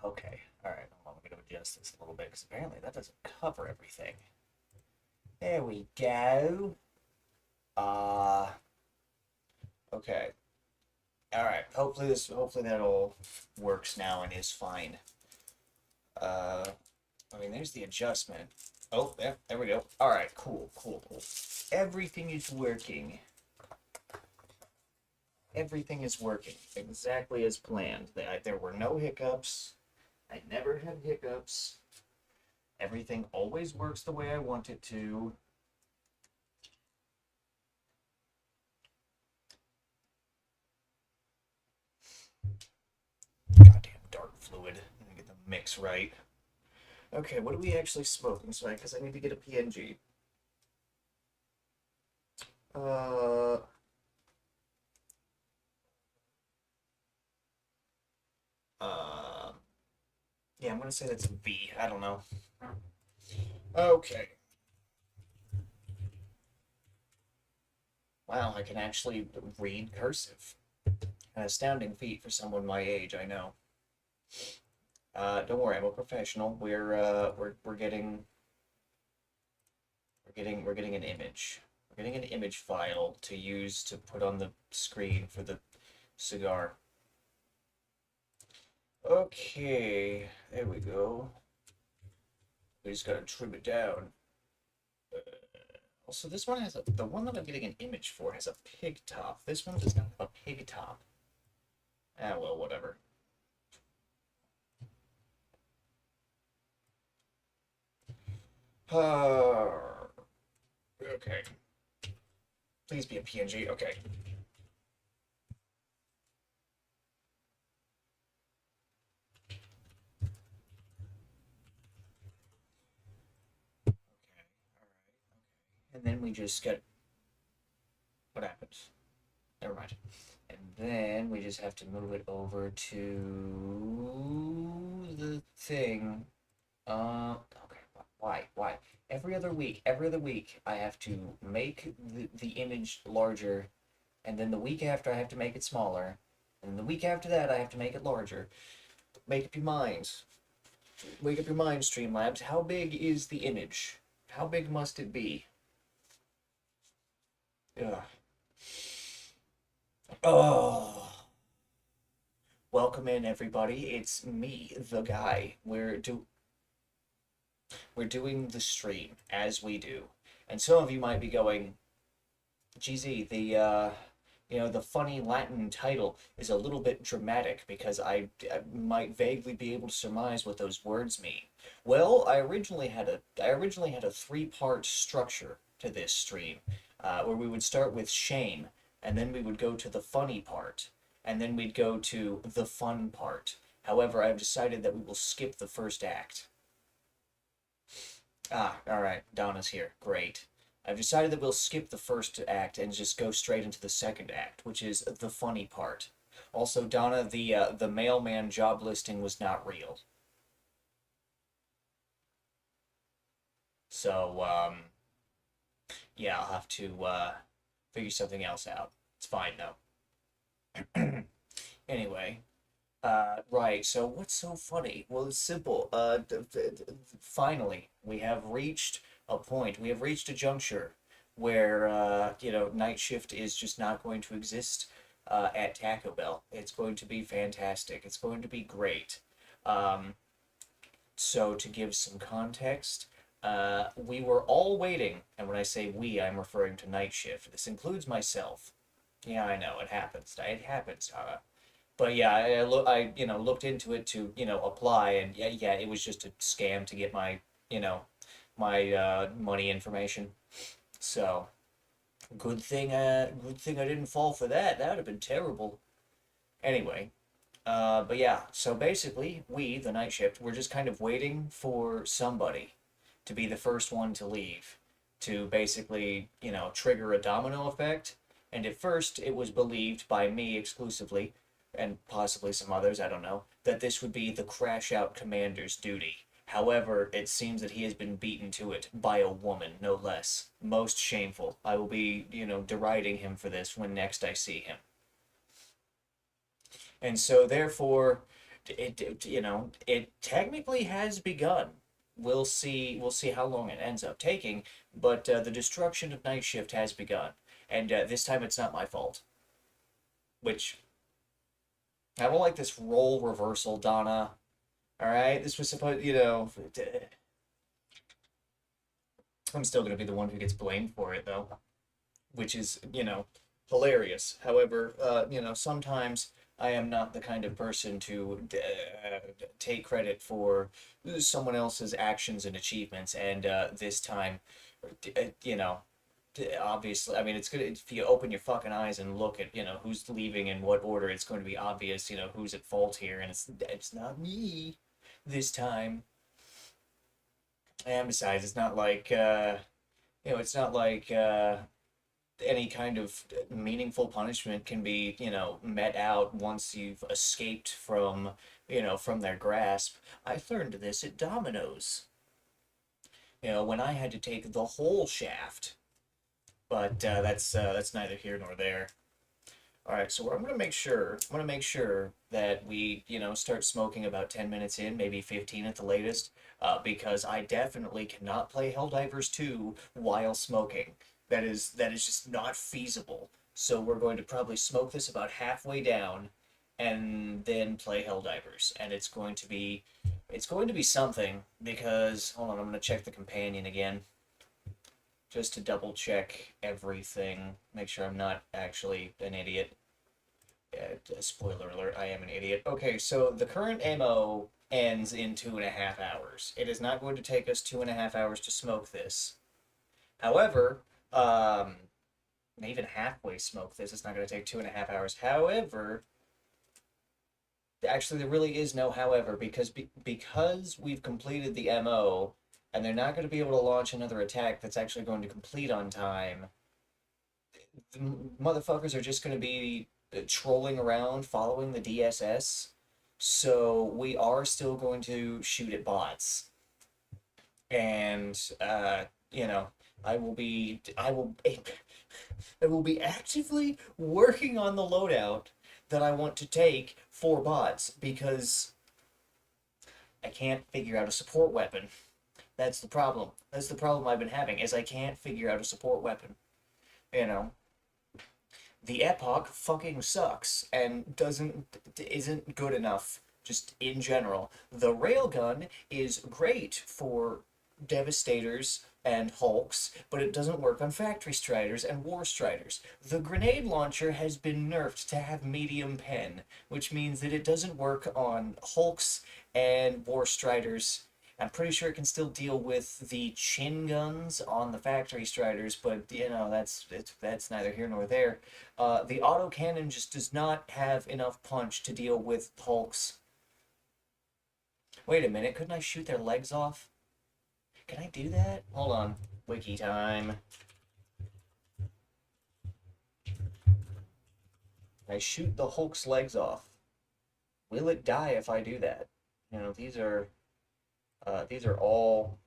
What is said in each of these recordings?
Okay. All right. Hold on. I'm going to adjust this a little bit because apparently that doesn't cover everything. There we go. Uh, okay. All right. Hopefully that all works now and is fine. Uh, I mean, there's the adjustment. Oh, there we go. All right. Cool. Everything is working. Everything is working exactly as planned. There were no hiccups. I never had hiccups. Everything always works the way I want it to. Goddamn dark fluid. I'm gonna get the mix right. Okay, what are we actually smoking? Sorry, because I need to get a PNG. Uh, uh, yeah, I'm gonna say that's a V. I don't know. Okay. Wow, I can actually read cursive. An astounding feat for someone my age, I know. Don't worry, I'm a professional. We're getting an image. We're getting an image file to use to put on the screen for the cigar. Okay, there we go. We just gotta trim it down. Also, this one has the one that I'm getting an image for has a pig top. This one does not have a pig top. Ah, well, whatever. Okay. Please be a PNG. Okay. Okay. All right. Okay. And then we just get what happens. Never mind. And then we just have to move it over to the thing. Okay. Why? Every other week, I have to make the image larger, and then the week after, I have to make it smaller, and the week after that, I have to make it larger. Make up your minds. Wake up your mind, Streamlabs. How big is the image? How big must it be? Ugh. Oh. Welcome in, everybody. It's me, the guy. We're doing the stream as we do, and some of you might be going, "GZ, the funny Latin title is a little bit dramatic because I might vaguely be able to surmise what those words mean." Well, I originally had a three-part structure to this stream, where we would start with shame, and then we would go to the funny part, and then we'd go to the fun part. However, I've decided that we will skip the first act. Ah, all right. Donna's here. Great. I've decided that we'll skip the first act and just go straight into the second act, which is the funny part. Also, Donna, the mailman job listing was not real. So, yeah, I'll have to figure something else out. It's fine though. Anyway, right. So what's so funny? Well, it's simple. Finally, we have reached a point. We have reached a juncture where night shift is just not going to exist at Taco Bell. It's going to be fantastic. It's going to be great. Um, so to give some context, we were all waiting, and when I say we, I'm referring to night shift. This includes myself. Yeah, I know it happens. It happens. But yeah, I looked into it to apply, and yeah, it was just a scam to get my my money information. So good thing I didn't fall for that. That would have been terrible. Anyway, but yeah, so basically, we, the night shift, we're just kind of waiting for somebody to be the first one to leave, to basically trigger a domino effect. And at first, it was believed by me exclusively, and possibly some others, I don't know, that this would be the crash out commander's duty. However, it seems that he has been beaten to it by a woman, no less. Most shameful. I will be, deriding him for this when next I see him. And so, therefore, it technically has begun. We'll see how long it ends up taking, but the destruction of night shift has begun, and this time it's not my fault. Which I don't like this role reversal, Donna. All right, this was supposed, I'm still gonna be the one who gets blamed for it though, which is, hilarious. However, sometimes I am not the kind of person to take credit for someone else's actions and achievements, and this time, you know, obviously, I mean, it's good if you open your fucking eyes and look at, who's leaving in what order. It's going to be obvious, who's at fault here, and it's not me this time. And besides, it's not like any kind of meaningful punishment can be, met out once you've escaped from their grasp. I learned this at Domino's, when I had to take the whole shaft. But that's neither here nor there. All right, so I'm gonna make sure that we, start smoking about 10 minutes in, maybe 15 at the latest, because I definitely cannot play Helldivers 2 while smoking. That is just not feasible. So we're going to probably smoke this about halfway down, and then play Helldivers, and it's going to be something because hold on, I'm gonna check the companion again just to double check everything, make sure I'm not actually an idiot. Spoiler alert, I am an idiot. Okay, so the current ammo ends in 2.5 hours. It is not going to take us 2.5 hours to smoke this. However, even halfway smoke this, it's not going to take 2.5 hours. However, actually, there really is no however, because we've completed the MO, and they're not going to be able to launch another attack that's actually going to complete on time. The motherfuckers are just going to be trolling around following the DSS. So we are still going to shoot at bots. And I will be I will I will be actively working on the loadout that I want to take for bots because I can't figure out a support weapon. That's the problem. That's the problem I've been having is I can't figure out a support weapon. You know, the Epoch fucking sucks and isn't good enough just in general. The railgun is great for Devastators and Hulks, but it doesn't work on Factory Striders and War Striders. The grenade launcher has been nerfed to have medium pen, which means that it doesn't work on Hulks and War Striders. I'm pretty sure it can still deal with the chin guns on the Factory Striders, but that's neither here nor there. The autocannon just does not have enough punch to deal with Hulks. Wait a minute, couldn't I shoot their legs off? Can I do that? Hold on. Wiki time. I shoot the Hulk's legs off. Will it die if I do that? These are all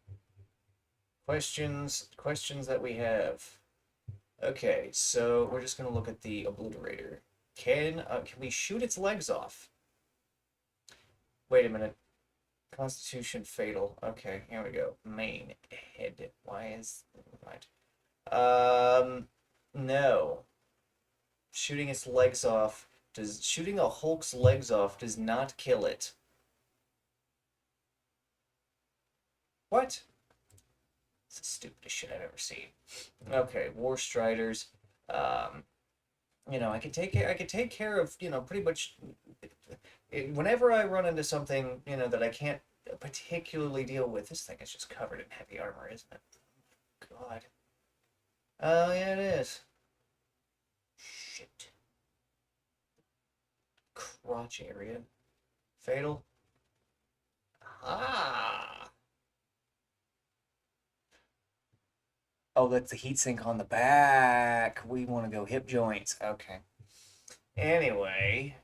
questions that we have. Okay, so we're just gonna look at the obliterator. Can we shoot its legs off? Wait a minute. Constitution fatal. Okay, here we go. Main head. Why is right? No. Shooting its legs off shooting a Hulk's legs off does not kill it. What? It's the stupidest shit I've ever seen. Okay, War Striders. I could take care of, pretty much whenever I run into something, that I can't particularly deal with. This thing is just covered in heavy armor, isn't it? God. Oh, yeah, it is. Shit. Crotch area. Fatal. Ah. Oh, that's the heatsink on the back. We want to go hip joints. Okay. Anyway,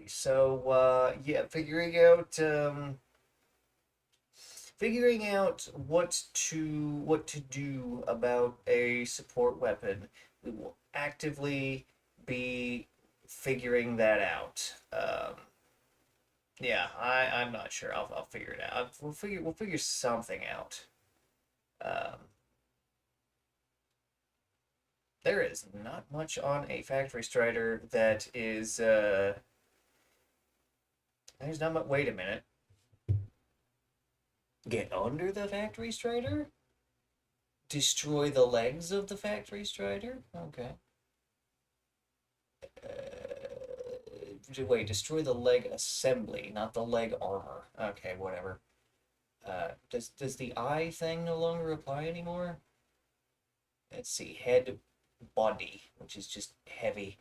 so yeah, figuring out what to do about a support weapon. We will actively be figuring that out. Yeah, I'm not sure. I'll figure it out. We'll figure something out. Um, there is not much on a factory strider that is there's not much. Wait a minute. Get under the factory strider? Destroy the legs of the factory strider? Okay. Wait, destroy the leg assembly, not the leg armor. Okay, whatever. Does the eye thing no longer apply anymore? Let's see, head, body, which is just heavy.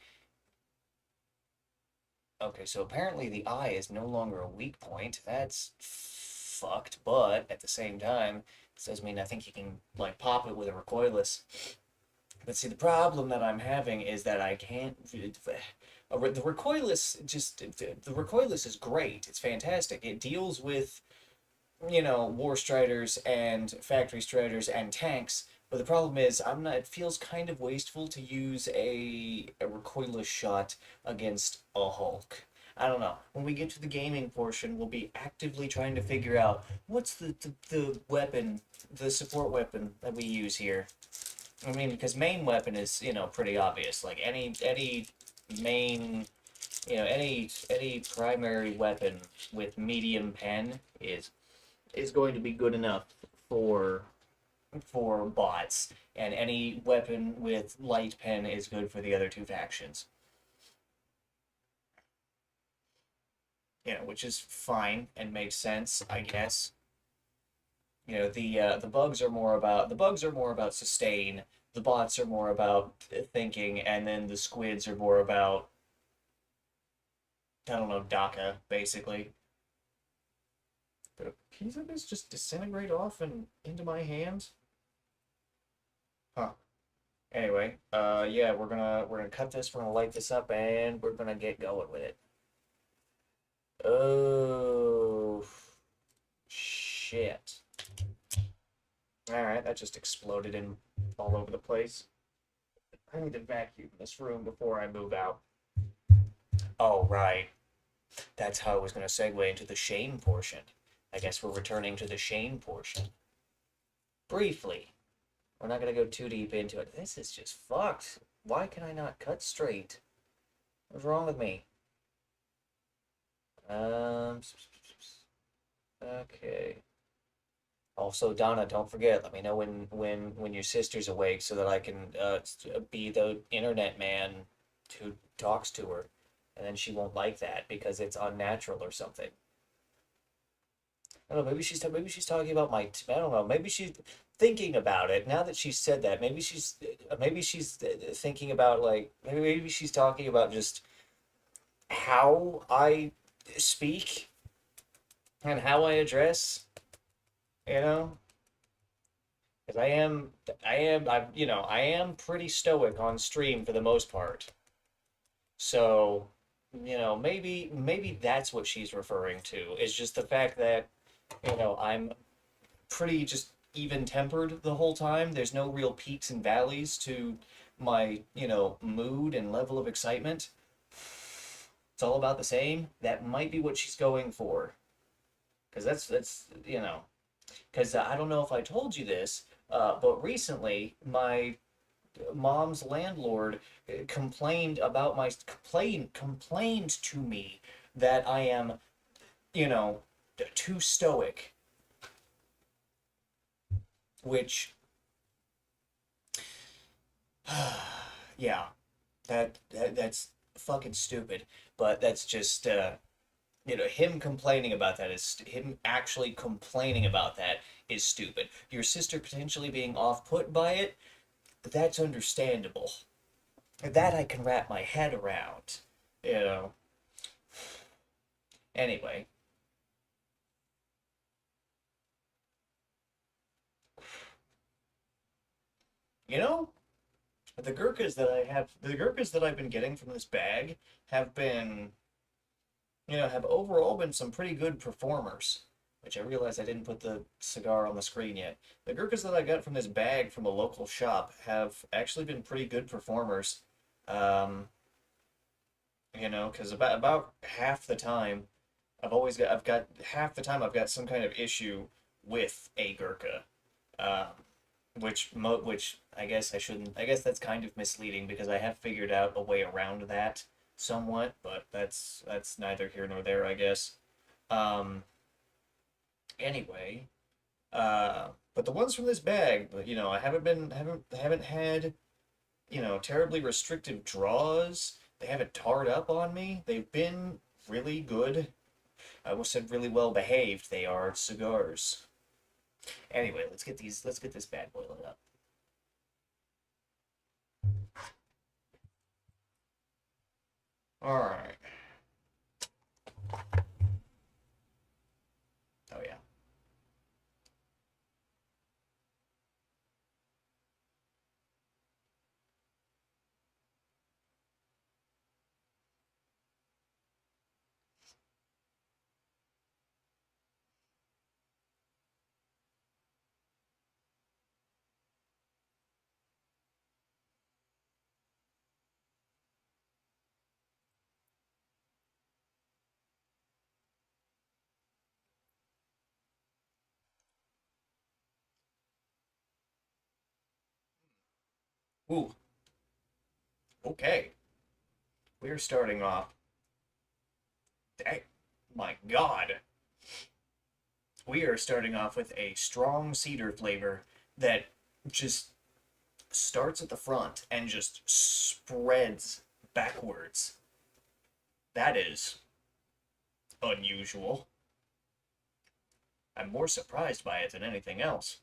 Okay, so apparently the eye is no longer a weak point. That's fucked, but at the same time, it does mean I think you can like pop it with a recoilless. But see, the problem that I'm having is that I can't. The recoilless just the recoilless is great. It's fantastic. It deals with war striders and factory striders and tanks. But the problem is, I'm not. It feels kind of wasteful to use a recoilless shot against a Hulk. I don't know. When we get to the gaming portion, we'll be actively trying to figure out what's the weapon, the support weapon that we use here. I mean, because main weapon is pretty obvious. Like any main any primary weapon with medium pen is going to be good enough for bots, and any weapon with light pen is good for the other two factions. Which is fine and makes sense, I guess. The bugs are more about sustain. The bots are more about thinking, and then the squids are more about I don't know DACA basically. Did a piece of this just disintegrate off and into my hands? Huh. Anyway, yeah, we're gonna cut this, we're gonna light this up, and we're gonna get going with it. Oh shit. Alright, that just exploded in all over the place. I need to vacuum this room before I move out. Oh, right. That's how I was gonna segue into the Shane portion. I guess we're returning to the Shane portion. Briefly. We're not gonna go too deep into it. This is just fucked. Why can I not cut straight? What's wrong with me? Okay. Also, Donna, don't forget. Let me know when your sister's awake so that I can be the internet man who talks to her, and then she won't like that because it's unnatural or something. I don't know. Maybe she's talking about my. I don't know. Maybe she's thinking about it now that she's said that. Maybe she's thinking about like maybe she's talking about just how I speak and how I address. You know, because I am pretty stoic on stream for the most part. So, maybe that's what she's referring to. Is just the fact that, I'm pretty just even tempered the whole time. There's no real peaks and valleys to my, mood and level of excitement. It's all about the same. That might be what she's going for. Because because I don't know if I told you this, but recently my mom's landlord complained to me that I am, you know, too stoic, which yeah, that's fucking stupid. But that's just him complaining about that is him actually complaining about that is stupid. Your sister potentially being off put by it, that's understandable. That I can wrap my head around. You know. Anyway, you know, the Gurkhas that I've been getting from this bag have been, have overall been some pretty good performers. Which I realized I didn't put the cigar on the screen yet. The Gurkhas that I got from this bag from a local shop have actually been pretty good performers. Um, because about half the time I've got half the time I've got some kind of issue with a Gurkha, um, which I guess I shouldn't. I guess that's kind of misleading because I have figured out a way around that somewhat, but that's neither here nor there, I guess. Um, anyway, but the ones from this bag, I haven't had terribly restrictive draws. They haven't tarred up on me. They've been really good. I almost said really well behaved. They are cigars. Anyway, let's get this bad boy lit up. All right. Oh yeah. Ooh. Okay. We're starting off. Dang, my God. We are starting off with a strong cedar flavor that just starts at the front and just spreads backwards. That is unusual. I'm more surprised by it than anything else.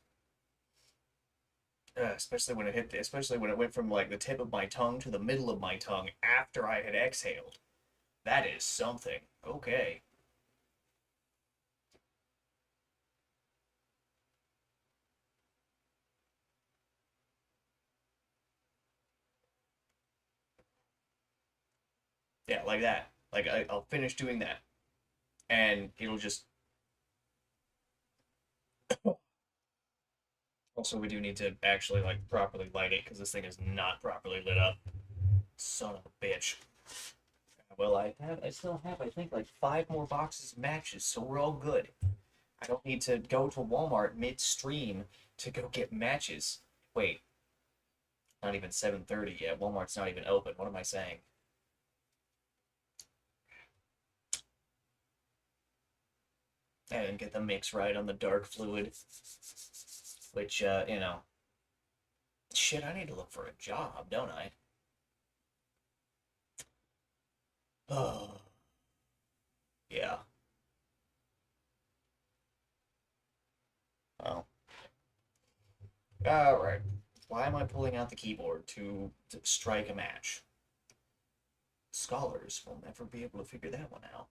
Especially when it went from like the tip of my tongue to the middle of my tongue after I had exhaled. That is something. Okay. Yeah, like that. Like I'll finish doing that, and it'll just. Also, we do need to actually like properly light it because this thing is not properly lit up. Son of a bitch. Well, I still have I think like five more boxes of matches, so we're all good. I don't need to go to Walmart midstream to go get matches. Wait, not even 7:30 yet. Walmart's not even open. What am I saying? And get the mix right on the dark fluid, which shit. I need to look for a job, don't I? Oh, yeah. Oh, all right. Why am I pulling out the keyboard to strike a match? Scholars will never be able to figure that one out.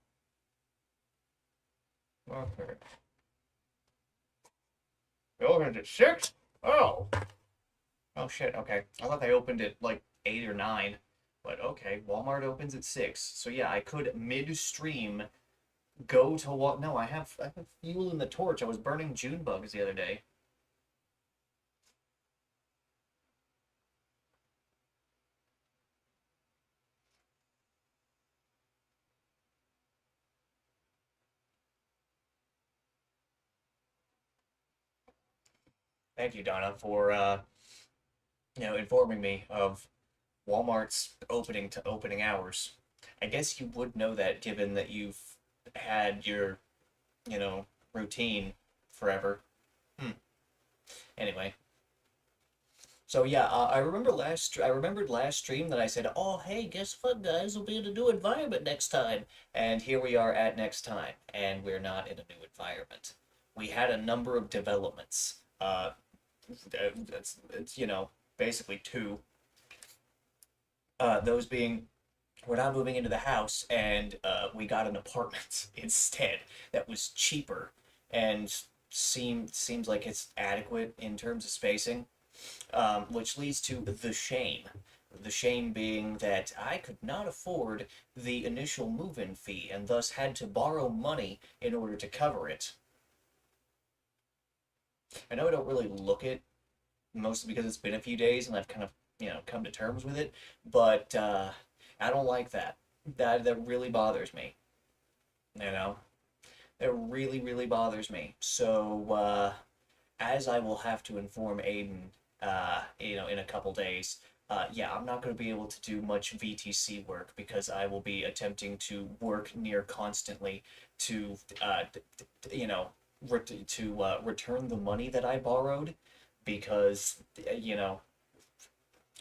Okay. They opened at 6? Oh. Oh shit, okay. I thought they opened at like 8 or 9. But okay, Walmart opens at 6. So yeah, I could midstream go to what? No, I have fuel in the torch. I was burning June bugs the other day. Thank you, Donna, for informing me of Walmart's opening hours. I guess you would know that given that you've had your, you know, routine forever. Hmm. Anyway, so yeah, I remembered last stream that I said, "Oh, hey, guess what, guys? We'll be in a new environment next time." And here we are at next time, and we're not in a new environment. We had a number of developments. It's basically two. Those being we're not moving into the house, and we got an apartment instead that was cheaper and seems like it's adequate in terms of spacing, which leads to the shame. The shame being that I could not afford the initial move-in fee and thus had to borrow money in order to cover it. I know I don't really look it, mostly because it's been a few days and I've kind of come to terms with it, but I don't like that. That really bothers me. You know. It really, really bothers me. So, as I will have to inform Aiden, in a couple days, yeah, I'm not going to be able to do much VTC work because I will be attempting to work near constantly to, return the money that I borrowed because, it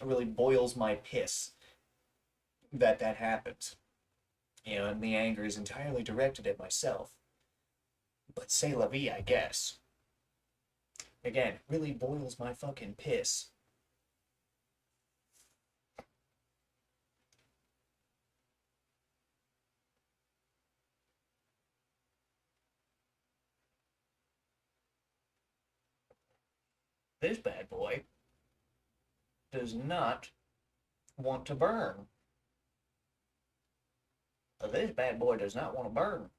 really boils my piss that happens. And the anger is entirely directed at myself. But c'est la vie, I guess. Again, really boils my fucking piss. This bad boy does not want to burn. This bad boy does not want to burn.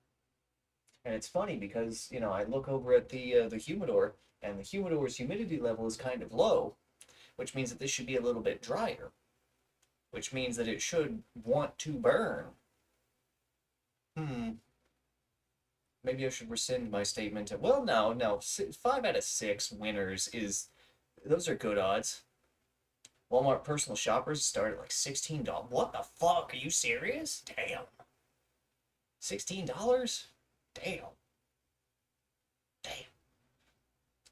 And it's funny because, I look over at the humidor, and the humidor's humidity level is kind of low, which means that this should be a little bit drier, which means that it should want to burn. Hmm. Maybe I should rescind my statement. Well, no, no. 5 out of 6 winners is those are good odds. Walmart personal shoppers start at like $16. What the fuck? Are you serious? Damn. $16? Damn. Damn.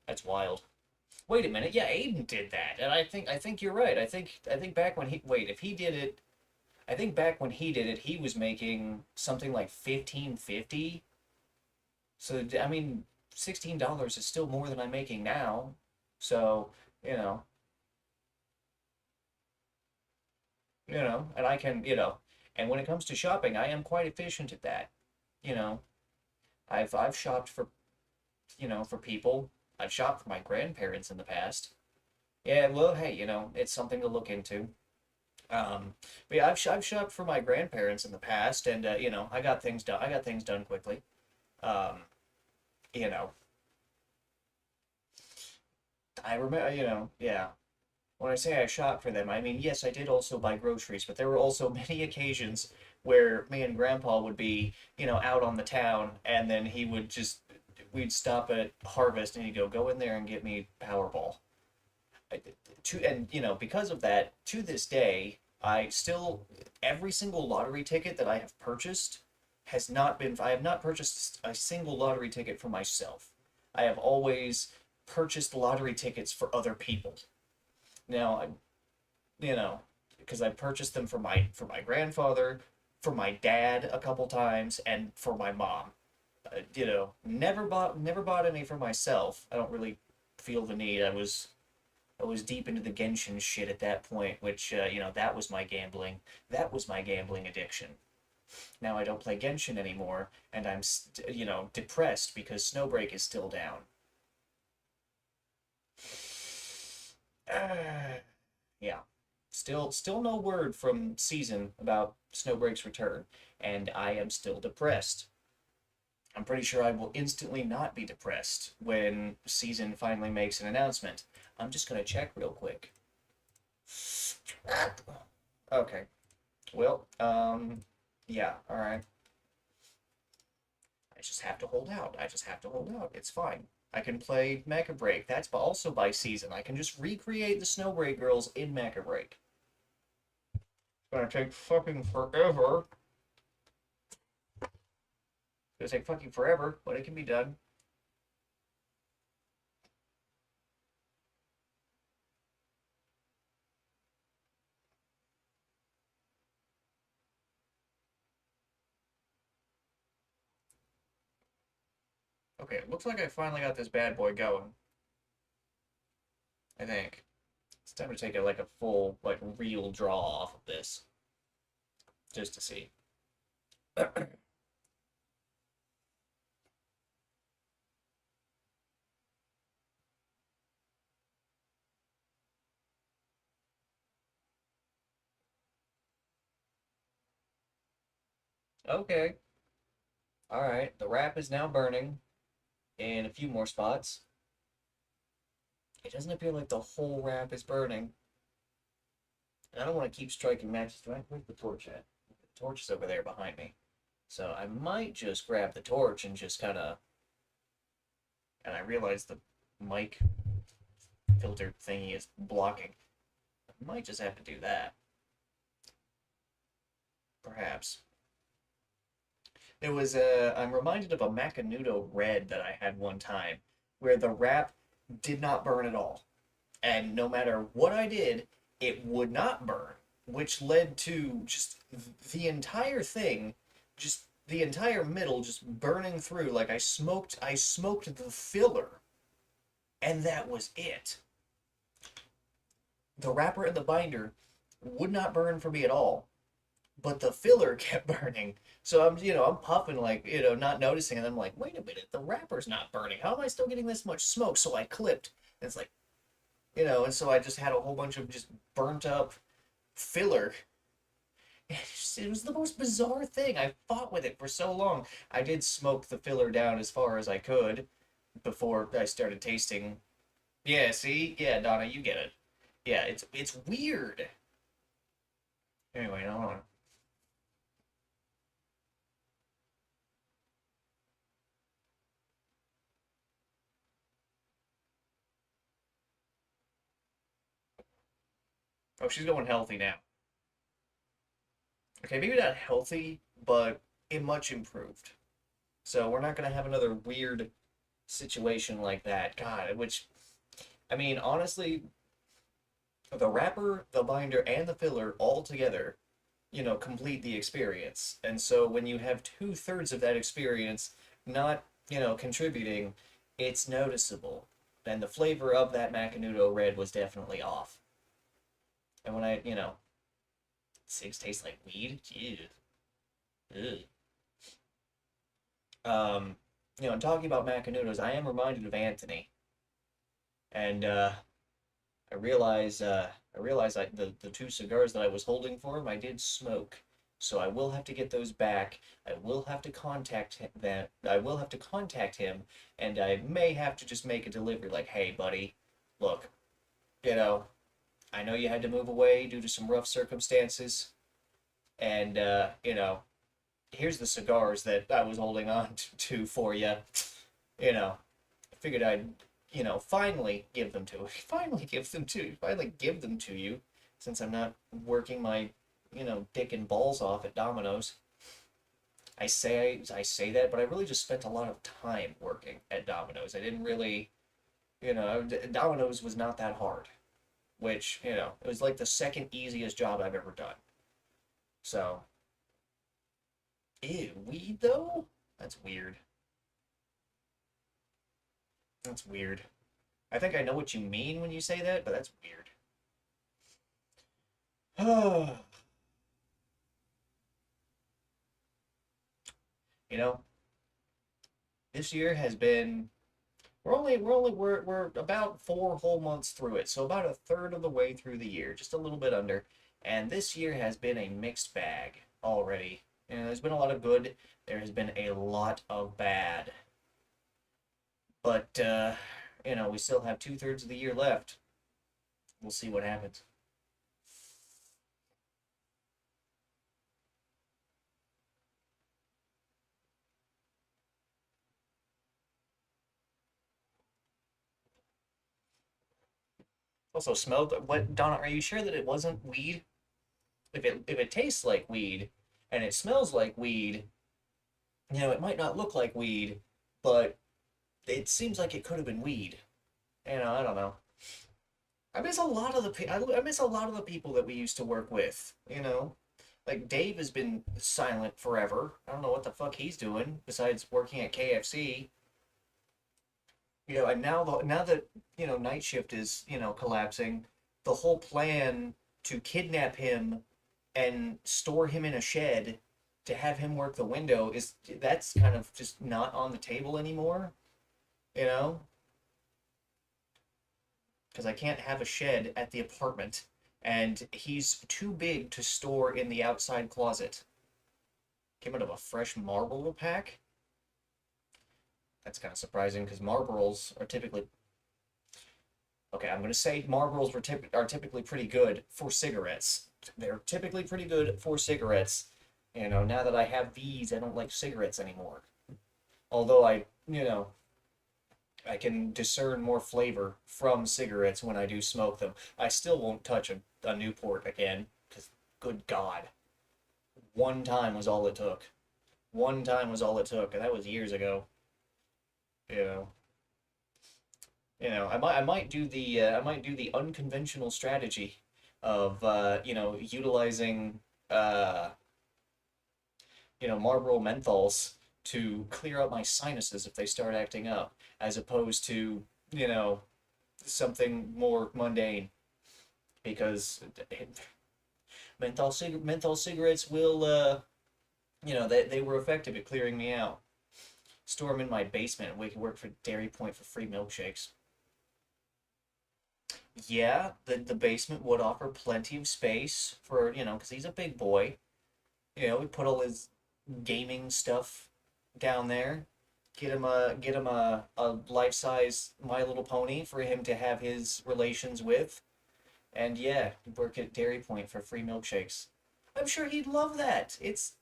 That's wild. Wait a minute. Yeah, Aiden did that, and I think you're right. I think back when he wait if he did it, I think back when he did it, he was making something like 15.50. So I mean, $16 is still more than I'm making now. So you know, and I can, and when it comes to shopping, I am quite efficient at that. You know, I've shopped for people. I've shopped for my grandparents in the past. Yeah, well, hey, it's something to look into. But yeah, I've shopped for my grandparents in the past, and I got things done. I got things done quickly. Um, you know, I remember, yeah. When I say I shopped for them, I mean, yes, I did also buy groceries, but there were also many occasions where me and Grandpa would be, out on the town, and then we'd stop at Harvest, and he'd go in there and get me Powerball. And because of that, to this day, every single lottery ticket that I have purchased I have not purchased a single lottery ticket for myself. I have always purchased lottery tickets for other people. Now, you know, because I purchased them for my grandfather, for my dad a couple times, and for my mom. Never bought any for myself. I don't really feel the need. I was deep into the Genshin shit at that point, which that was my gambling. That was my gambling addiction. Now I don't play Genshin anymore, and I'm depressed because Snowbreak is still down. Yeah. Still no word from Season about Snowbreak's return, and I am still depressed. I'm pretty sure I will instantly not be depressed when Season finally makes an announcement. I'm just gonna check real quick. Okay. Well, yeah, alright. I just have to hold out. I just have to hold out. It's fine. I can play Mecha Break. That's also by Season. I can just recreate the Snowbreak girls in Mecha Break. It's gonna take fucking forever. It's gonna take fucking forever, but it can be done. Okay, it looks like I finally got this bad boy going. I think. It's time to take a full, real draw off of this. Just to see. Okay. Alright, the wrap is now burning in a few more spots. It doesn't appear like the whole wrap is burning. And I don't want to keep striking matches. Where's the torch at? The torch is over there behind me. So I might just grab the torch and just kind of, and I realize the mic filter thingy is blocking. I might just have to do that. Perhaps. There was a, I'm reminded of a Macanudo Red that I had one time, where the wrap did not burn at all. And no matter what I did, it would not burn, which led to just the entire thing, just the entire middle just burning through like I smoked the filler, and that was it. The wrapper and the binder would not burn for me at all, but the filler kept burning. So I'm puffing like, not noticing, and I'm like, wait a minute, the wrapper's not burning. How am I still getting this much smoke? So I clipped, and it's like, and so I just had a whole bunch of just burnt up filler. It was the most bizarre thing. I fought with it for so long. I did smoke the filler down as far as I could before I started tasting. Yeah, see? Yeah, Donna, you get it. Yeah, it's weird. Anyway, no, hold on. Oh, she's going healthy now. Okay, maybe not healthy, but it much improved. So we're not gonna have another weird situation like that. God, which I mean, honestly, the wrapper, the binder, and the filler all together, complete the experience. And so when you have two-thirds of that experience not, contributing, it's noticeable. And the flavor of that Macanudo Red was definitely off. And when things taste like weed. Ew. Ugh. Talking about Macanudos, I am reminded of Anthony, and I realize the two cigars that I was holding for him, I did smoke. So I will have to get those back. I will have to contact him, and I may have to just make a delivery like, "Hey, buddy, look, you know, I know you had to move away due to some rough circumstances, and here's the cigars that I was holding on to for you. I figured I'd, finally give them to finally give them to you, since I'm not working my, dick and balls off at Domino's. I say that, but I really just spent a lot of time working at Domino's. I didn't really, Domino's was not that hard, which, it was like the second easiest job I've ever done. So, ew, weed though? That's weird. That's weird. I think I know what you mean when you say that, but that's weird. you know, this year has been we're about 4 whole months through it, so about a third of the way through the year, just a little bit under. And this year has been a mixed bag already. There's been a lot of good, there has been a lot of bad. But we still have two-thirds of the year left. We'll see what happens. Also, smelled what, Donna, are you sure that it wasn't weed? If it tastes like weed and it smells like weed, it might not look like weed, but it seems like it could have been weed. I don't know. I miss a lot of I miss a lot of the people that we used to work with. Like Dave has been silent forever. I don't know what the fuck he's doing besides working at KFC. And now that night shift is collapsing, the whole plan to kidnap him and store him in a shed to have him work the window is that's kind of just not on the table anymore. You know, because I can't have a shed at the apartment, and he's too big to store in the outside closet. Came out of a fresh Marlboro pack. That's kind of surprising because Marlboros are typically okay. I'm gonna say Marlboros are typically pretty good for cigarettes. They're typically pretty good for cigarettes. Now that I have these, I don't like cigarettes anymore. Although I can discern more flavor from cigarettes when I do smoke them. I still won't touch a Newport again, because good God, one time was all it took. One time was all it took, and that was years ago. You know, I might do the unconventional strategy of utilizing uh, Marlboro menthols to clear out my sinuses if they start acting up, as opposed to you know something more mundane because menthol cigarettes will they were effective at clearing me out. Store them in my basement and we can work for Dairy Point for free milkshakes. Yeah, the basement would offer plenty of space for, because he's a big boy. We put all his gaming stuff down there. Get him a life size My Little Pony for him to have his relations with. And yeah, work at Dairy Point for free milkshakes. I'm sure he'd love that. It's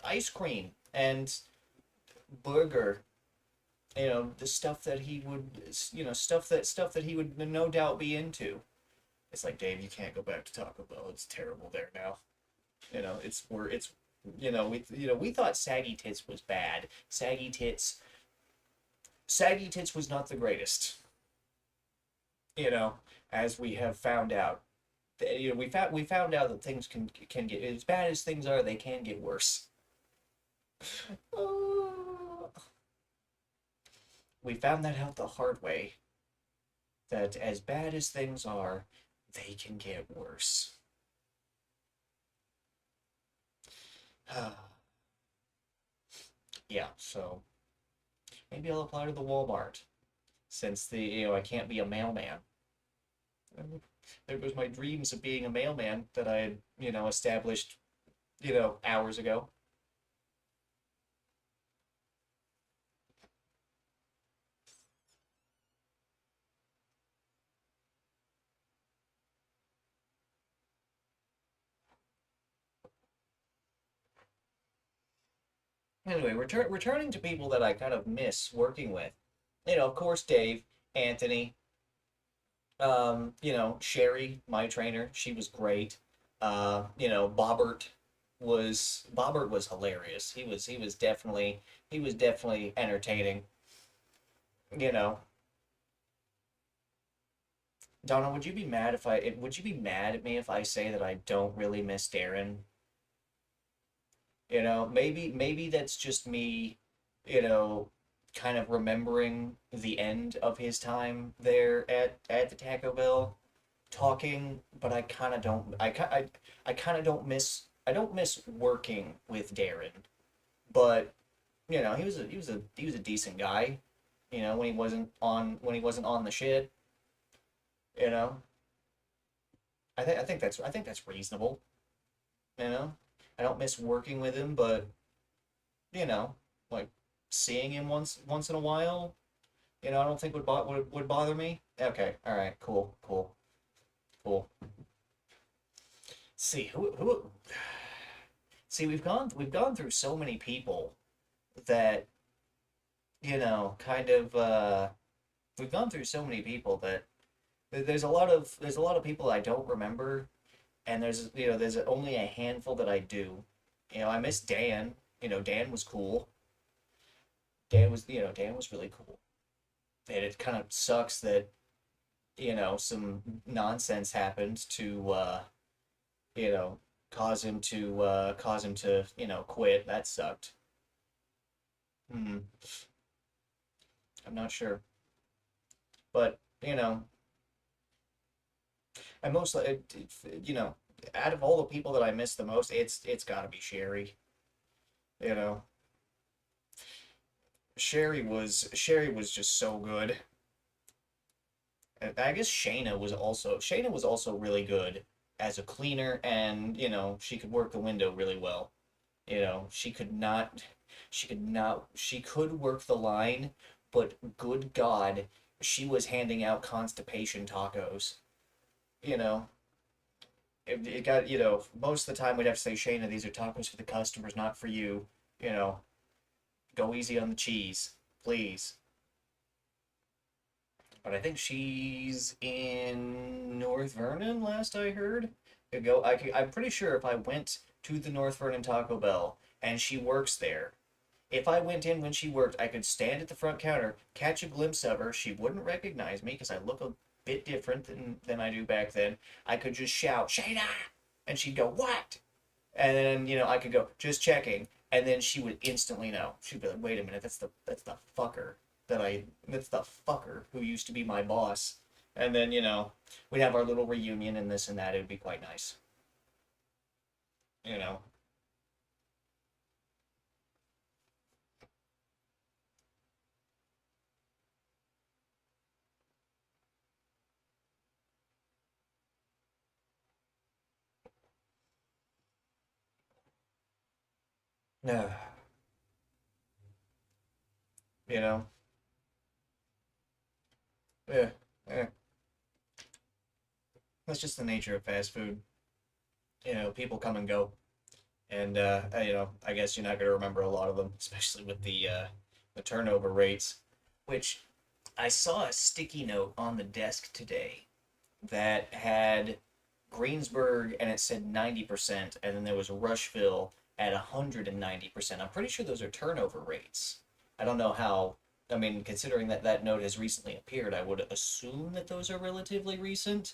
ice cream and burger. The stuff that he would, stuff that he would no doubt be into. It's like, Dave, you can't go back to Taco Bell. It's terrible there now. It's we thought saggy tits was bad. Saggy tits was not the greatest. You know, as we have found out. We found out that things can get as bad as things are. They can get worse. Oh. We found that out the hard way. That as bad as things are, they can get worse. Yeah, so maybe I'll apply to the Walmart since I can't be a mailman. There goes my dreams of being a mailman that I had, established, hours ago. Anyway, returning to people that I kind of miss working with. Of course, Dave, Anthony, Sherry, my trainer, she was great. Bobbert was hilarious. He was definitely entertaining. You know, Donna, would you be mad at me if I say that I don't really miss Darren? Maybe that's just me, you know, kind of remembering the end of his time there at the Taco Bell talking, but I kind of don't I kind of don't miss working with Darren, but he was a decent guy, when he wasn't on the shit, you know. I think that's reasonable, you know. I don't miss working with him, but like seeing him once in a while, I don't think would bother me. Okay, all right, cool, cool, cool. See who see we've gone through so many people that kind of we've gone through so many people that there's a lot of people I don't remember, and there's only a handful that I do. I miss Dan. Dan was cool. Dan was really cool. And it kind of sucks that some nonsense happened to you know cause him to quit. That sucked. Hmm. I'm not sure, but I mostly out of all the people that I miss the most, it's got to be Sherry. You know, Sherry was just so good. And I guess Shayna was also really good as a cleaner, and she could work the window really well. She could work the line, but good God, she was handing out constipation tacos. You know, it got, most of the time we'd have to say, Shayna, these are tacos for the customers, not for you. You know, go easy on the cheese, please. But I think she's in North Vernon, last I heard. I'm pretty sure if I went to the North Vernon Taco Bell and she works there, if I went in when she worked, I could stand at the front counter, catch a glimpse of her. She wouldn't recognize me because I look a bit different than I do back then. I could just shout, Shayna! And she'd go, what? And then, I could go, just checking. And then she would instantly know. She'd be like, wait a minute, that's the fucker that's the fucker who used to be my boss. And then, we'd have our little reunion and this and that. It would be quite nice. You know. No. You know. Yeah. Yeah. That's just the nature of fast food. People come and go. And I guess you're not going to remember a lot of them, especially with the turnover rates, which I saw a sticky note on the desk today that had Greensburg and it said 90%, and then there was Rushville at 190%. I'm pretty sure those are turnover rates. I don't know how. I mean, considering that that note has recently appeared, I would assume that those are relatively recent,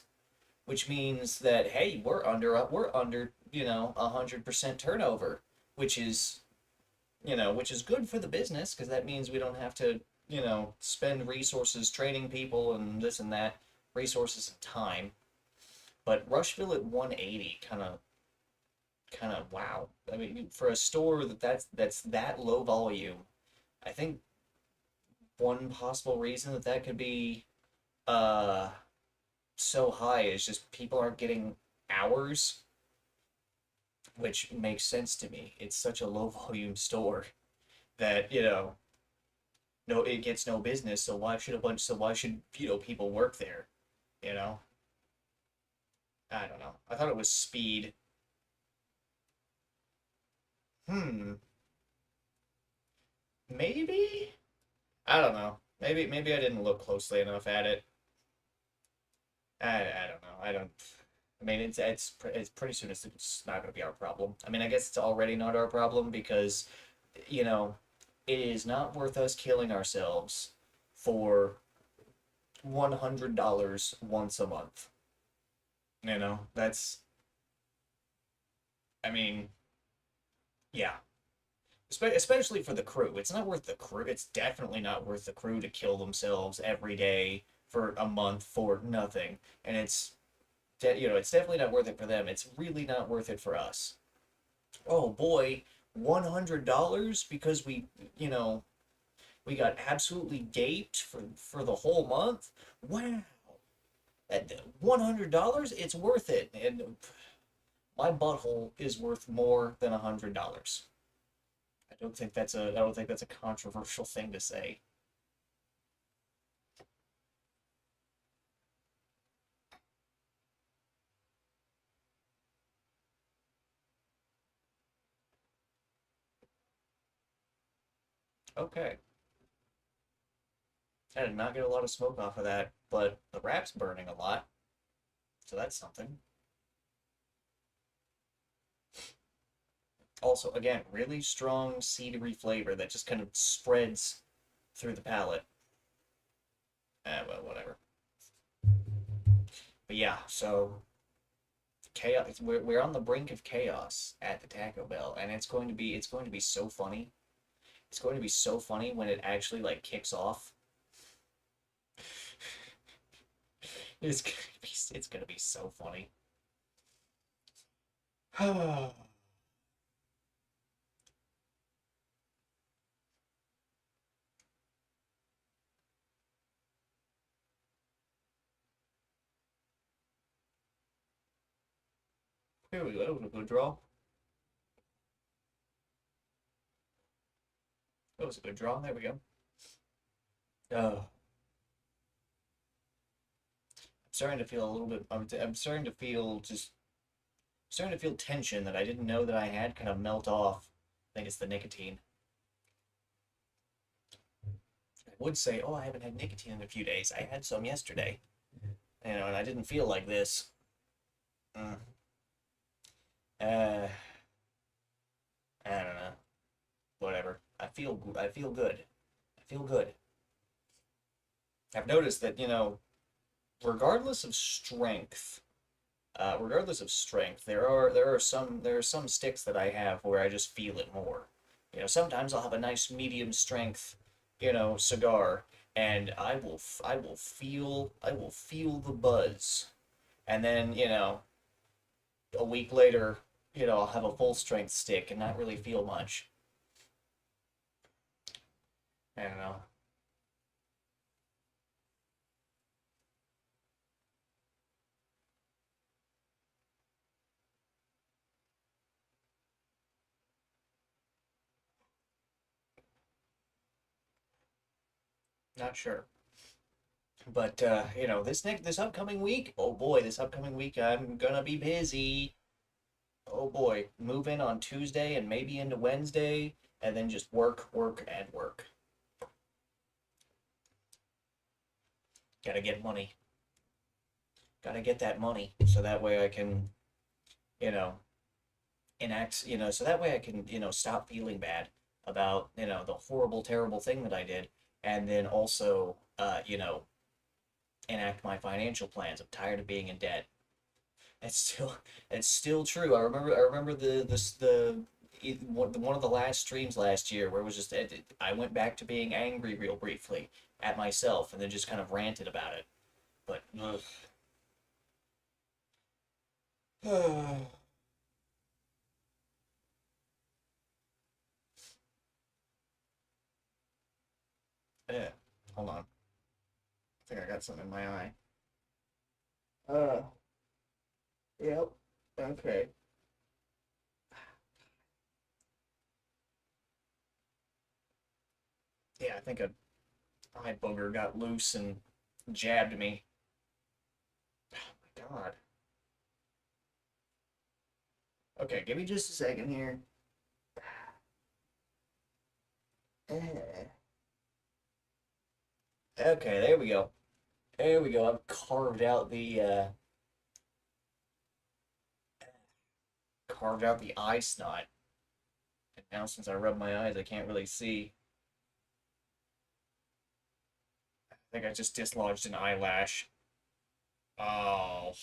which means that hey, we're under 100% turnover, which is which is good for the business because that means we don't have to spend resources training people and this and that, resources and time. But Rushville at 180 kind of wow. I mean, for a store that's that low volume, I think one possible reason that that could be uh so high is just people aren't getting hours, which makes sense to me. It's such a low volume store that no, it gets no business. So why should people work there? You know, I don't know. I thought it was speed. Hmm, maybe. I don't know. Maybe I didn't look closely enough at it. I don't know. I don't. I mean, it's pretty soon it's not going to be our problem. I mean, I guess it's already not our problem because you know it is not worth us killing ourselves for $100 once a month. That's, I mean, yeah. Especially for the crew. It's not worth the crew. It's definitely not worth the crew to kill themselves every day for a month for nothing. And it's definitely not worth it for them. It's really not worth it for us. Oh boy, $100 because we got absolutely gaped for the whole month. Wow. At $100, it's worth it. And my butthole is worth more than $100. I don't think that's a controversial thing to say. Okay. I did not get a lot of smoke off of that, but the wrap's burning a lot, so that's something. Also, again, really strong cedary flavor that just kind of spreads through the palate. Well, whatever. But yeah, so chaos. We're on the brink of chaos at the Taco Bell, and it's going to be so funny. It's going to be so funny when it actually like kicks off. It's gonna be so funny. Here we go. That was a good draw. That was a good draw. There we go. I'm starting to feel a little bit. I'm starting to feel just starting to feel tension that I didn't know that I had kind of melt off. I think it's the nicotine. I would say, oh, I haven't had nicotine in a few days. I had some yesterday, and I didn't feel like this. Mm. Uh, I don't know. Whatever. I feel good. I feel good. I've noticed that, regardless of strength, there are some sticks that I have where I just feel it more. Sometimes I'll have a nice medium strength, cigar, and I will feel the buzz, and then a week later, I'll have a full strength stick and not really feel much. I don't know. Not sure. But this upcoming week, oh boy, this upcoming week I'm gonna be busy. Oh boy, move in on Tuesday and maybe into Wednesday, and then just work, work, and work. Gotta get money. Gotta get that money so that way I can, you know, so that way I can, stop feeling bad about, the horrible, terrible thing that I did, and then also, enact my financial plans. I'm tired of being in debt. It's still it's still true. I remember one of the last streams last year where it was just I went back to being angry real briefly at myself and then just kind of ranted about it. But ugh. Eh, hold on. I think I got something in my eye. Uh, yep. Okay. Yeah, I think a eye booger got loose and jabbed me. Oh my God. Okay, give me just a second here. Eh. Okay, there we go. There we go. I've carved out the eye snot. And now since I rub my eyes, I can't really see. I think I just dislodged an eyelash. Oh.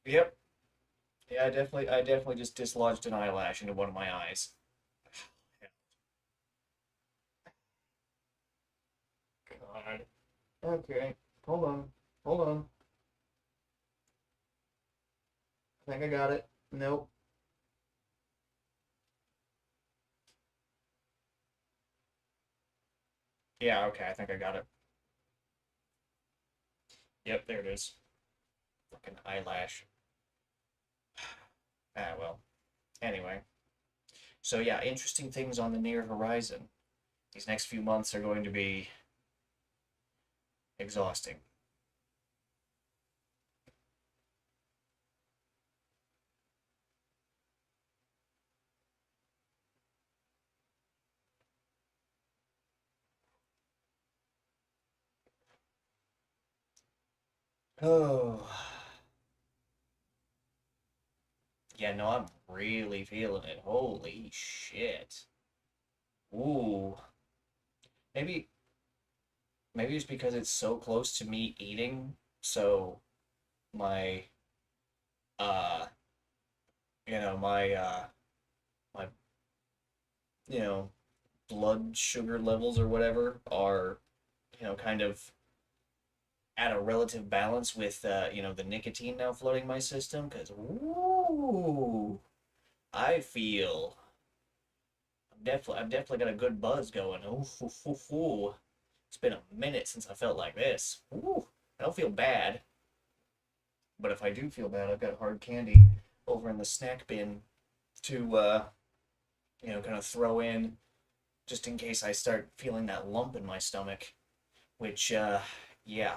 Yep. Yeah, I definitely just dislodged an eyelash into one of my eyes. God. Okay. Hold on. Hold on. I think I got it. Nope. Yeah, okay, I think I got it. Yep, there it is. Fucking eyelash. Ah, well. Anyway. So yeah, interesting things on the near horizon. These next few months are going to be exhausting. Oh. Yeah, no, I'm really feeling it. Holy shit. Ooh. Maybe maybe it's because it's so close to me eating, so my uh my you know blood sugar levels or whatever are kind of at a relative balance with the nicotine now flooding my system because ooh, I feel I've definitely got a good buzz going. Ooh, ooh, ooh, ooh. It's been a minute since I felt like this. Ooh, I don't feel bad, but if I do feel bad, I've got hard candy over in the snack bin to kind of throw in just in case I start feeling that lump in my stomach. Which yeah,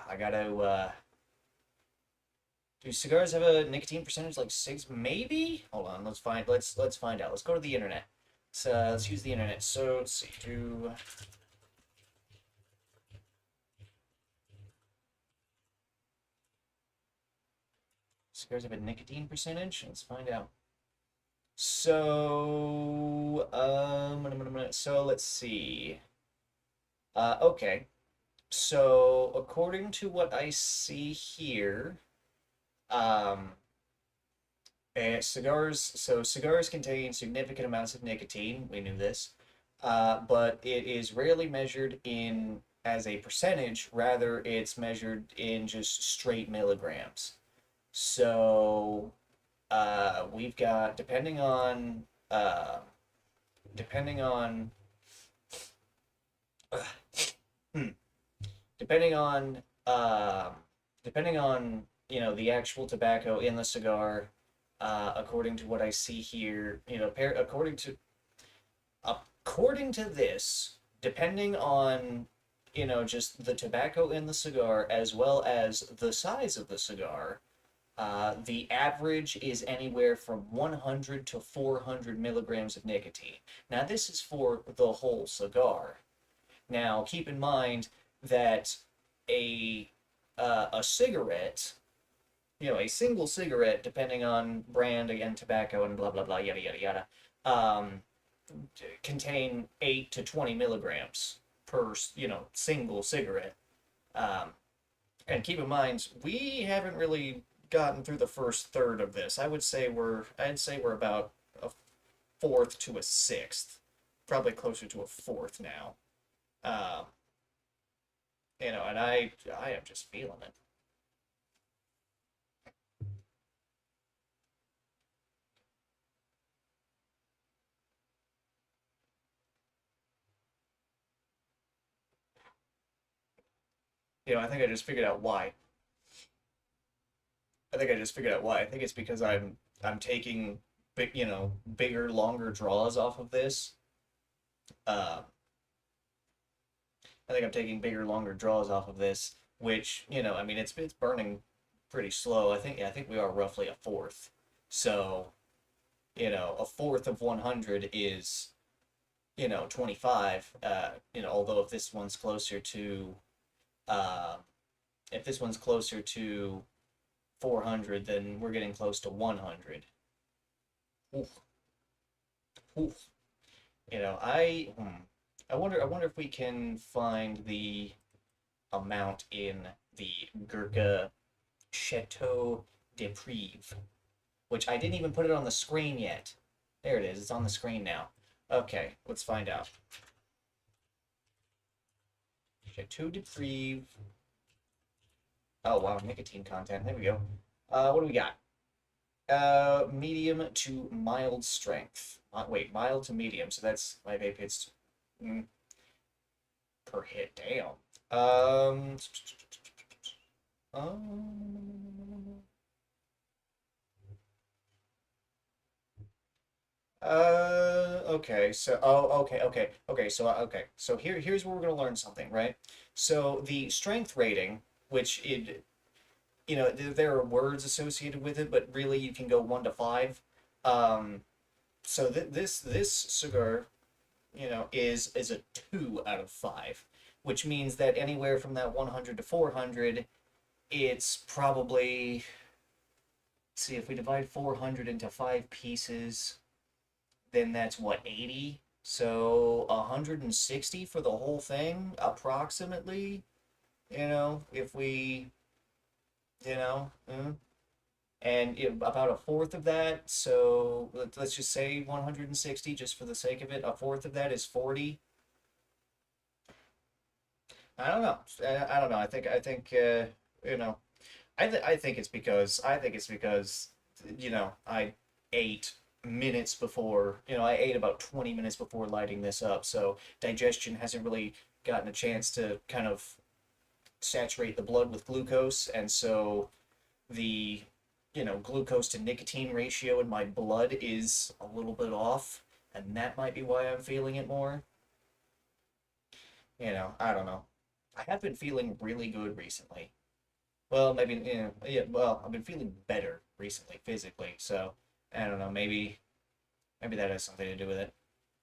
Do cigars have a nicotine percentage like six? Maybe. Hold on. Let's find out. Let's go to the internet. Let's use the internet. So let's see. Do cigars have a nicotine percentage? Let's find out. So let's see. Okay. So according to what I see here, um, cigars contain significant amounts of nicotine. We knew this, but it is rarely measured in as a percentage. Rather, it's measured in just straight milligrams. So we've got depending on hmm, depending on depending on the actual tobacco in the cigar, according to what I see here, according to this, depending on just the tobacco in the cigar as well as the size of the cigar, the average is anywhere from 100 to 400 milligrams of nicotine. Now, this is for the whole cigar. Now, keep in mind that a a cigarette, a single cigarette, depending on brand, again, tobacco and blah blah blah, yada yada yada, um, contain 8 to 20 milligrams per single cigarette. Um, and keep in mind, we haven't really gotten through the first third of this. I'd say we're about a fourth to a sixth, probably closer to a fourth now. Um, and I am just feeling it. I think I just figured out why. I think I just figured out why. I think it's because I'm taking bigger, longer draws off of this. Uh, I think I'm taking bigger, longer draws off of this, which I mean, it's burning pretty slow. I think we are roughly a fourth. So a fourth of 100 is 25. Although uh, if this one's closer to 400, then we're getting close to 100. Oof, oof. I wonder if we can find the amount in the Gurkha Chateau de Prive, which I didn't even put it on the screen yet. There it is. It's on the screen now. Okay, let's find out. Chateau de Prive. Oh wow, nicotine content. There we go. What do we got? Medium to mild strength. Wait, mild to medium. So that's my vape hits mm, per hit. Damn. Um. um okay. So here's where we're gonna learn something, right? So the strength rating, which there are words associated with it, but really you can go 1 to 5. Um, so this cigar, is a 2 out of 5, which means that anywhere from that 100 to 400, it's probably, let's see, if we divide 400 into 5 pieces, then that's what, 80? So 160 for the whole thing, approximately. If we, you know, mm, and about a fourth of that, so let's just say 160 just for the sake of it. A fourth of that is 40. I don't know. I don't know. I think you know I think it's because I ate minutes before. I ate about 20 minutes before lighting this up, so digestion hasn't really gotten a chance to kind of saturate the blood with glucose, and so the glucose to nicotine ratio in my blood is a little bit off, and that might be why I'm feeling it more. I don't know. I have been feeling really good recently. Well, maybe yeah. Well, I've been feeling better recently physically, so I don't know. Maybe that has something to do with it.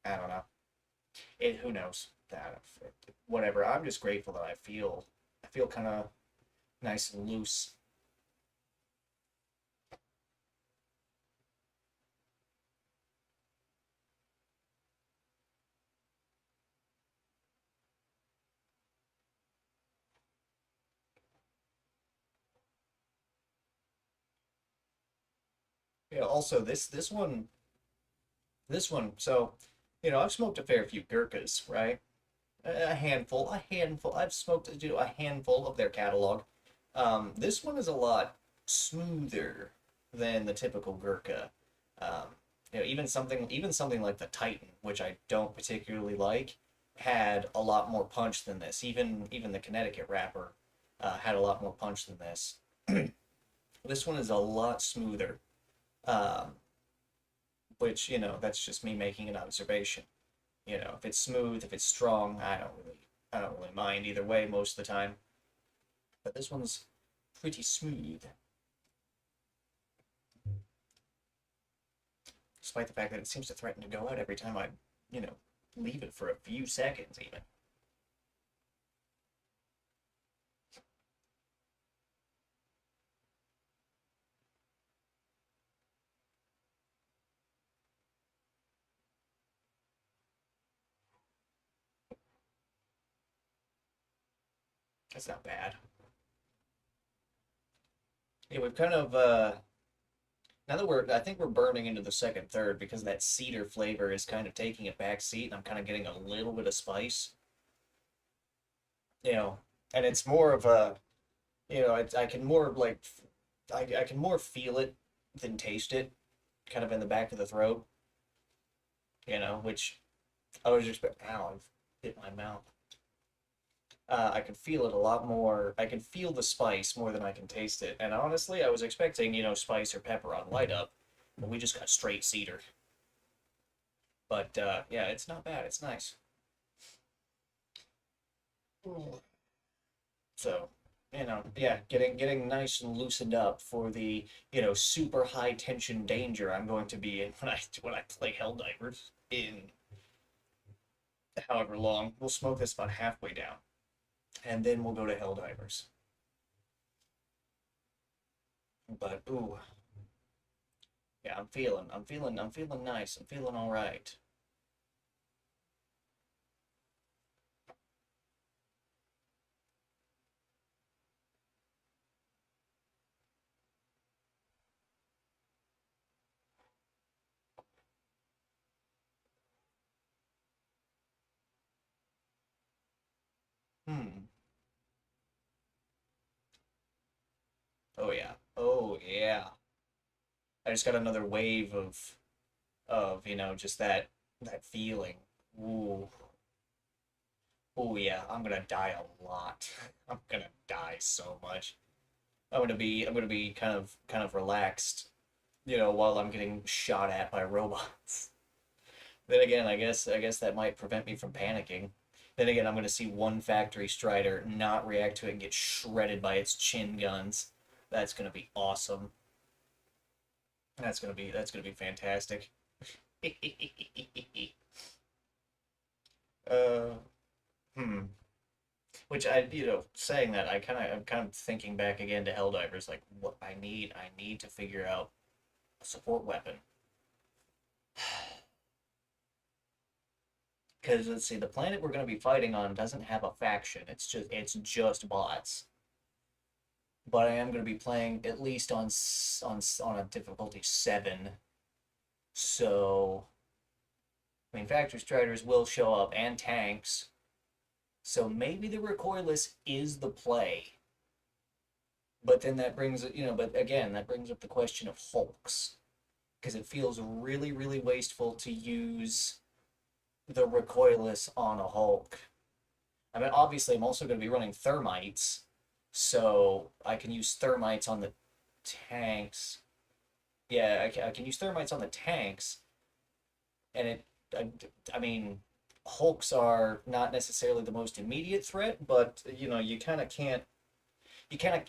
I don't know. Who knows? That whatever. I'm just grateful that I feel kind of nice and loose. Yeah. Also, this one. So, I've smoked a fair few Gurkhas, right? A handful. I've smoked, a handful of their catalog. This one is a lot smoother than the typical Gurkha. Um, even something like the Titan, which I don't particularly like, had a lot more punch than this. Even the Connecticut wrapper had a lot more punch than this. This one is a lot smoother, um, which that's just me making an observation. If it's smooth, if it's strong, I don't really mind either way most of the time. But this one's pretty smooth, despite the fact that it seems to threaten to go out every time I, you know, leave it for a few seconds even. That's not bad. Yeah, we've kind of now that I think we're burning into the second third because that cedar flavor is kind of taking a back seat, and I'm kind of getting a little bit of spice, you know, and it's more of a, I can more like, I can more feel it than taste it, kind of in the back of the throat, which I was just, ow, I've hit my mouth. I can feel it a lot more. I can feel the spice more than I can taste it. And honestly, I was expecting, spice or pepper on light up, but we just got straight cedar. But yeah, it's not bad. It's nice. So, yeah, getting nice and loosened up for the, super high tension danger I'm going to be in when I play Helldivers in however long. We'll smoke this about halfway down, and then we'll go to Helldivers. But ooh, yeah, I'm feeling nice. I'm feeling all right. Hmm. Oh yeah. Oh yeah. I just got another wave of just that feeling. Ooh. Oh yeah. I'm gonna die a lot. I'm gonna die so much. I'm gonna be kind of relaxed, while I'm getting shot at by robots. Then again, I guess that might prevent me from panicking. Then again, I'm gonna see one factory strider not react to it and get shredded by its chin guns. That's gonna be awesome. That's gonna be fantastic. uh, hmm. Which saying that, I'm kind of thinking back again to Helldivers, like what I need to figure out a support weapon. Because let's see, the planet we're going to be fighting on doesn't have a faction. It's just bots. But I am going to be playing at least on a difficulty 7. So I mean, factory striders will show up and tanks. So maybe the recoilless is the play. But then but again, that brings up the question of hulks, because it feels really, really wasteful to use the recoilless on a hulk. I mean, obviously, I'm also going to be running thermites, so I can use thermites on the tanks. Yeah, I can use thermites on the tanks, and I mean, hulks are not necessarily the most immediate threat, but you kind of can't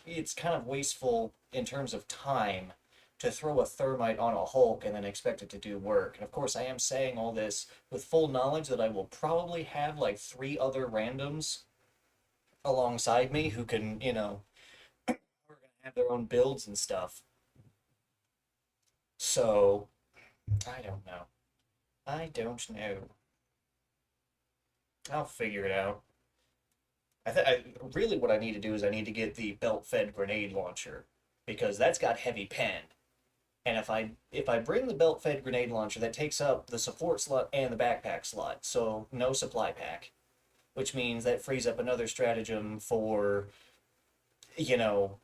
it's kind of wasteful in terms of time to throw a thermite on a Hulk and then expect it to do work. And of course, I am saying all this with full knowledge that I will probably have like three other randoms alongside me who can, who are gonna have their own builds and stuff. So I don't know. I don't know. I'll figure it out. Really what I need to do is I need to get the belt-fed grenade launcher because that's got heavy pen. And if I bring the belt-fed grenade launcher, that takes up the support slot and the backpack slot, so no supply pack, which means that frees up another stratagem for, you know,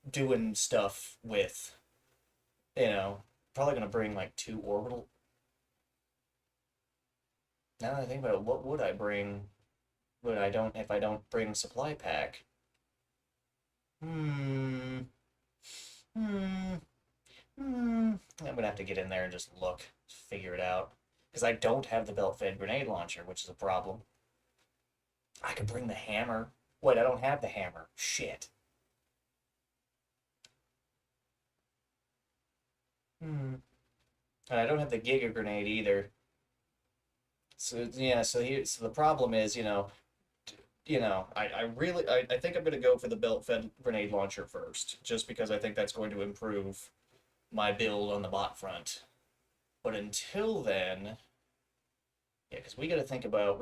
doing stuff with, you know, probably gonna bring like two orbital. Now that I think about it, what would I bring? But I don't if I don't bring supply pack. Hmm. Hmm. Hmm. I'm gonna have to get in there and just look, figure it out. Because I don't have the belt-fed grenade launcher, which is a problem. I could bring the hammer. Wait, I don't have the hammer. Shit. Hmm. And I don't have the Giga grenade either. So yeah, so the problem is, I think I'm gonna go for the belt-fed grenade launcher first, just because I think that's going to improve my build on the bot front. But until then, yeah, because we gotta think about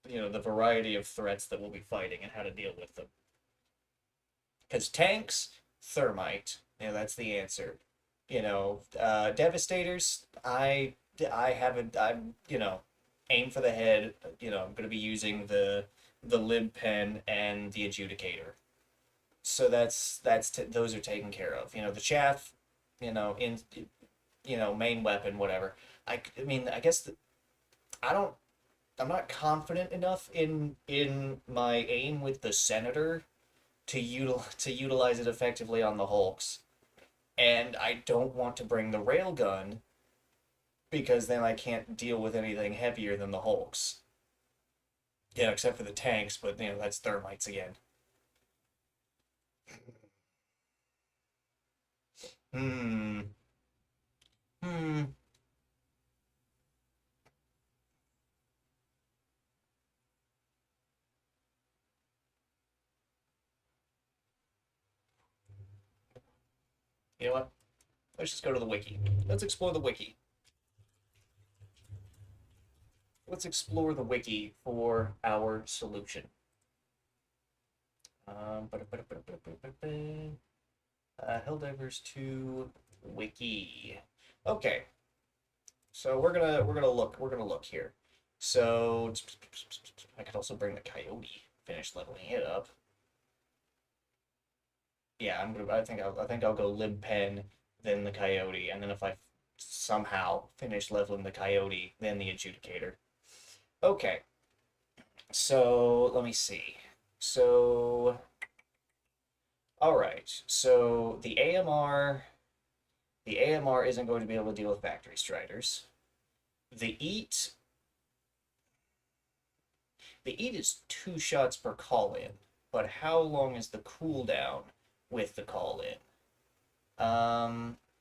the variety of threats that we'll be fighting and how to deal with them. Because tanks, thermite, that's the answer. Devastators, I haven't I'm aim for the head. I'm gonna be using the lib pen and the adjudicator. So those are taken care of. The chaff, in main weapon, whatever. I mean, I guess I don't. I'm not confident enough in my aim with the senator to utilize it effectively on the Hulks, and I don't want to bring the railgun because then I can't deal with anything heavier than the Hulks. Yeah, except for the tanks, but that's thermites again. Hmm. Hmm. You know what? Let's just go to the wiki. Let's explore the wiki. Let's explore the wiki for our solution. Helldivers 2 wiki. Okay, so we're gonna look here. So I could also bring the coyote. Finish leveling it up. Yeah, I think I'll go lib pen, then the coyote, and then if I somehow finish leveling the coyote, then the adjudicator. Okay, so let me see. So all right, so the AMR isn't going to be able to deal with factory striders. The eat the eat is 2 shots per call in, but how long is the cooldown with the call in?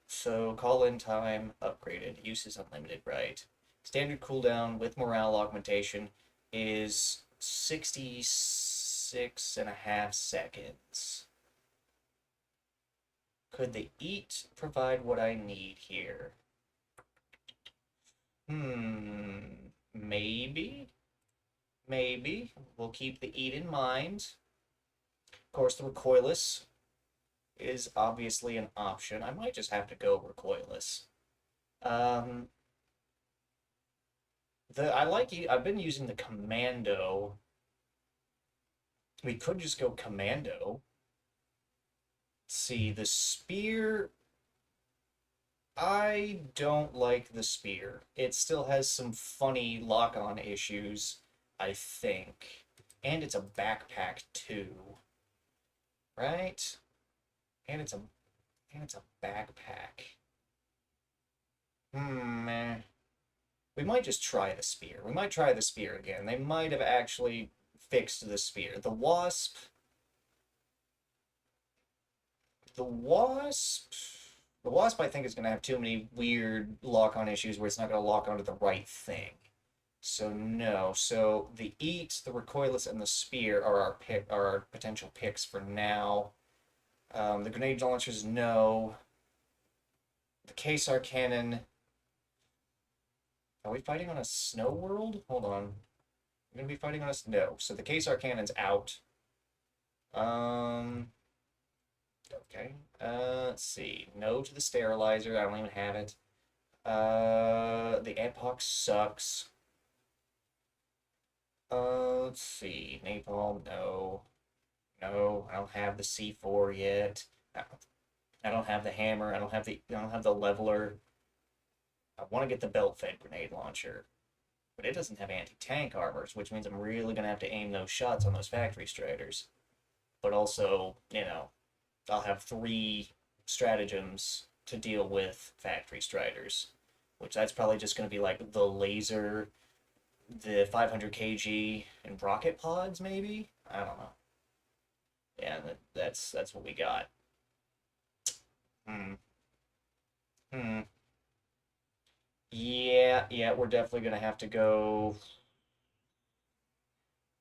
So call in time upgraded, use is unlimited, right? Standard cooldown with morale augmentation is 66 and a half seconds. Could the eat provide what I need here? Maybe. Maybe. We'll keep the eat in mind. Of course, the recoilless is obviously an option. I might just have to go recoilless. Um, I've been using the commando. We could just go commando. Let's see, the spear. I don't like the spear. It still has some funny lock-on issues, I think. And it's a backpack too, right? And it's a backpack. Eh. We might just try the spear. We might try the spear again. They might have actually fixed the spear. The wasp, the wasp, I think is going to have too many weird lock-on issues where it's not going to lock onto the right thing. So no. So the eat, the recoilless, and the spear are our potential picks for now. The grenade launchers, no. The Kesar cannon. Are we fighting on a snow world? Hold on. We're gonna be fighting on a no. So the Kesar cannon's out. Okay. Let's see. No to the sterilizer. I don't even have it. The Epoch sucks. Let's see. Napalm, no. No, I don't have the C4 yet. I don't have the hammer. I don't have the leveler. I want to get the belt-fed grenade launcher, but it doesn't have anti-tank armors, which means I'm really gonna have to aim those shots on those factory striders. But also, I'll have 3 stratagems to deal with factory striders, which that's probably just gonna be like the laser, the 500 kg, and rocket pods, maybe. I don't know. Yeah, that's what we got. Hmm. Hmm. Yeah, we're definitely gonna have to go.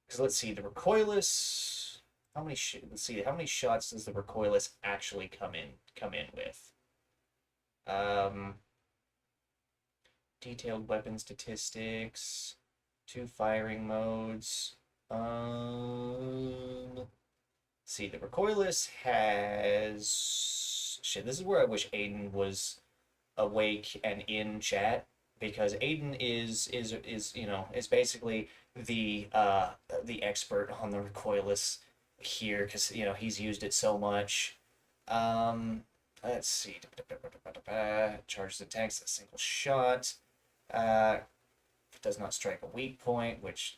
Because let's see, the recoilless. Let's see, how many shots does the recoilless actually come in with? Um, detailed weapon statistics, 2 firing modes. See, the recoilless has shit. This is where I wish Aiden was awake and in chat, because Aiden is basically the expert on the recoilless here, because he's used it so much. Let's see. Charges the tanks a single shot. Does not strike a weak point, which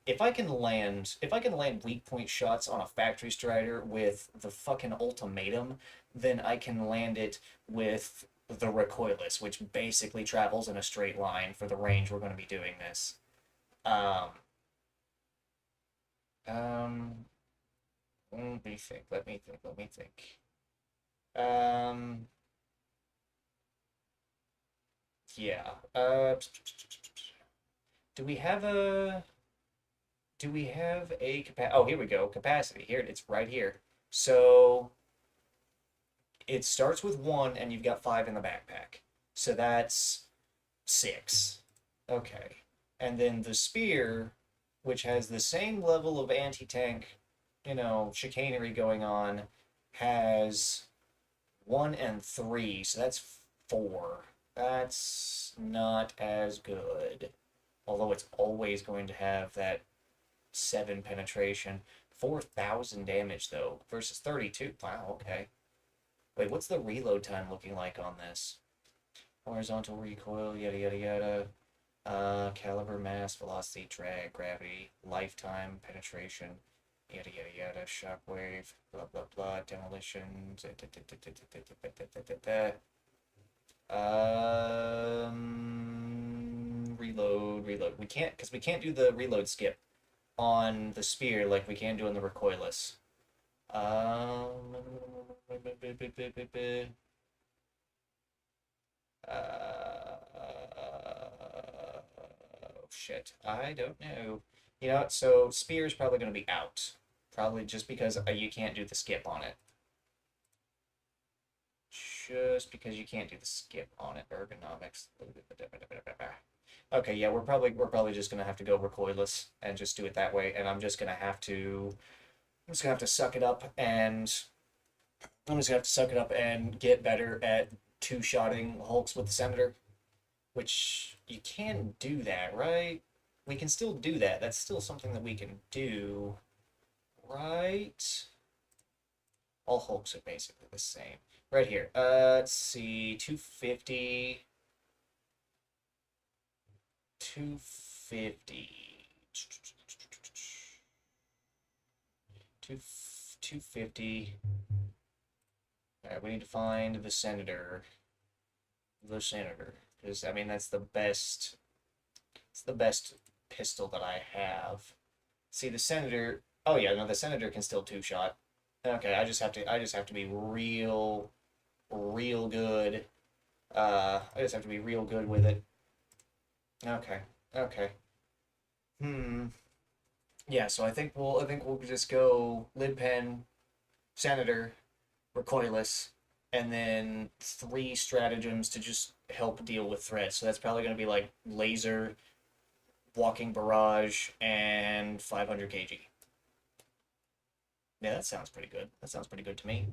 if I can land weak point shots on a factory strider with the fucking ultimatum, then I can land it with the recoilless, which basically travels in a straight line for the range we're going to be doing this. Um, um, Let me think. Let me think. Let me think. Um, yeah. Do we have a capacity? Oh, here we go. Capacity. Here it's right here. So it starts with 1, and you've got 5 in the backpack. So that's 6. Okay. And then the spear, which has the same level of anti-tank, chicanery going on, has 1 and 3. So that's 4. That's not as good. Although it's always going to have that 7 penetration. 4,000 damage, though, versus 32. Wow, okay. Wait, what's the reload time looking like on this? Horizontal recoil, yada yada yada. Caliber, mass, velocity, drag, gravity, lifetime, penetration, yada yada yada, shockwave, blah blah blah, demolition. Reload. We can't do the reload skip on the spear like we can do on the recoilless. Um, shit. I don't know. So spear's probably going to be out. Probably just because you can't do the skip on it. Just because you can't do the skip on it. Ergonomics. Okay, yeah, we're probably just gonna have to go recoilless and just do it that way, and I'm just gonna have to suck it up, and get better at 2-shotting hulks with the Senator, which you can do that, right? We can still do that. That's still something that we can do, right? All hulks are basically the same. Right here. Let's see, 250. 250. 250. Alright, we need to find the Senator. The Senator. Because, I mean, that's the best. It's the best pistol that I have. See, the Senator... Oh, yeah, no, the Senator can still two-shot. Okay, I just have to be real good. I just have to be real good with it. Okay, okay. Hmm. Yeah, so I think we'll just go Lid Pen, Senator, Recoilless, and then three stratagems to just help deal with threats. So that's probably going to be like Laser, Walking Barrage, and 500 kg. Yeah, that sounds pretty good. That sounds pretty good to me.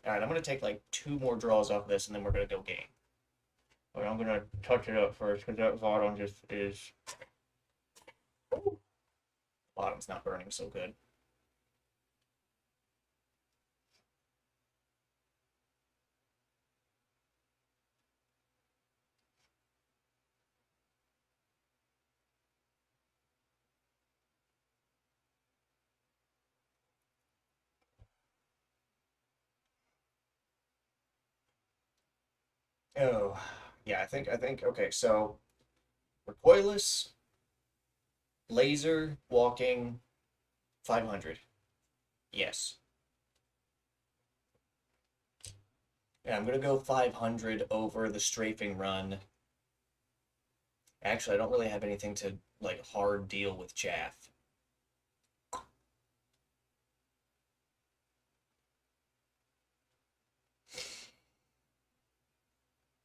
All right, I'm going to take like two more draws off this, and then we're going to go game. Okay, I'm going to touch it up first, because that bottom just is... Bottom's not burning so good. Oh, yeah, okay, so Recoilless, Laser, Walking, 500. Yes. Yeah, I'm gonna go 500 over the strafing run. Actually, I don't really have anything to, like, hard deal with chaff.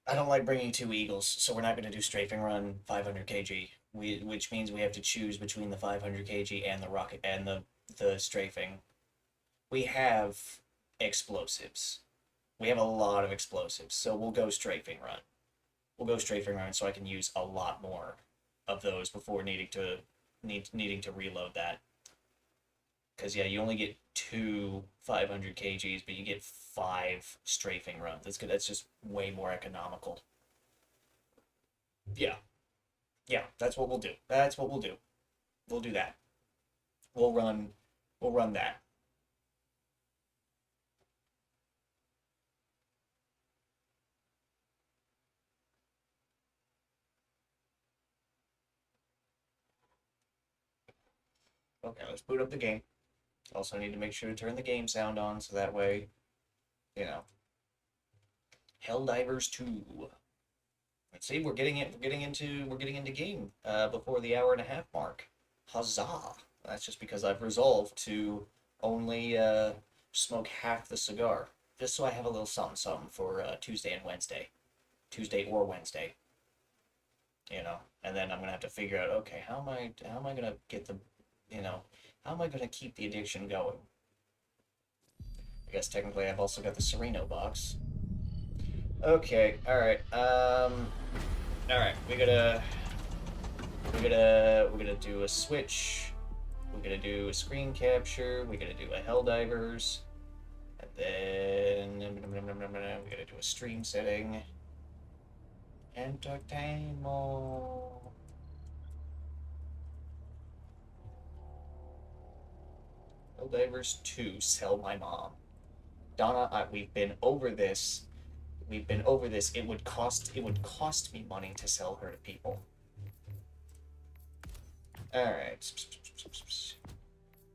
I don't like bringing two eagles, so we're not gonna do strafing run 500 kg. Which means we have to choose between the 500 kg and the rocket and the strafing. We have explosives. We have a lot of explosives, so we'll go strafing run. We'll go strafing run so I can use a lot more of those before needing to reload that. Because yeah, you only get two 500 kgs, but you get five strafing runs. That's good. That's just way more economical. Yeah, yeah. That's what we'll do. That's what we'll do. We'll do that. We'll run. We'll run that. Okay, let's boot up the game. Also need to make sure to turn the game sound on so that way, you know. Helldivers 2. Let's see, we're getting into game before the hour and a half mark. Huzzah! That's just because I've resolved to only smoke half the cigar, just so I have a little something something for Tuesday and Wednesday, Tuesday or Wednesday, you know. And then I'm gonna have to figure out, okay, how am I gonna get the, you know, how am I gonna keep the addiction going? I guess technically I've also got the Sereno box. Okay, all right, we're gonna do a switch. We're gonna do a screen capture. We're gonna do a Helldivers, and then we're gonna do a stream setting. Entertainment. Helldivers 2. Sell my mom. Donna, we've been over this. We've been over this. It would cost me money to sell her to people. All right.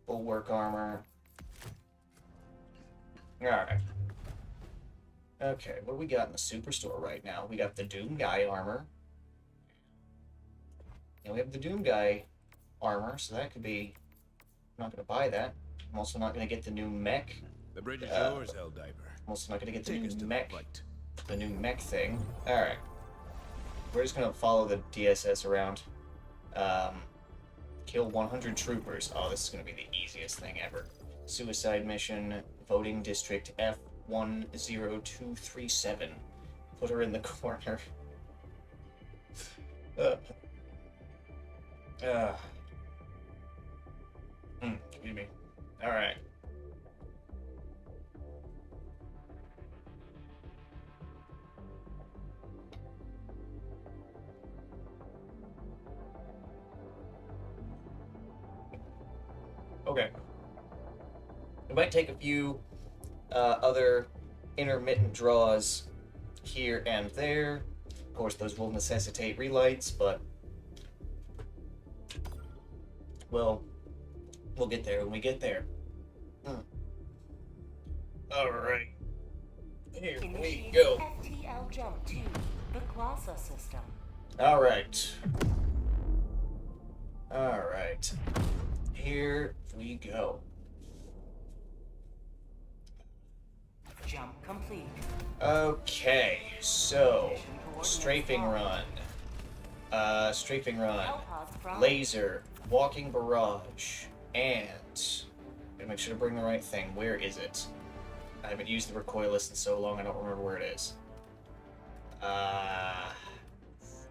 Bulwark armor. All right. Okay, what do we got in the superstore right now? We got the Doom Guy armor. And we have the Doom Guy armor, so that could be... I'm not going to buy that. I'm also not going to get the new mech. The bridge is yours, Helldiver. I'm also not going to get the new mech. The new mech thing. Alright. We're just going to follow the DSS around. Kill 100 troopers. Oh, this is going to be the easiest thing ever. Suicide mission. Voting district F10237. Put her in the corner. Excuse me. Alright. Okay. We might take a few other intermittent draws here and there. Of course, those will necessitate relights, but Well, we'll get there when we get there. Alright. Here we go. FTL jump to the Glossa system. Alright. Alright. Here we go. Jump complete. Okay, so strafing run. Strafing run. Laser. Walking barrage. And gotta make sure to bring the right thing. Where is it? I haven't used the recoilless in so long I don't remember where it is.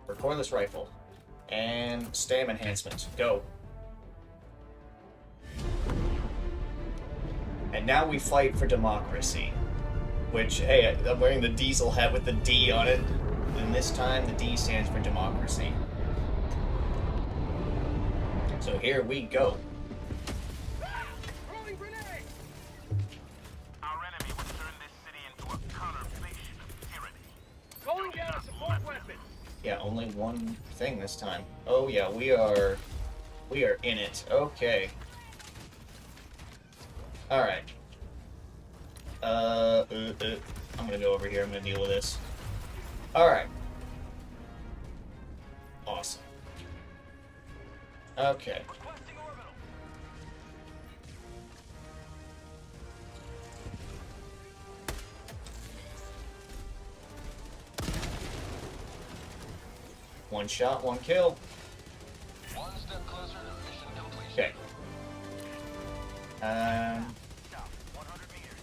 Recoilless rifle. And stam enhancement. Go. And now we fight for democracy. Which, hey, I'm wearing the diesel hat with the D on it. And this time the D stands for democracy. So here we go. Our enemy would turn this city into a conurbation of tyranny. Calling down a support weapon. Yeah, only one thing this time. Oh yeah, we are in it. Okay. Alright. I'm gonna go over here. I'm gonna deal with this. Alright. Awesome. Okay. Requesting orbital. One shot, one kill. One step closer to mission completion. Okay. Stop. 100 meters.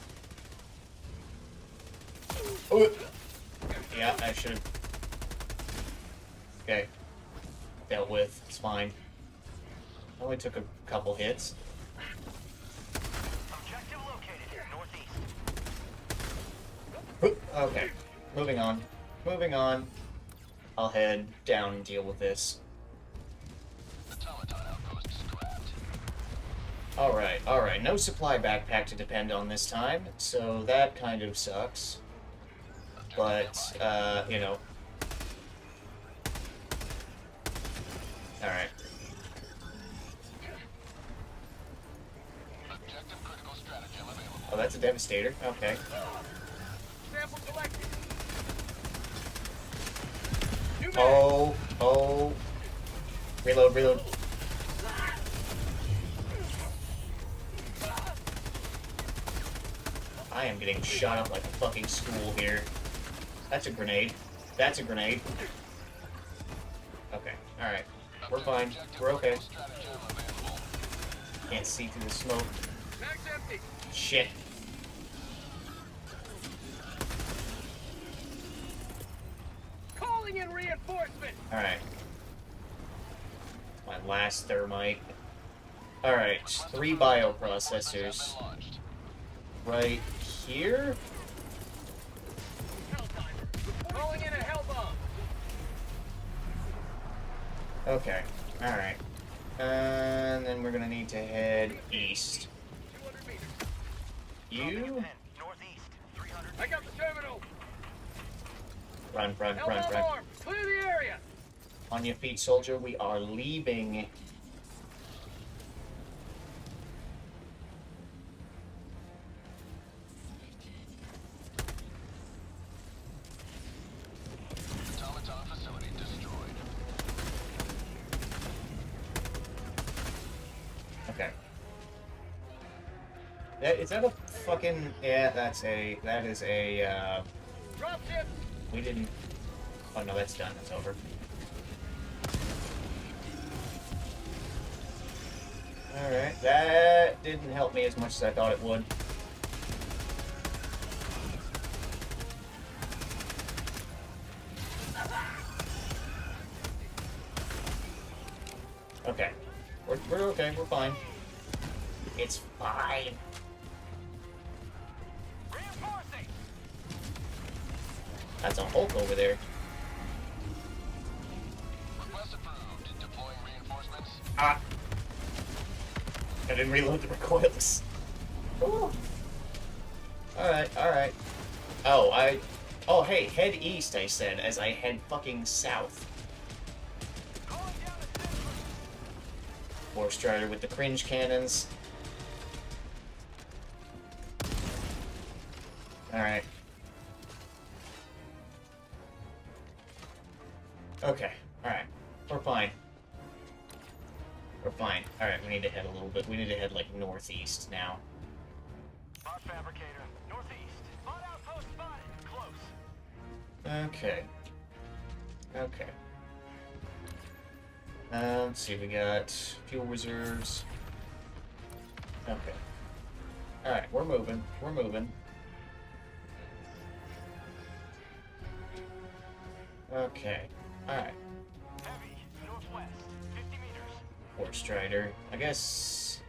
Oh. Yeah, I should have. Okay. Dealt with. It's fine. Only took a couple hits. Objective located northeast. Okay. Moving on. Moving on. I'll head down and deal with this. Automaton outpost scrapped. Alright, alright. No supply backpack to depend on this time, so that kind of sucks. But, you know. Alright. Objective critical stratagem available. Oh, that's a Devastator. Okay. Sample collected. Oh, oh. Reload, reload. I am getting shot up like a fucking school here. That's a grenade. That's a grenade. Okay, alright. We're fine. We're okay. Can't see through the smoke. Mag's empty. Shit. Calling in reinforcement. Alright. My last thermite. Alright, 3 bioprocessors. Right here? Calling in a hell bomb. Okay, alright. And then we're gonna need to head east. 200 meters. You? Northeast. 300. I got the terminal. Run, run, Hell run, bomb run. armed. Clear the area. On your feet, soldier. We are leaving. Automaton facility destroyed. Okay. Is that a fucking... Yeah, that is a, Dropship. we didn't... Oh no, that's done. That's over. Alright, that didn't help me as much as I thought it would. Okay. We're okay, we're fine. It's fine. Reinforcing. That's a Hulk over there. Request approved. Deploying reinforcements. Ah! I didn't reload the recoilless. Ooh. Alright, alright. Oh, hey, head east, I said, as I head fucking south. Calling down a War Strider with the cringe cannons. Alright. Okay, alright. We're fine. We're fine. Alright, we need to head a little bit. We need to head, like, northeast now. Bot fabricator, northeast. Bot outpost spotted. Close. Okay. Okay. Let's see, we got fuel reserves. Okay. Alright, we're moving. We're moving. Okay. Alright. Heavy, northwest. 50 meters. War Strider. I guess...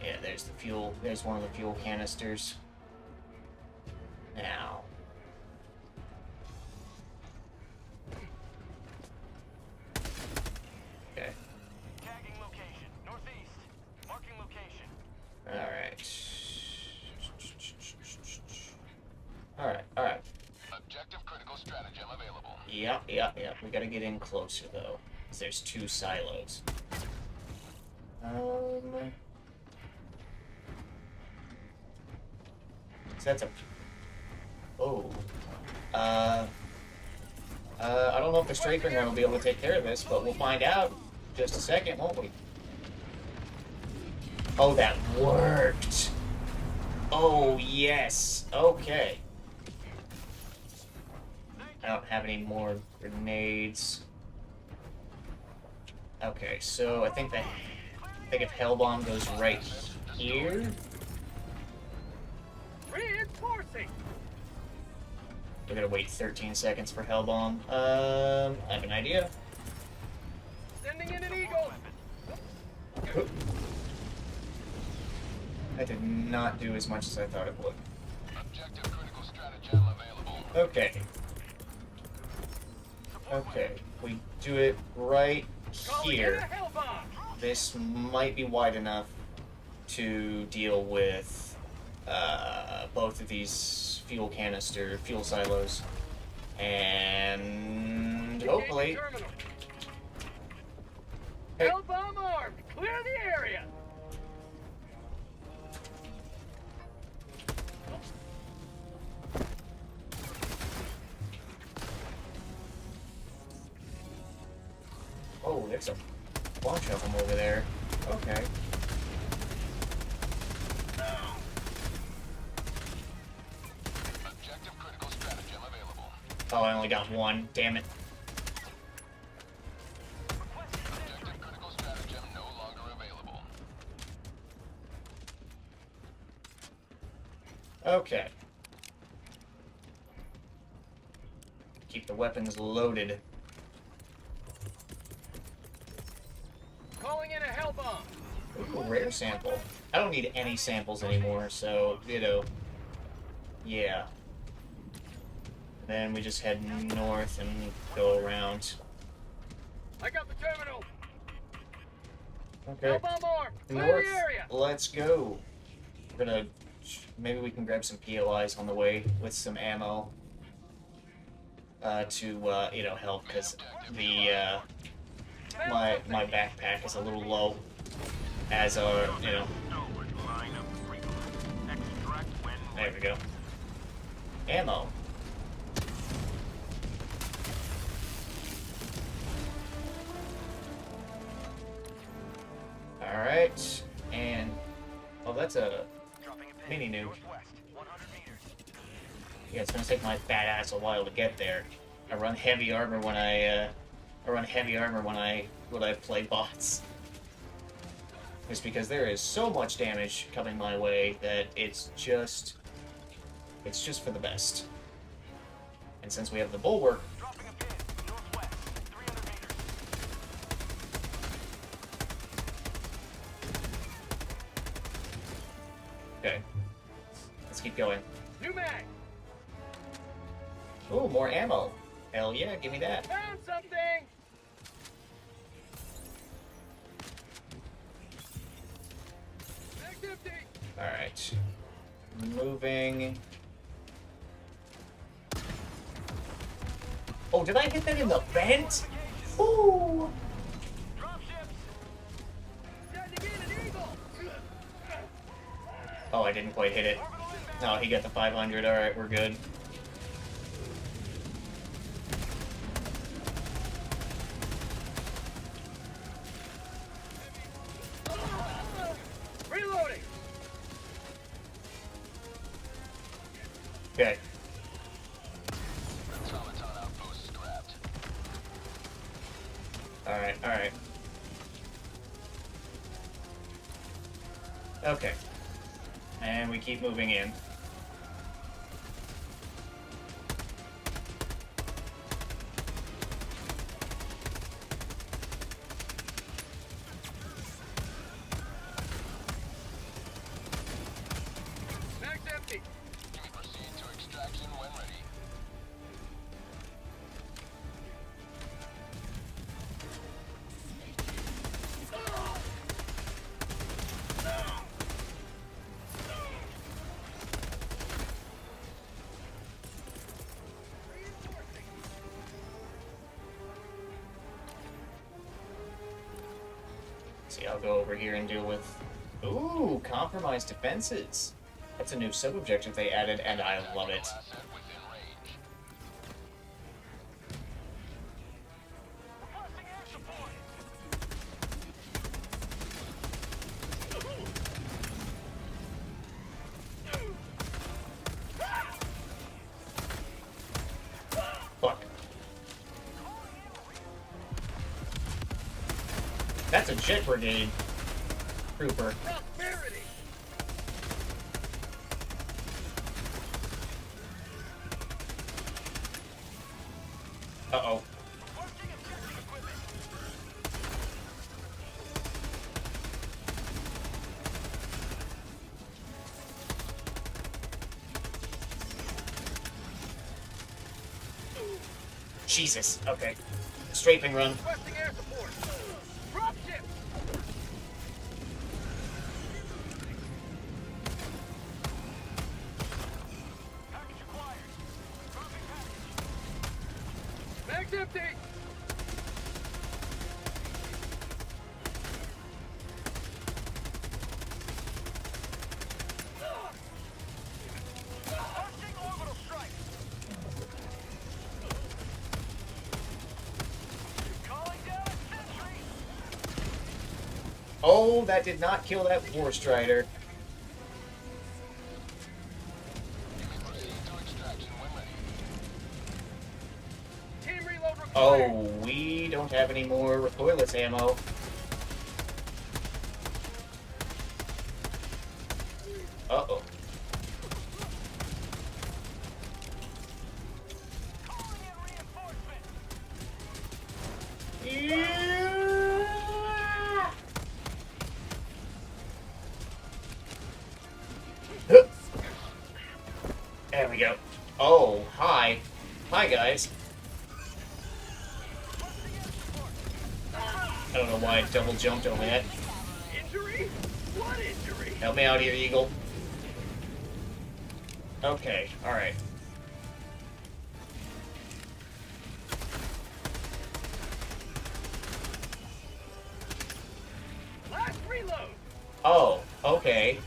Yeah, there's the fuel. There's one of the fuel canisters. Now... Okay. Tagging location, northeast. Marking location. Alright. Alright, alright. Objective critical stratagem available. Yeah. We gotta get in closer, though. 'Cause there's 2 silos. So that's a... Oh. I don't know if the Straker gun will be able to take care of this, but we'll find out in just a second, won't we? Oh, that worked! Oh, yes! Okay. I don't have any more grenades. Okay, so I think if Hellbomb goes right here... Reinforcing. We're gonna wait 13 seconds for Hellbomb. I have an idea. Sending in an eagle. That did not do as much as I thought it would. Objective critical stratagem available. Okay. Okay. We do it right here. This might be wide enough to deal with both of these fuel silos. And hopefully... Hey. Hellbomb armed. Clear the area. Oh, there's a bunch of them over there. Okay. Objective critical stratagem available. Oh, I only got one. Damn it. Objective critical stratagem no longer available. Okay. Keep the weapons loaded. Calling in a hellbomb. Ooh, rare sample. I don't need any samples anymore, so, you know, yeah. Then we just head north and go around. I got the terminal. Okay. Hellbomb armed. Clear North, the area. let's go. We're gonna... Maybe we can grab some POIs on the way with some ammo. To, you know, help, because the, my backpack is a little low. As our, you know... There we go. Ammo. Alright, and... Oh, that's a mini nuke. Yeah, it's gonna take my fat ass a while to get there. I run heavy armor when I play bots. It's because there is so much damage coming my way that it's just for the best. And since we have the bulwark, Dropping a pin. Northwest. 300 meters. okay. Let's keep going. New mag. Ooh, more ammo. Hell yeah, give me that. Found something. Mag's empty. Alright. Moving. Oh, did I hit that in the vent? Ooh! Dropships. Oh, I didn't quite hit it. No, he got the 500. Alright, we're good. Reloading! Okay. Automaton outpost scrapped. Alright, alright. Okay. And we keep moving in. Mag's empty. Proceed to extraction when ready. See, I'll go over here and deal with... Ooh, compromised defenses. That's a new sub-objective they added, and I love it. Asset within range. Requesting air support. Fuck. That's a jet brigade trooper. Prosperity. Uh-oh. Requesting objective equipment. Jesus. Okay. Strafing run. Requesting air support. Drop ship. Package acquired. Dropping package. Mag's empty. Launching orbital strike. Calling down a sentry. Oh, that did not kill that War Strider. Proceed to extraction when ready. Team reload required. Oh, we don't have any more recoilless ammo. Uh-oh. Calling in reinforcement. There we go. Oh, hi. Hi, guys. I don't know why I double jumped over that. Injury? What injury? Help me out here, Eagle. Okay, alright. Last reload. Oh, okay.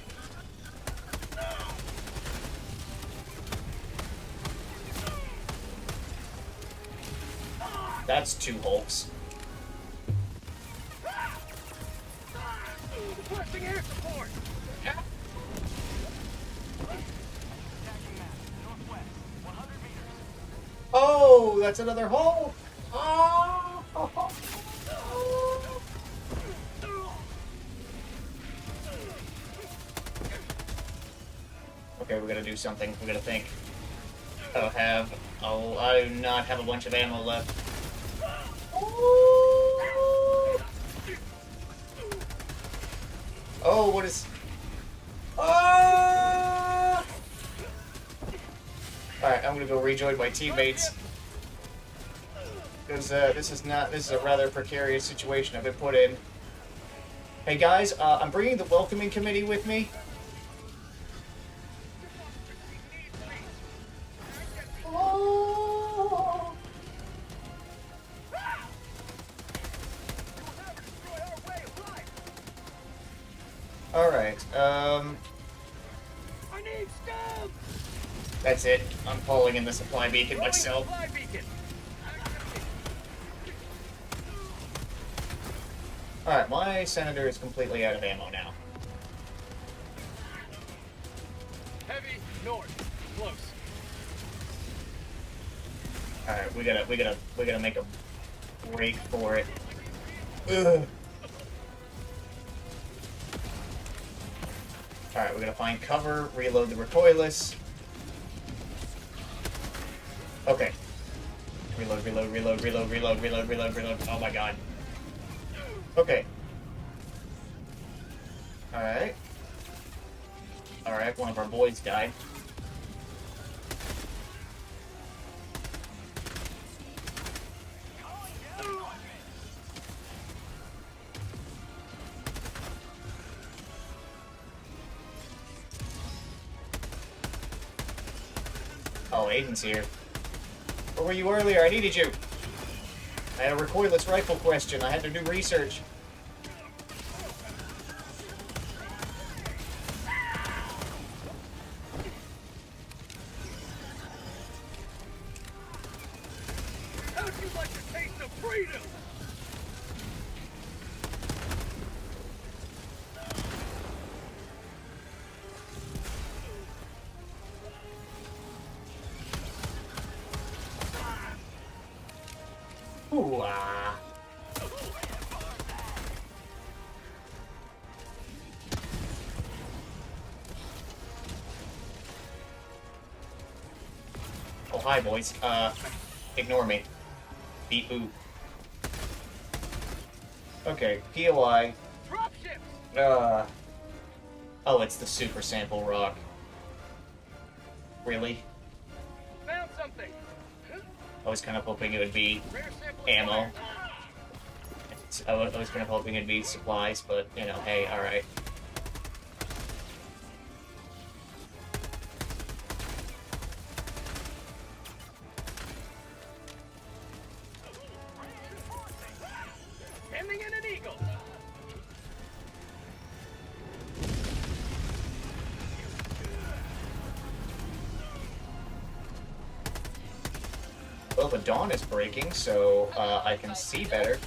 That's two Hulks. Requesting air support. Oh, that's another Hulk! Oh! Okay, we gotta do something. We gotta think. I do not have a bunch of ammo left. Oh, what is... Ah! Alright, I'm gonna go rejoin my teammates. Because this is a rather precarious situation I've been put in. Hey guys, I'm bringing the welcoming committee with me. Oh. Alright, need stub! That's it. I'm pulling in the supply beacon Throwing myself. supply beacon. Alright, my Senator is completely out of ammo now. Heavy north. Close. Alright, we gotta make a break for it. Ugh. Alright, we're gonna find cover, reload the recoilless. Okay. Reload, reload, reload, reload, reload, reload, reload, reload. Oh my god. Okay. Alright. Alright, one of our boys died. Oh, Aiden's here. Where were you earlier? I needed you. I had a recoilless rifle question. I had to do research. How'd you like the taste of freedom? Ooh, ah. Oh, hi, boys. Ignore me. Beep boop. Okay, POI. Dropships. Oh, it's the super sample rock. Really? Found something. I was kind of hoping it would be Rare sample ammo. acquired. I was kind of hoping it'd be supplies, but, you know, hey, alright. Sending in an eagle. Well, the dawn is breaking, so I can see better.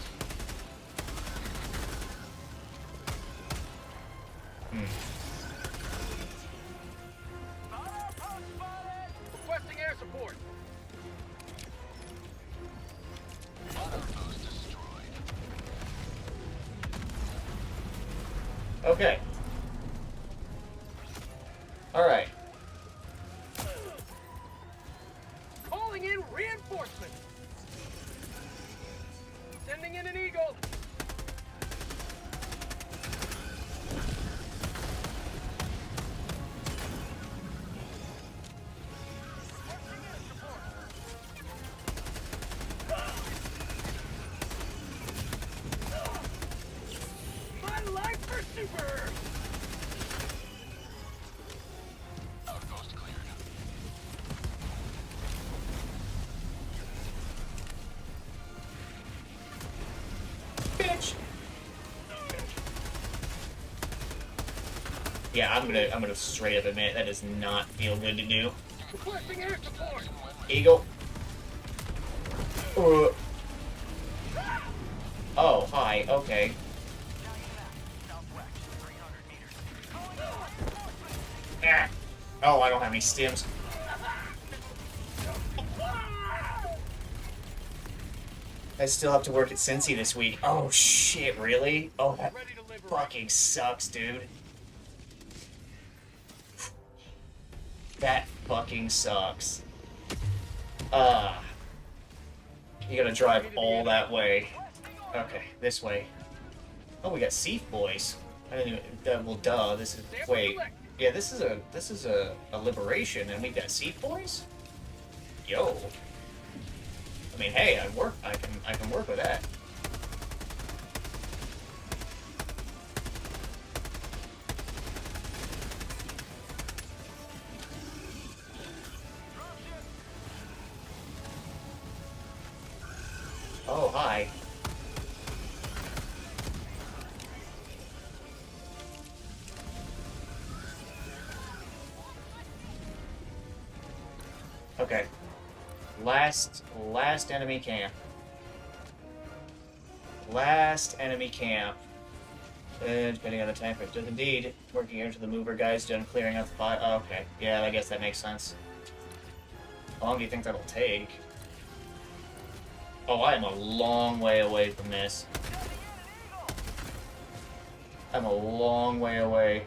Requesting air support. Okay. Alright. Calling in reinforcements. Sending in an eagle. My life for super. Outpost cleared. Bitch! Yeah, I'm gonna straight up admit that does not feel good to do. Requesting air support. Eagle. Oh, hi, okay. Ah. Oh, I don't have any stims. I still have to work at Cincy this week. Oh shit, really? Oh, that Ready to liberate. fucking sucks, dude. That fucking sucks. You gotta drive all that way. Okay, this way. Oh, we got Seath Boys. I didn't even. Well, duh. This is. Wait. Yeah, this is a liberation, and we got Seath Boys. Yo. I mean, hey, I can work with that. Oh, hi. Okay. Last enemy camp. Last enemy camp. Depending on the time, it does indeed. Working into the mover guys done clearing out the fire. Oh, okay. Yeah, I guess that makes sense. How long do you think that'll take? Oh, I am a long way away from this. I'm a long way away.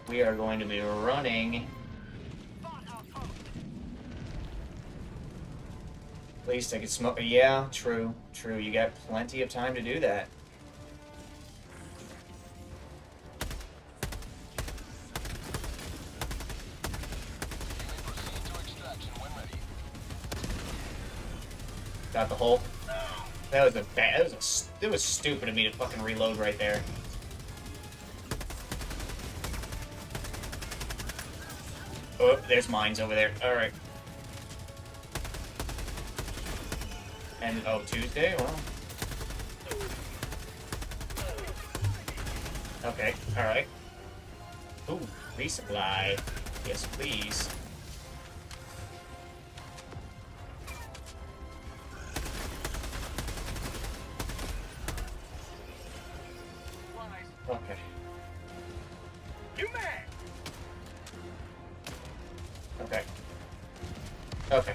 We are going to be running. At least I could smoke. Yeah, true, true. You got plenty of time to do that. Got the hole. That was a bad. It was stupid of me to fucking reload right there. Oh, there's mines over there. All right. And oh, Tuesday. Well. Okay. All right. Ooh, resupply. Yes, please. Okay. Okay. Okay.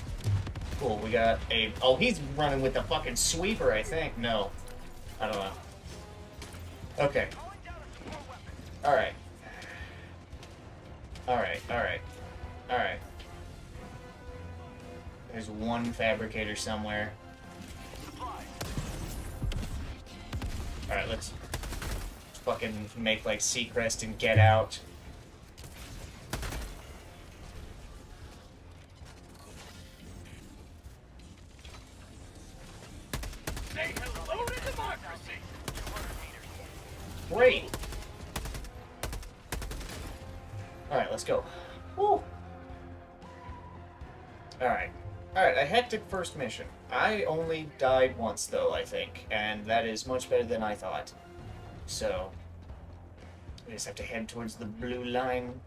Cool, we got a... Oh, he's running with the fucking sweeper, I think. No. I don't know. Okay. Alright. Alright, alright. Alright. There's one fabricator somewhere. Alright, let's fucking make, like, Seacrest and get out. Say hello to democracy! Great! Alright, let's go. Woo! Alright. Alright, a hectic first mission. I only died once, though, I think. And that is much better than I thought. So... we just have to head towards the blue line.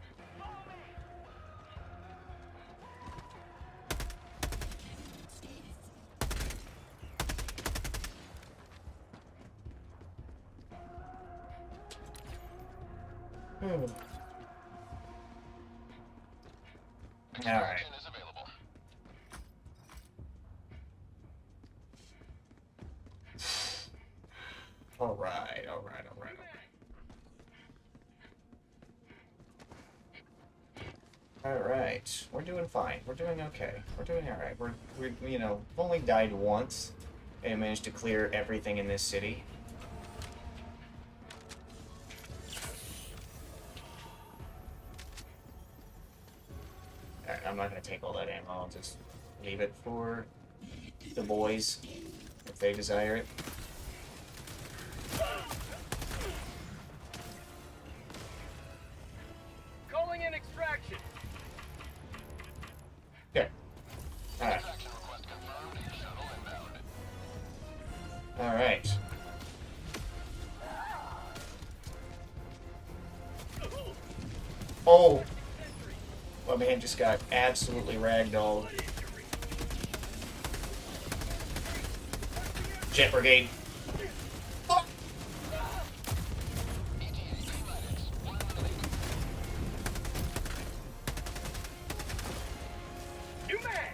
Alright. Alright, alright, alright, alright. Alright, we're doing fine. We're doing okay. We're doing alright. We're, you know, only died once and managed to clear everything in this city. Alright, I'm not gonna take all that ammo. I'll just leave it for the boys if they desire it. Calling in extraction. Okay. Alright. Alright. Oh! My man just got absolutely ragdolled. Jet Brigade. Fuck! New man.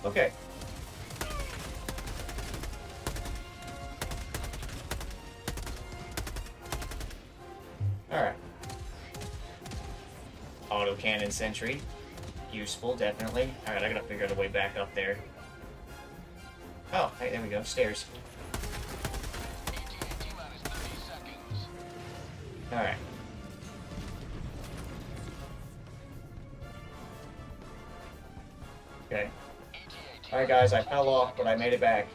Okay. Alright. Autocannon sentry. Useful, definitely. Alright, I gotta figure out a way back up there. Oh, hey, there we go. Stairs. Alright. Okay. Alright, guys, I fell off, but I made it back.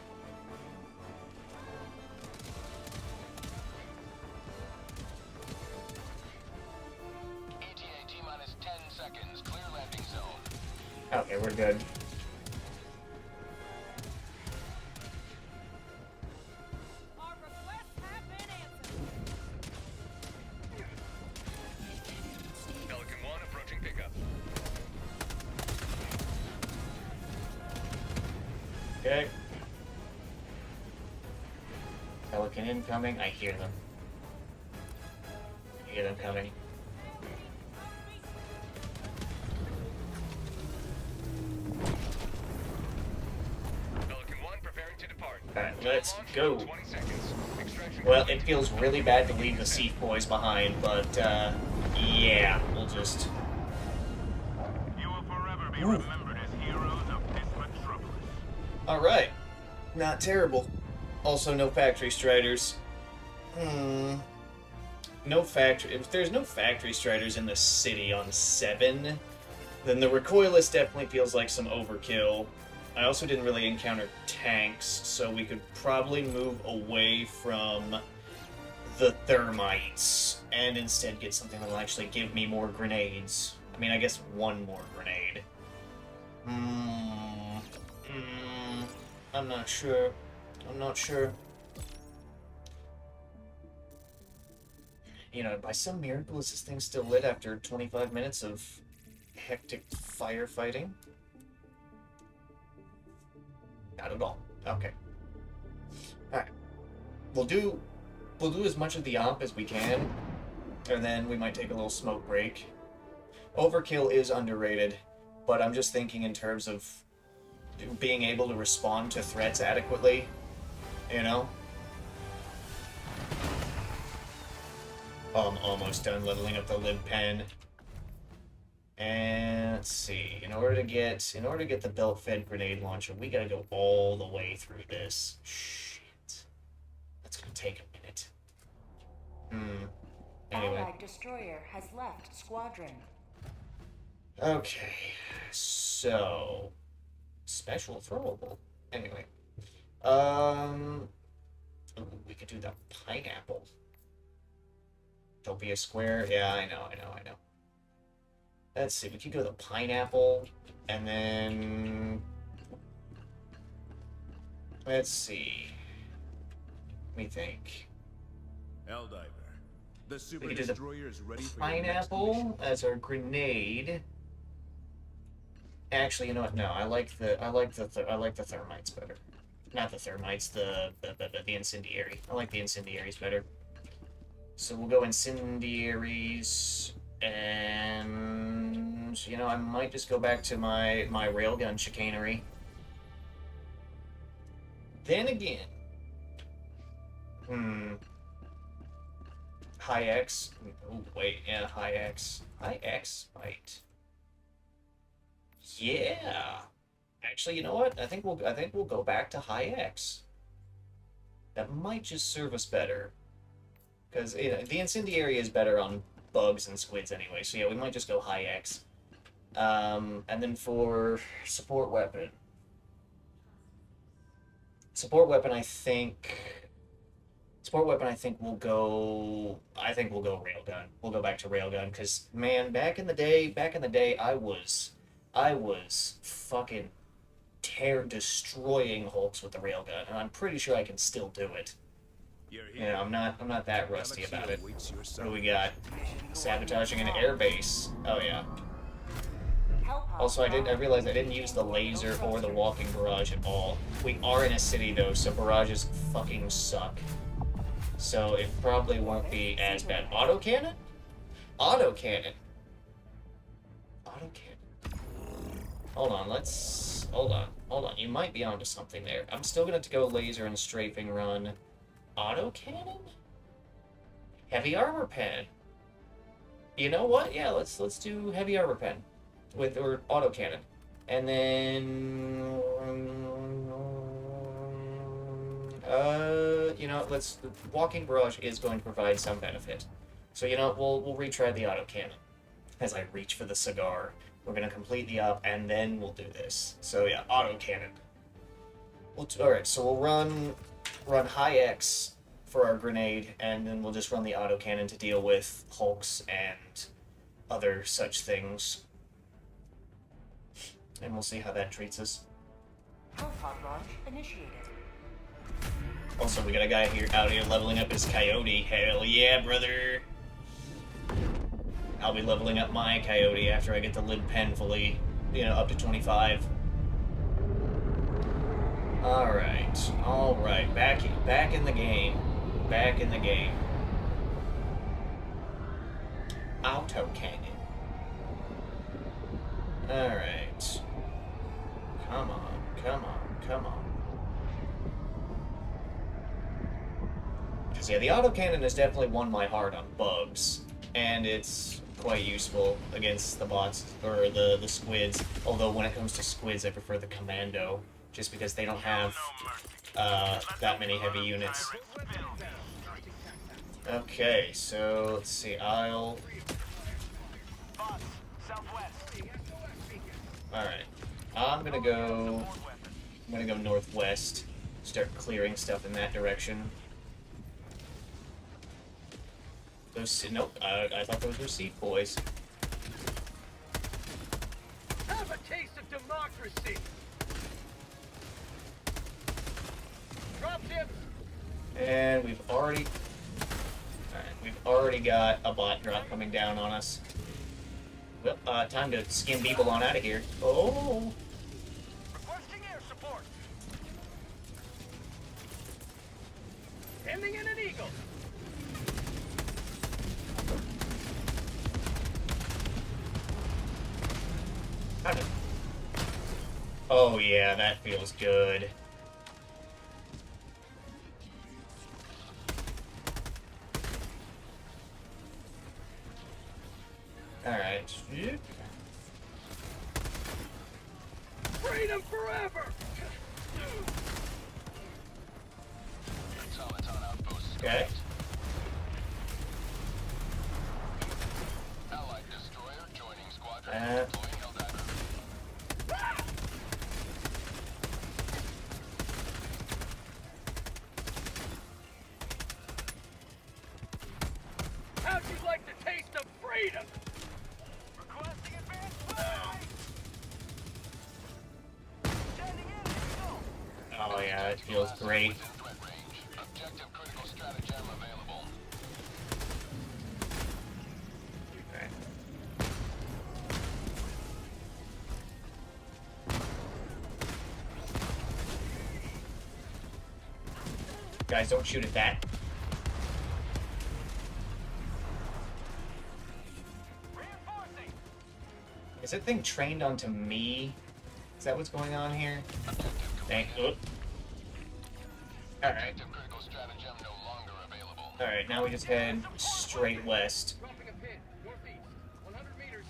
Okay, we're good. Our requests have been answered. Pelican 1 approaching pickup. Okay. Pelican incoming. I hear them. I hear them coming. Pelican 1 preparing to depart. Alright, let's go. 20 seconds. Extraction. Well, it feels really bad to leave the Seath boys behind, but, yeah, we'll just... You will forever be remembered as heroes of this metropolis. Alright. Not terrible. Also, no factory striders. No factory... If there's no factory striders in the city on 7, then the recoilless definitely feels like some overkill. I also didn't really encounter tanks, so we could probably move away from the thermites and instead get something that'll actually give me more grenades. I mean, I guess one more grenade. I'm not sure. I'm not sure. You know, by some miracle, is this thing still lit after 25 minutes of hectic firefighting? Not at all. Okay. Alright. We'll do as much of the omp as we can, and then we might take a little smoke break. Overkill is underrated, but I'm just thinking in terms of being able to respond to threats adequately, you know? Oh, I'm almost done leveling up the lib pen. And let's see. In order to get the belt-fed grenade launcher, we gotta go all the way through this. Shit. That's gonna take a minute. Anyway. Allied destroyer has left squadron. Okay. So special throwable. Anyway. Ooh, we could do the pineapple. Don't be a square. Yeah, I know. Let's see, we could go the pineapple, and then... Let's see. Let me think. Helldiver, the super We could do the destroyer is ready for your next pineapple mission. as our grenade. Actually, you know what? No, I like the thermites better. Not the thermites, the incendiary. I like the incendiaries better. So we'll go incendiaries, and you know, I might just go back to my railgun chicanery. Then again, high X. Oh wait, yeah, high X. High X, right? Yeah. Actually, you know what? I think we'll go back to high X. That might just serve us better. Because you know, the incendiary is better on bugs and squids anyway, so yeah, we might just go high X. And then for support weapon. Support weapon, I think we'll go railgun. We'll go back to railgun, because man, back in the day, I was fucking destroying Hulks with the railgun, and I'm pretty sure I can still do it. You're You here. know, I'm not that rusty Galaxy about it. awaits your What do we got? Mission going Sabotaging an well. airbase. Oh yeah. Help Also, I us realized I didn't use the laser or the walking barrage at all. We are in a city though, so barrages fucking suck. So it probably won't be as bad. Autocannon? Autocannon. Autocannon. Hold on. You might be onto something there. I'm still gonna have to go laser and strafing run. Autocannon? Heavy armor pen. You know what? Yeah, let's do heavy armor pen or autocannon. And then you know, walking barrage is going to provide some benefit. So you know, we'll retry the autocannon. As I reach for the cigar, we're gonna complete the up and then we'll do this. So yeah, autocannon. Alright, so we'll run high X for our grenade, and then we'll just run the autocannon to deal with Hulks and other such things. And we'll see how that treats us. Health pod launch initiated. Also, we got a guy out here leveling up his coyote. Hell yeah, brother! I'll be leveling up my coyote after I get the lib pen fully, you know, up to 25. All right. Back in the game. Back in the game. Auto cannon. All right. Come on. Come on. Come on. Because yeah, the autocannon has definitely won my heart on bugs, and it's quite useful against the bots or the squids. Although when it comes to squids, I prefer the commando, just because they don't have that many heavy units. Okay, so let's see. All right. I'm gonna go northwest. Start clearing stuff in that direction. Nope, I thought those were seed boys. Have a taste of democracy. Drop tips. And we've already got a bot drop coming down on us. Well, time to skim people on out of here. Oh! Requesting air support. Sending in an eagle. Oh yeah, that feels good. Alright. Freedom forever. Okay. Allied destroyer joining squadron. How'd you like the taste of freedom? Requesting advance flight. Sending in eagle. Oh yeah, it feels great. Objective critical stratagem available. Alright. Guys, don't shoot at that. Reinforcing. Is that thing trained onto me? Is that what's going on here? Thank you. Alright. Objective critical stratagem no longer available. Alright, now we just head straight west. Dropping a pin. Northeast. 100 meters.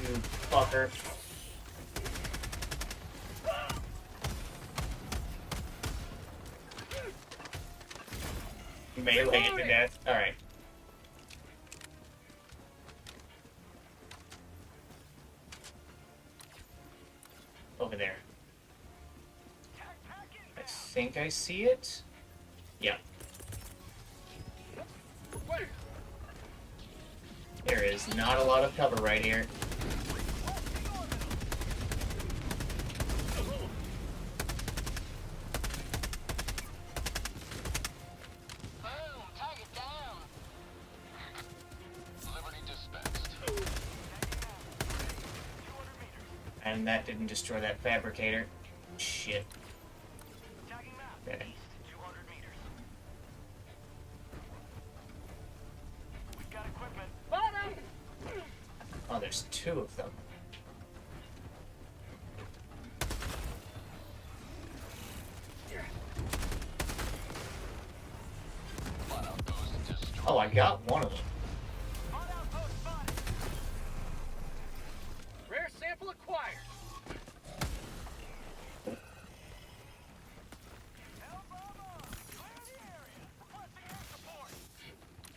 You fucker. Melee it to death. Alright. Over there. I think I see it. Yeah. There is not a lot of cover right here. Boom! Target down. Liberty dispensed. And that didn't destroy that fabricator. Shit. Tagging map. Okay. 200 meters. We've got equipment. Bottom! Oh, there's two of them. Oh, I got one of them. Spot outpost spotted. Rare sample acquired.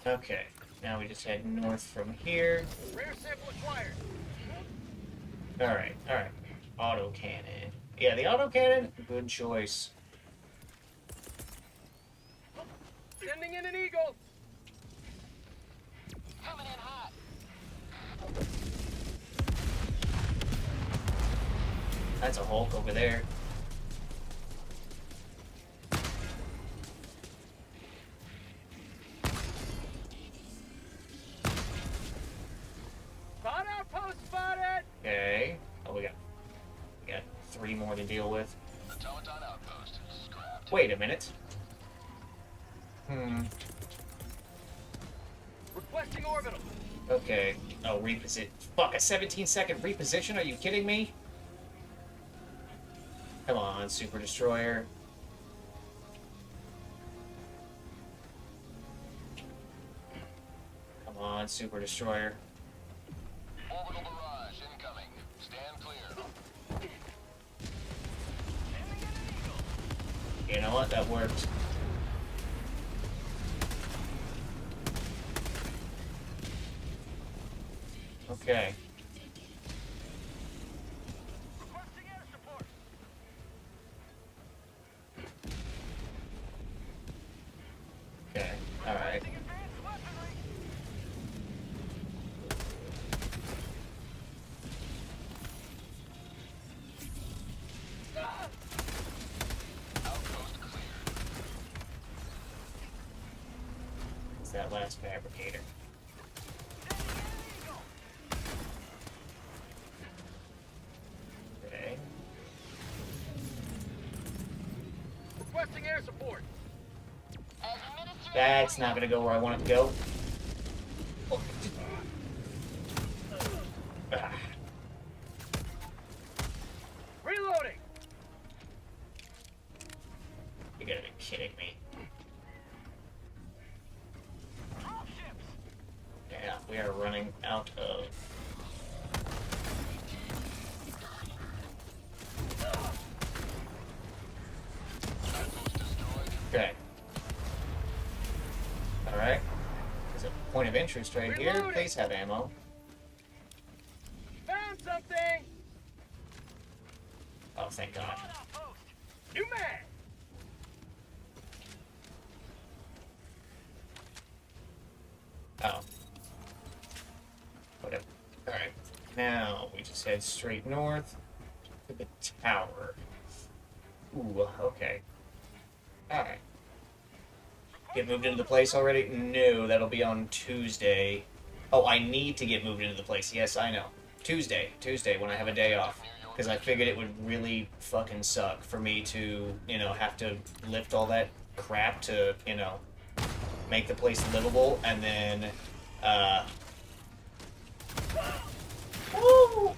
Okay, now we just head north from here. Rare sample acquired. Alright, alright. Autocannon. Yeah, the autocannon, good choice. Sending in an eagle. Coming in hot. That's a Hulk over there. Spot outpost spotted. Okay. Oh, we got 3 more to deal with. Automaton outpost. Scrapped. Wait a minute. Requesting orbital. Okay. Oh, reposition. Fuck, a 17-second reposition? Are you kidding me? Come on, Super Destroyer. Come on, Super Destroyer. Orbital barrage incoming. Stand clear. You know what? That worked. Okay. Requesting air support. Okay. Alright. Requesting advanced weaponry. Outpost cleared. It's that last fabricator. Okay. Requesting air support. That's not gonna go where I want it to go. Oh. Ah. Reloading. You gotta be kidding me. Drop ships. Yeah, we are running out of... Okay. Alright. There's a point of interest right here. Reloading. Please have ammo. Found something. Oh, thank God. Spot outpost. New man. Oh. Whatever. Alright. Now, we just head straight north to the tower. Ooh, okay. Alright. Get moved into the place already? No, that'll be on Tuesday. Oh, I need to get moved into the place. Yes, I know. Tuesday, when I have a day off. Because I figured it would really fucking suck for me to, you know, have to lift all that crap to, you know, make the place livable, and then, Woo!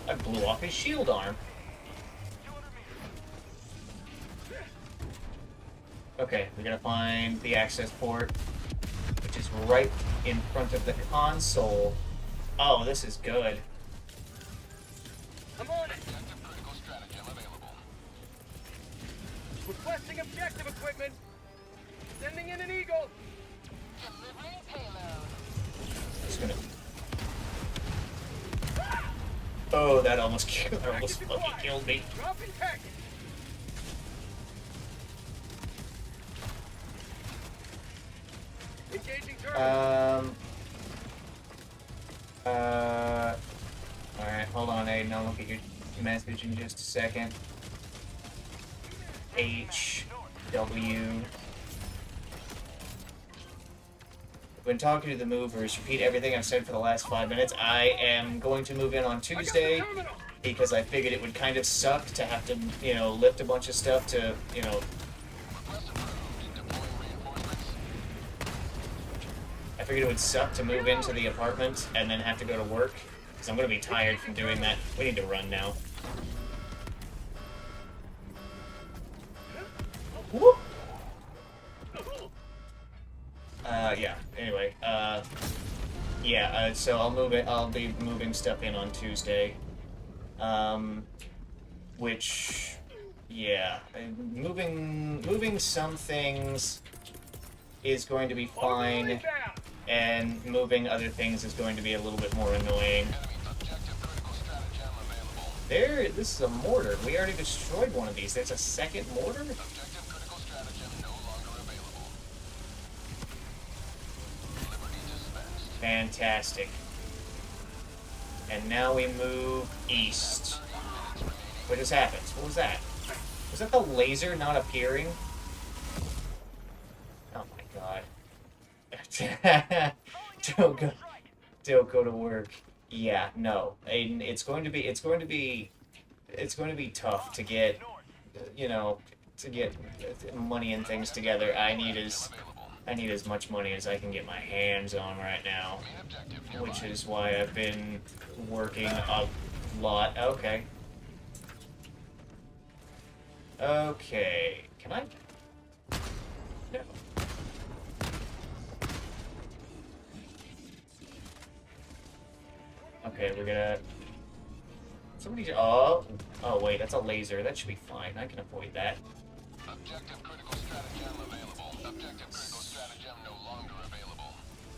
I blew off his shield arm. Okay, we gotta find the access port, which is right in front of the console. Oh, this is good. I'm on it. Objective critical stratagem available. Requesting objective equipment. Sending in an eagle. Delivering payload. Just gonna. Oh, that almost Package fucking acquired. killed me. Dropping package. Engaging turret. Alright, hold on, Aiden. I'll look at your message in just a second. H, W. When talking to the movers, repeat everything I've said for the last 5 minutes. I am going to move in on Tuesday Terminal. because I figured it would kind of suck to have to, you know, lift a bunch of stuff to, you know, Request approved. Deploying reinforcements. I figured it would suck to move into the apartment and then have to go to work. Because I'm going to be tired from doing that. We need to run now. Whoop! Yeah, anyway, so I'll be moving stuff in on Tuesday. Which, yeah, moving some things is going to be fine. and moving other things is going to be a little bit more annoying. Objective critical stratagem available. There, this is a mortar. We already destroyed one of these. There's a second mortar? Objective critical stratagem no longer available. Liberty dispensed. Fantastic. And now we move east. What just happened? What was that? Was that the laser not appearing? Oh my god. Don't go to work. Yeah, no. Aiden, it's going to be tough to get, you know, to get money and things together. I need as much money as I can get my hands on right now, which is why I've been working a lot. Okay. Okay. Can I? No. Okay, we're gonna... Somebody... Oh, wait, that's a laser. That should be fine. I can avoid that. Objective critical stratagem available. Objective critical stratagem no longer available.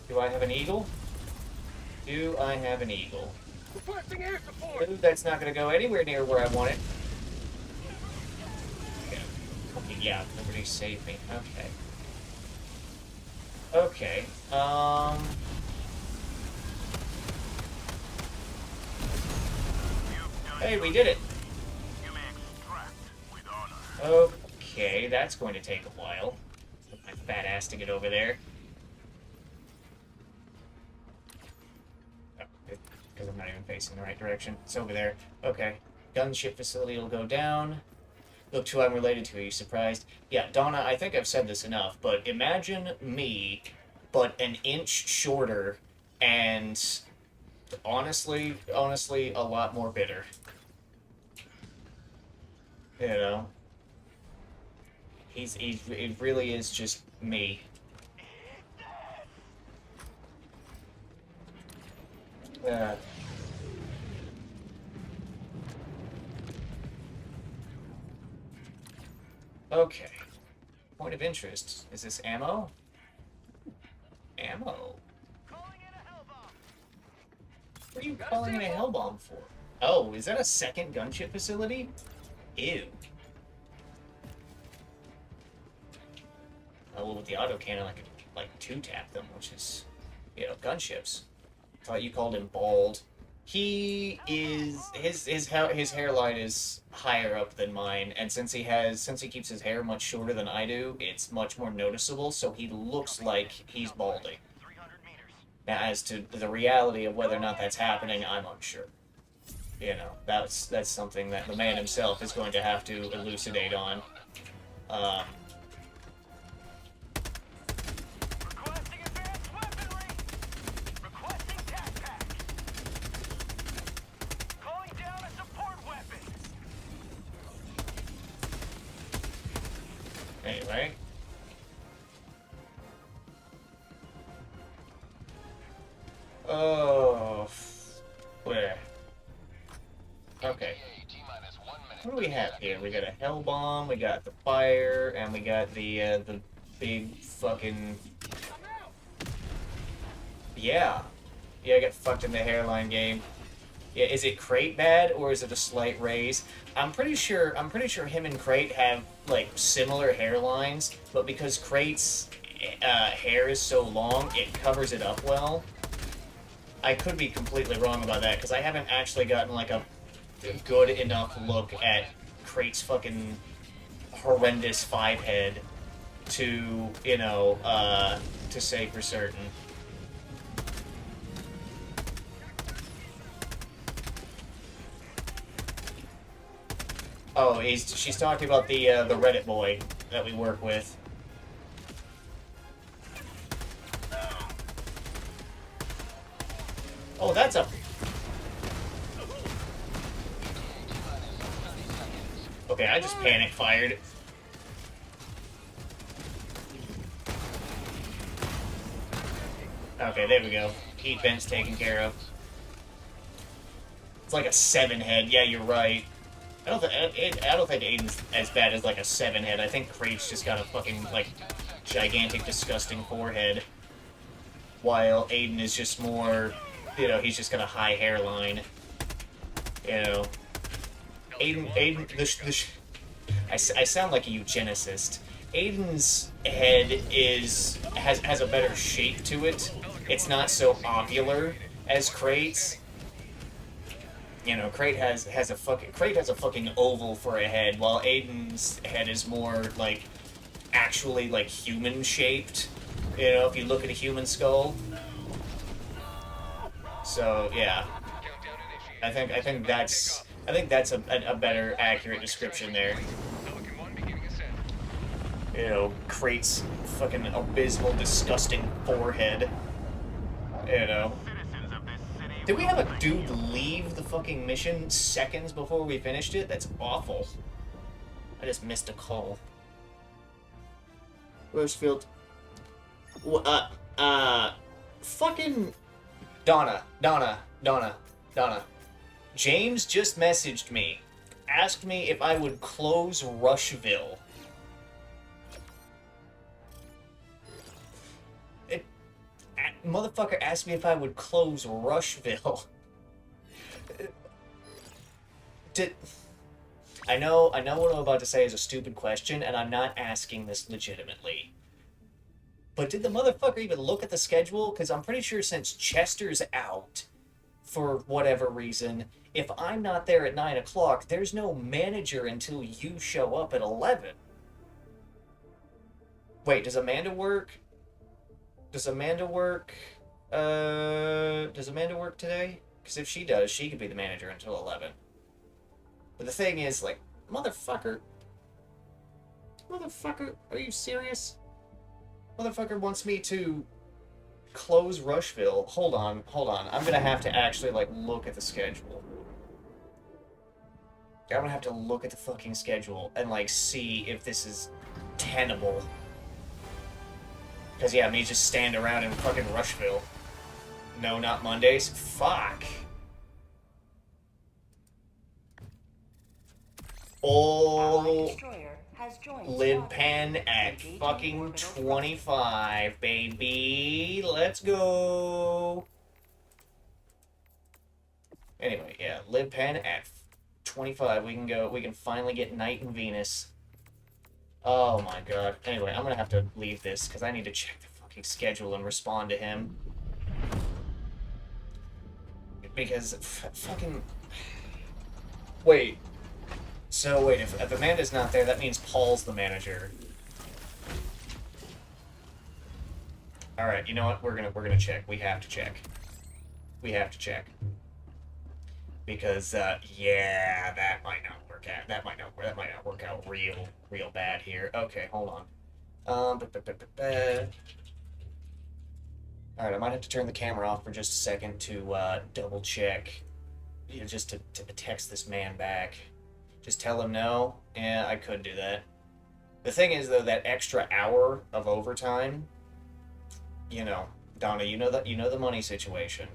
Do I have an eagle? Do I have an eagle? Requesting air support! Ooh, that's not gonna go anywhere near where I want it. Okay, yeah, nobody saved me. Okay. Okay, Hey, we did it! You may extract with honor. Okay, that's going to take a while. Put my fat ass to get over there. Oh, because I'm not even facing the right direction. It's over there. Okay. Gunship facility will go down. Look who I'm related to. Are you surprised? Yeah, Donna, I think I've said this enough, but imagine me, but an inch shorter, and honestly, a lot more bitter. You know? It really is just me. Okay. Point of interest. Is this ammo? Ammo? What are you calling in a hell bomb for? Oh, is that a second gunship facility? Ew. Oh, well, with the autocannon, I could, like, two-tap them, which is, you know, gunships. Thought you called him bald. He is, his hairline is higher up than mine, and since he keeps his hair much shorter than I do, it's much more noticeable, so he looks like he's balding. Now, as to the reality of whether or not that's happening, I'm unsure. You know, that's something that the man himself is going to have to elucidate on. Requesting advanced weaponry! Requesting tac-pack! Calling down a support weapon! Anyway. Oh, where? Okay. What do we have here? We got a hell bomb, we got the fire, and we got the big fucking... Yeah. Yeah, I got fucked in the hairline game. Yeah, is it Crate bad, or is it a slight raise? I'm pretty sure him and Crate have, like, similar hairlines, but because Crate's hair is so long, it covers it up well. I could be completely wrong about that, because I haven't actually gotten, like, a good enough look at Crate's fucking horrendous five-head to, you know, to say for certain. Oh, she's talking about the Reddit boy that we work with. Oh, that's a... Okay, I just panic fired. Okay, there we go. Heat vent's taken care of. It's like a 7-head. Yeah, you're right. I don't think Aiden's as bad as like a 7-head. I think Crate's just got a fucking like gigantic, disgusting forehead. while Aiden is just more, he's just got a high hairline. Aiden, I sound like a eugenicist. Aiden's head has a better shape to it. It's not so ovular as Krait's. Krait has a fucking oval for a head, while Aiden's head is more like actually like human shaped. If you look at a human skull. So yeah, I think that's a better accurate description there. Krait's fucking abysmal, disgusting forehead. Citizens of this city Did we have a dude leave the fucking mission seconds before we finished it? That's awful. I just missed a call. Rosefield. Fucking Donna. James just messaged me. Asked me if I would close Rushville. Motherfucker asked me if I would close Rushville. I know what I'm about to say is a stupid question, and I'm not asking this legitimately. But did the motherfucker even look at the schedule? Because I'm pretty sure since Chester's out, for whatever reason, if I'm not there at 9 o'clock, there's no manager until you show up at 11. Wait, does Amanda work? Does Amanda work today? Because if she does, she could be the manager until 11. But the thing is, like, motherfucker, are you serious? Motherfucker wants me to close Rushville. Hold on. I'm gonna have to actually, like, look at the schedule. I'm gonna have to look at the fucking schedule and, like, see if this is tenable. Because, yeah, me just stand around in fucking Rushville. No, not Mondays. Fuck. Oh, Destroyer has joined Lib squadron. Pen at Engaging fucking orbital 25, baby. Let's go. Anyway, yeah, Lib Pen at 25. We can finally get Night and Venus. Oh my god. Anyway, I'm gonna have to leave this because I need to check the fucking schedule and respond to him. Because fucking... Wait. So wait, if Amanda's not there, that means Paul's the manager. Alright, you know what? We're gonna check. We have to check. Because yeah, that might not work out. That might not work out real bad here. Okay, hold on. Alright, I might have to turn the camera off for just a second to double check. Just to text this man back. Just tell him no. Yeah, I could do that. The thing is, though, that extra hour of overtime, Donna, you know the money situation.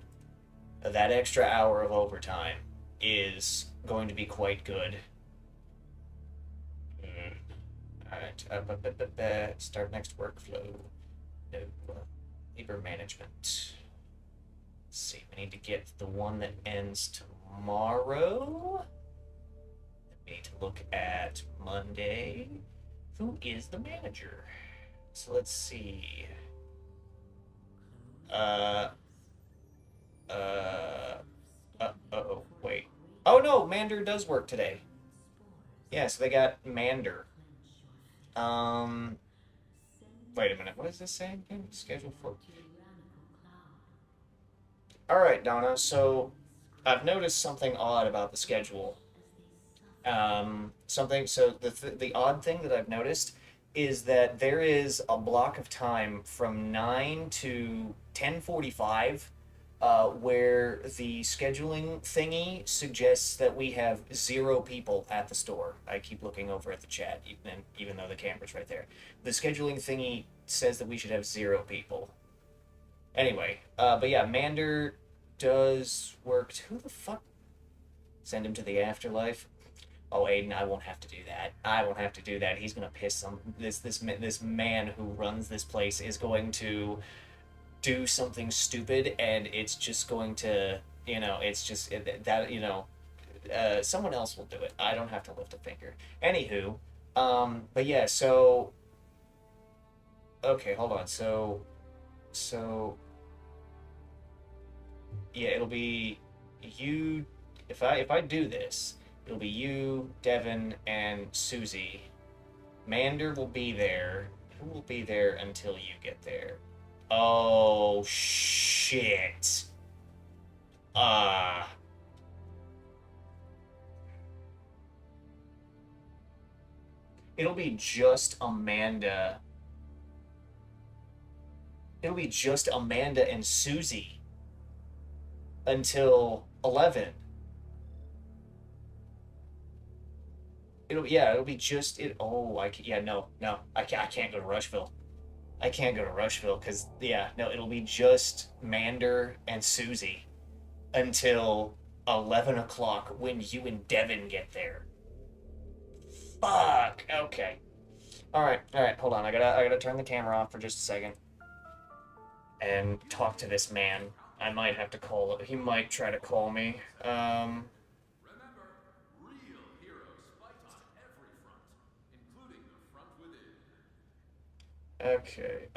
That extra hour of overtime is going to be quite good. Alright, start next workflow. No, labor management. Let's see, we need to get the one that ends tomorrow. We need to look at Monday. Who is the manager? So let's see. Wait. Oh no, Mander does work today. Yeah, so they got Mander. Wait a minute, what is this saying again? Schedule for... Alright, Donna, so I've noticed something odd about the schedule. The odd thing that I've noticed is that there is a block of time from 9 to 10:45 where the scheduling thingy suggests that we have 0 people at the store. I keep looking over at the chat, even though the camera's right there. The scheduling thingy says that we should have 0 people. Anyway, but yeah, Mander does work. Who the fuck? Send him to the afterlife? Oh, Aiden, I won't have to do that. He's gonna piss some... This man who runs this place is going to do something stupid, and it's just going to, someone else will do it. I don't have to lift a finger. Anywho, but yeah, so okay, hold on. So yeah, it'll be you. If I do this, it'll be you, Devin, and Susie. Mander will be there. Who will be there until you get there? Oh shit. Uh it'll be just Amanda. It'll be just Amanda and Susie until 11. It'll be just it. Oh, yeah, no, I can't go to Rushville. I can't go to Rushville because yeah, no, it'll be just Mander and Susie until 11 o'clock when you and Devin get there. Fuck. Okay. All right. Hold on. I gotta turn the camera off for just a second and talk to this man. I might have to call. He might try to call me. Remember, real heroes fight on every front, including the front within. Okay.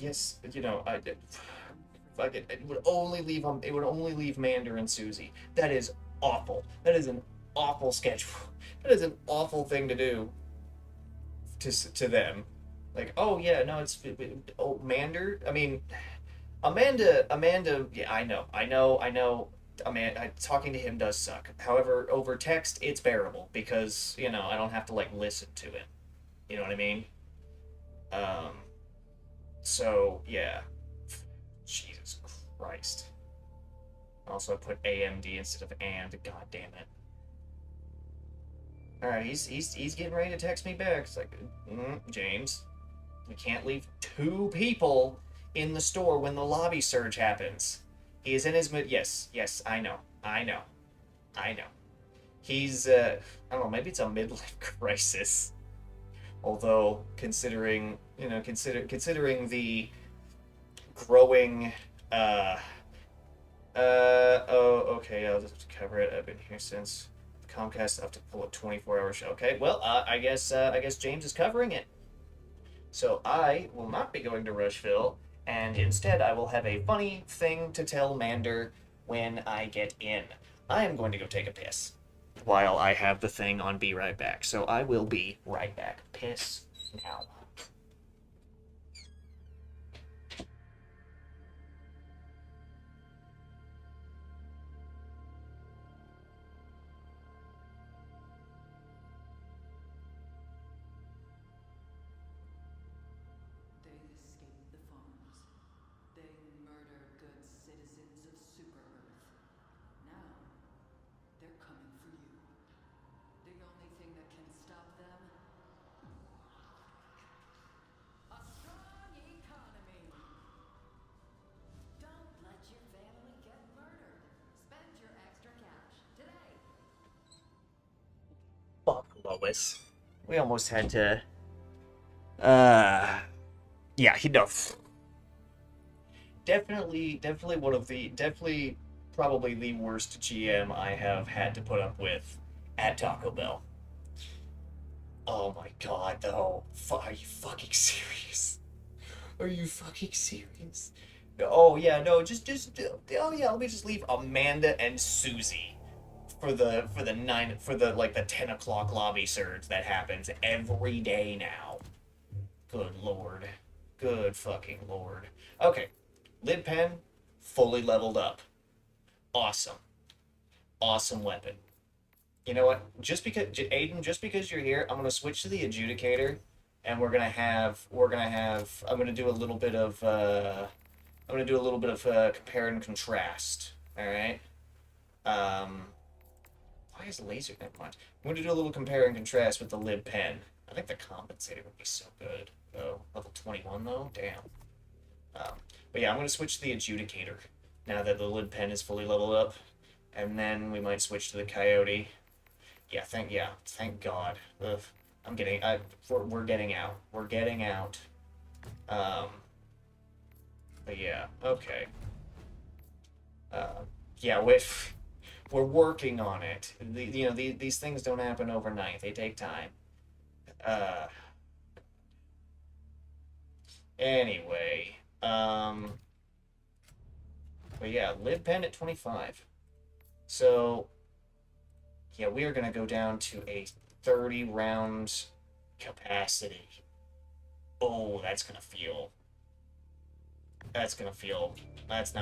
Yes, I did. Fuck it. It would only leave It would only leave Mander and Susie. That is awful. That is an awful schedule. That is an awful thing to do to them. Like, oh yeah, no, oh Mander. I mean, Amanda. Yeah, I know. Amanda, talking to him does suck. However, over text, it's bearable because I don't have to like listen to him. You know what I mean? Um. So yeah. Jesus Christ. Also, I put AMD instead of and. God damn it. All right, he's getting ready to text me back. It's like, James, we can't leave two people in the store when the lobby surge happens. He is in his mood. Yes, I know. He's I don't know. Maybe it's a midlife crisis. Although considering the growing oh, okay, I'll just cover it. I've been here since Comcast up to pull a 24-hour show. Okay, well, I guess James is covering it. So I will not be going to Rushville, and instead I will have a funny thing to tell Mander when I get in. I am going to go take a piss while I have the thing on Be Right Back. So I will be right back. Piss now. They escaped the farms. They murdered good citizens of Super Earth. Now, they're coming for you. The only thing that can stop them? A strong economy! Don't let your family get murdered. Spend your extra cash today. Fuck Lois. We almost had to. Yeah, he does. Definitely probably the worst GM I have had to put up with at Taco Bell. Oh my god, though. Are you fucking serious? Are you fucking serious? Oh yeah, no, oh yeah, let me just leave Amanda and Susie for the 10 o'clock lobby surge that happens every day now. Good lord. Good fucking lord. Okay. Lid pen, fully leveled up. Awesome. Awesome weapon. You know what? Aiden, just because you're here, I'm gonna switch to the adjudicator, and I'm gonna do a little bit of compare and contrast. All right. Why is laser? Never mind. I'm going to do a little compare and contrast with the lib pen. I think the compensator would be so good. Oh, level 21 though? Damn. But yeah, I'm going to switch to the adjudicator now that the lid pen is fully leveled up. And then we might switch to the coyote. Yeah, thank God. Ugh. We're getting out. We're getting out. But yeah, okay. Yeah, we're working on it. These things don't happen overnight. They take time. Anyway, but yeah, lib pen at 25. So, yeah, we are gonna go down to a 30 round capacity. Oh, that's not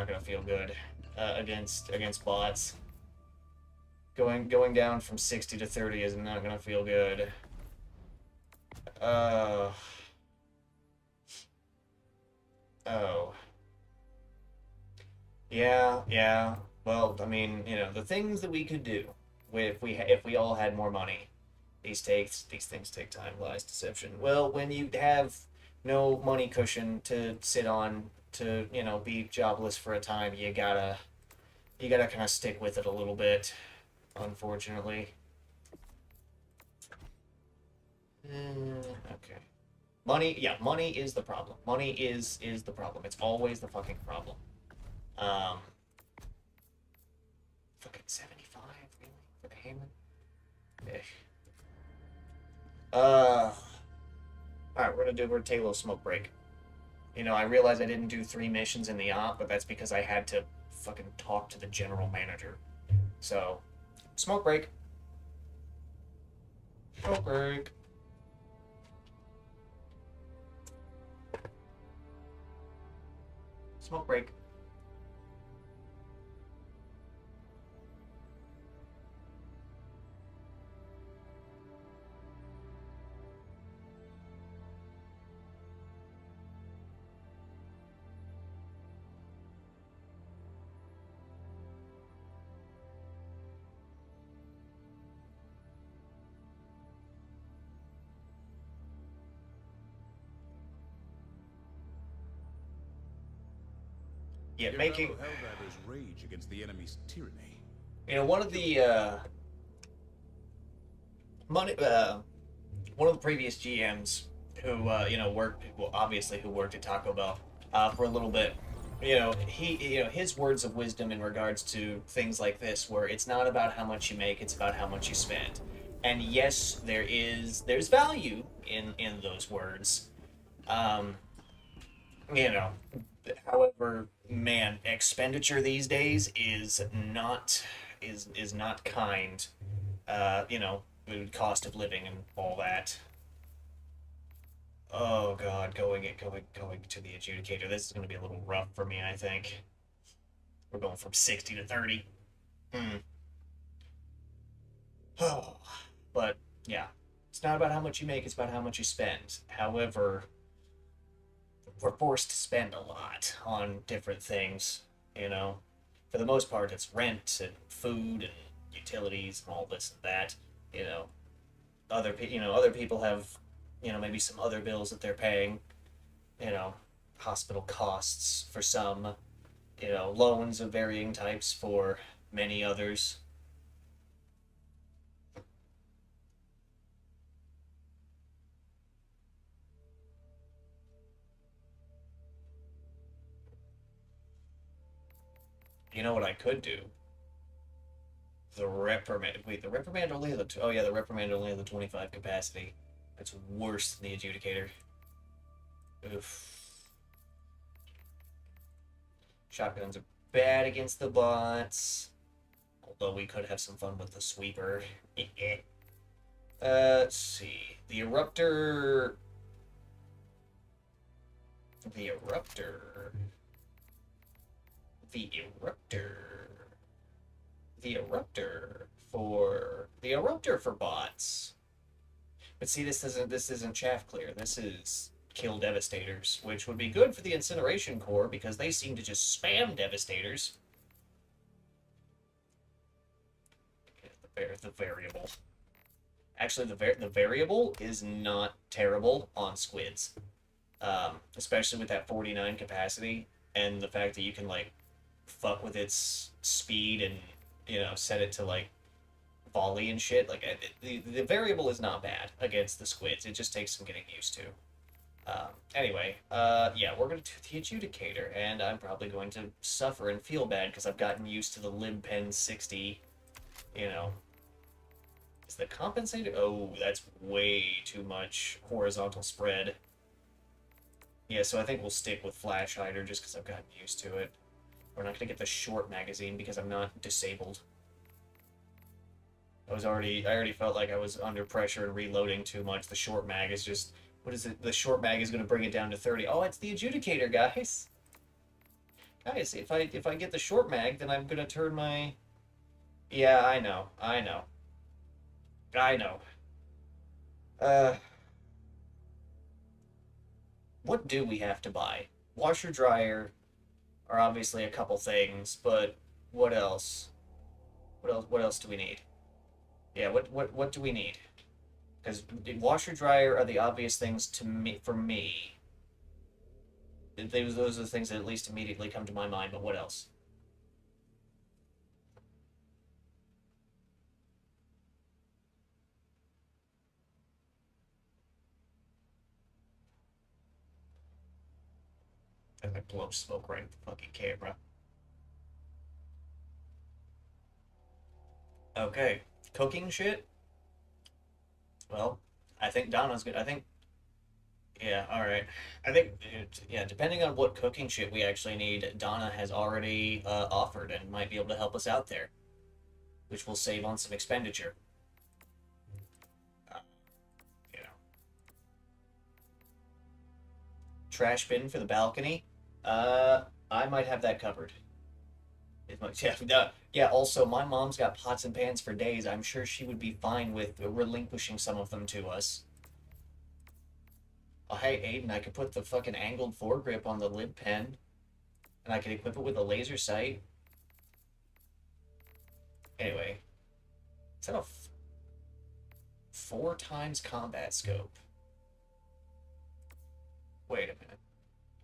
gonna feel good against bots. Going down from 60 to 30 is not gonna feel good. Oh. Yeah. Well, I mean, the things that we could do if we all had more money. These things take time. Lies, deception. Well, when you have no money cushion to sit on to, be jobless for a time, you gotta kind of stick with it a little bit, unfortunately. Okay. Money is the problem. Money is the problem. It's always the fucking problem. Fucking 75, really? For the Hammond? Alright, we're gonna take a little smoke break. I realize I didn't do 3 missions in the op, but that's because I had to fucking talk to the general manager. So, smoke break. Smoke break. Smoke break. Yeah, Your making... fellow Helldivers rage against the enemy's tyranny. One of the, one of the previous GMs who, who worked at Taco Bell, for a little bit, his words of wisdom in regards to things like this were, it's not about how much you make, it's about how much you spend. And yes, there's value in those words. However, man, expenditure these days is not kind. Cost of living and all that. Oh God, going to the adjudicator. This is going to be a little rough for me, I think. We're going from 60 to 30. Oh, but yeah, it's not about how much you make; it's about how much you spend. However, we're forced to spend a lot on different things. For the most part, it's rent and food and utilities and all this and that. Other people have, maybe some other bills that they're paying. Hospital costs for some. Loans of varying types for many others. You know what I could do? The reprimand. Wait, the reprimand only has the. Oh yeah, the reprimand only has the 25 capacity. That's worse than the adjudicator. Oof. Shotguns are bad against the bots. Although we could have some fun with the sweeper. Let's see. The eruptor. The eruptor. The eruptor for bots. But see, this isn't chaff clear. This is kill devastators, which would be good for the incineration core because they seem to just spam devastators. Okay, the the variable. Actually, the variable is not terrible on squids, especially with that 49 capacity and the fact that you can like fuck with its speed and set it to like volley and shit. Like the variable is not bad against the squids. It just takes some getting used to. Anyway, yeah, we're gonna do the adjudicator, and I'm probably going to suffer and feel bad because I've gotten used to the libpen 60. Is the compensator? Oh, that's way too much horizontal spread. Yeah, so I think we'll stick with flash hider just because I've gotten used to it. We're not gonna get the short magazine because I'm not disabled. I already felt like I was under pressure and reloading too much. The short mag is just, what is it? The short mag is going to bring it down to 30. Oh, it's the adjudicator, guys. Guys, if I get the short mag, then I'm going to turn my... Yeah, I know. What do we have to buy? Washer, dryer are obviously a couple things, but what else? What else do we need? Yeah, what do we need? Because washer, dryer are the obvious things to me, for me. Those are the things that at least immediately come to my mind, but what else? I'm gonna blow smoke right in the fucking camera. Okay, cooking shit? Well, I think Donna's good. I think, yeah, alright. I think, yeah, depending on what cooking shit we actually need, Donna has already offered and might be able to help us out there, which will save on some expenditure. Uh, you know. Trash bin for the balcony? I might have that covered. Yeah, also, my mom's got pots and pans for days. I'm sure she would be fine with relinquishing some of them to us. Oh, hey, Aiden, I could put the fucking angled foregrip on the lid pen, and I could equip it with a laser sight. Anyway, is that a 4 times combat scope? Wait a minute.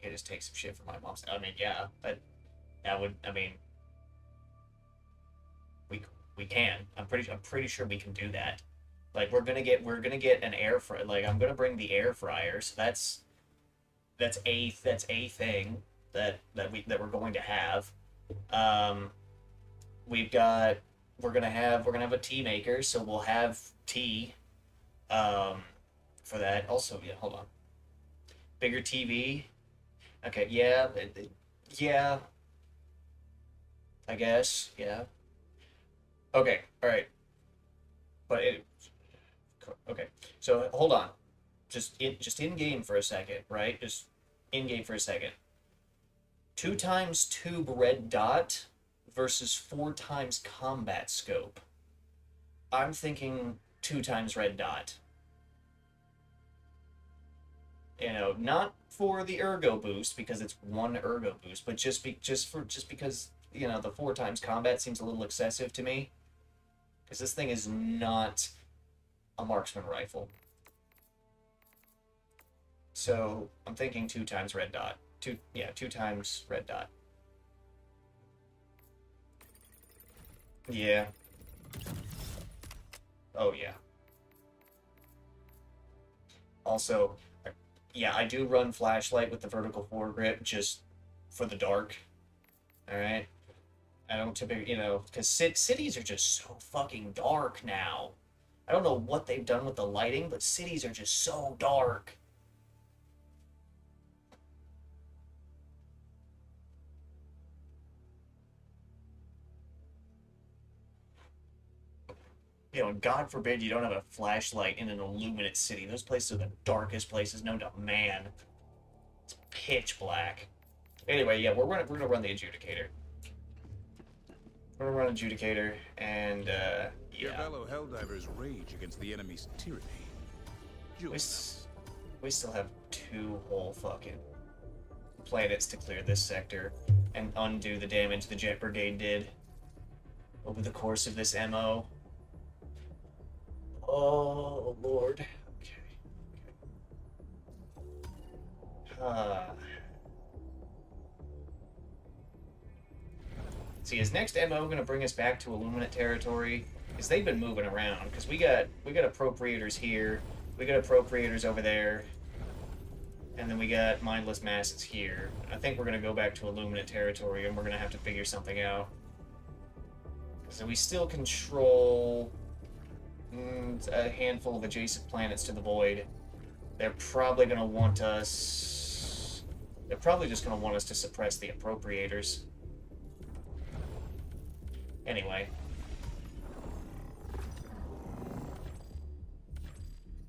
You just take some shit from my mom's. I mean, yeah, that would. I mean, we can. I'm pretty sure we can do that. Like we're gonna get an air fryer. Like I'm gonna bring the air fryer. So that's a thing that we're going to have. We're gonna have a tea maker. So we'll have tea. For that. Also, yeah. Hold on. Bigger TV. Okay. Yeah. Yeah. I guess. Yeah. Okay, all right. Okay. So hold on. Just in game for a second, right? Just in game for a second. 2 times tube red dot versus 4 times combat scope. I'm thinking 2 times red dot. Not for the ergo boost because it's 1 ergo boost, but just because the 4 times combat seems a little excessive to me. Because this thing is not a marksman rifle. So I'm thinking 2 times red dot. 2 times red dot. Yeah. Oh yeah. Also, yeah, I do run flashlight with the vertical foregrip just for the dark. Alright? I don't typically, because cities are just so fucking dark now. I don't know what they've done with the lighting, but cities are just so dark. And God forbid you don't have a flashlight in an illuminate city. Those places are the darkest places known to man. It's pitch black. Anyway, yeah, we're gonna run the adjudicator. We're gonna run adjudicator, and Your yeah. fellow Helldivers rage against the enemy's tyranny. We still have 2 whole fucking planets to clear this sector and undo the damage the Jet Brigade did over the course of this MO. Oh, Lord. Okay. See, is next MO going to bring us back to Illuminate territory? Because they've been moving around. Because we got appropriators here, we got appropriators over there, and then we got mindless masses here. I think we're going to go back to Illuminate territory, and we're going to have to figure something out. So we still control a handful of adjacent planets to the Void. They're probably going to want us... They're probably just going to want us to suppress the appropriators. Anyway.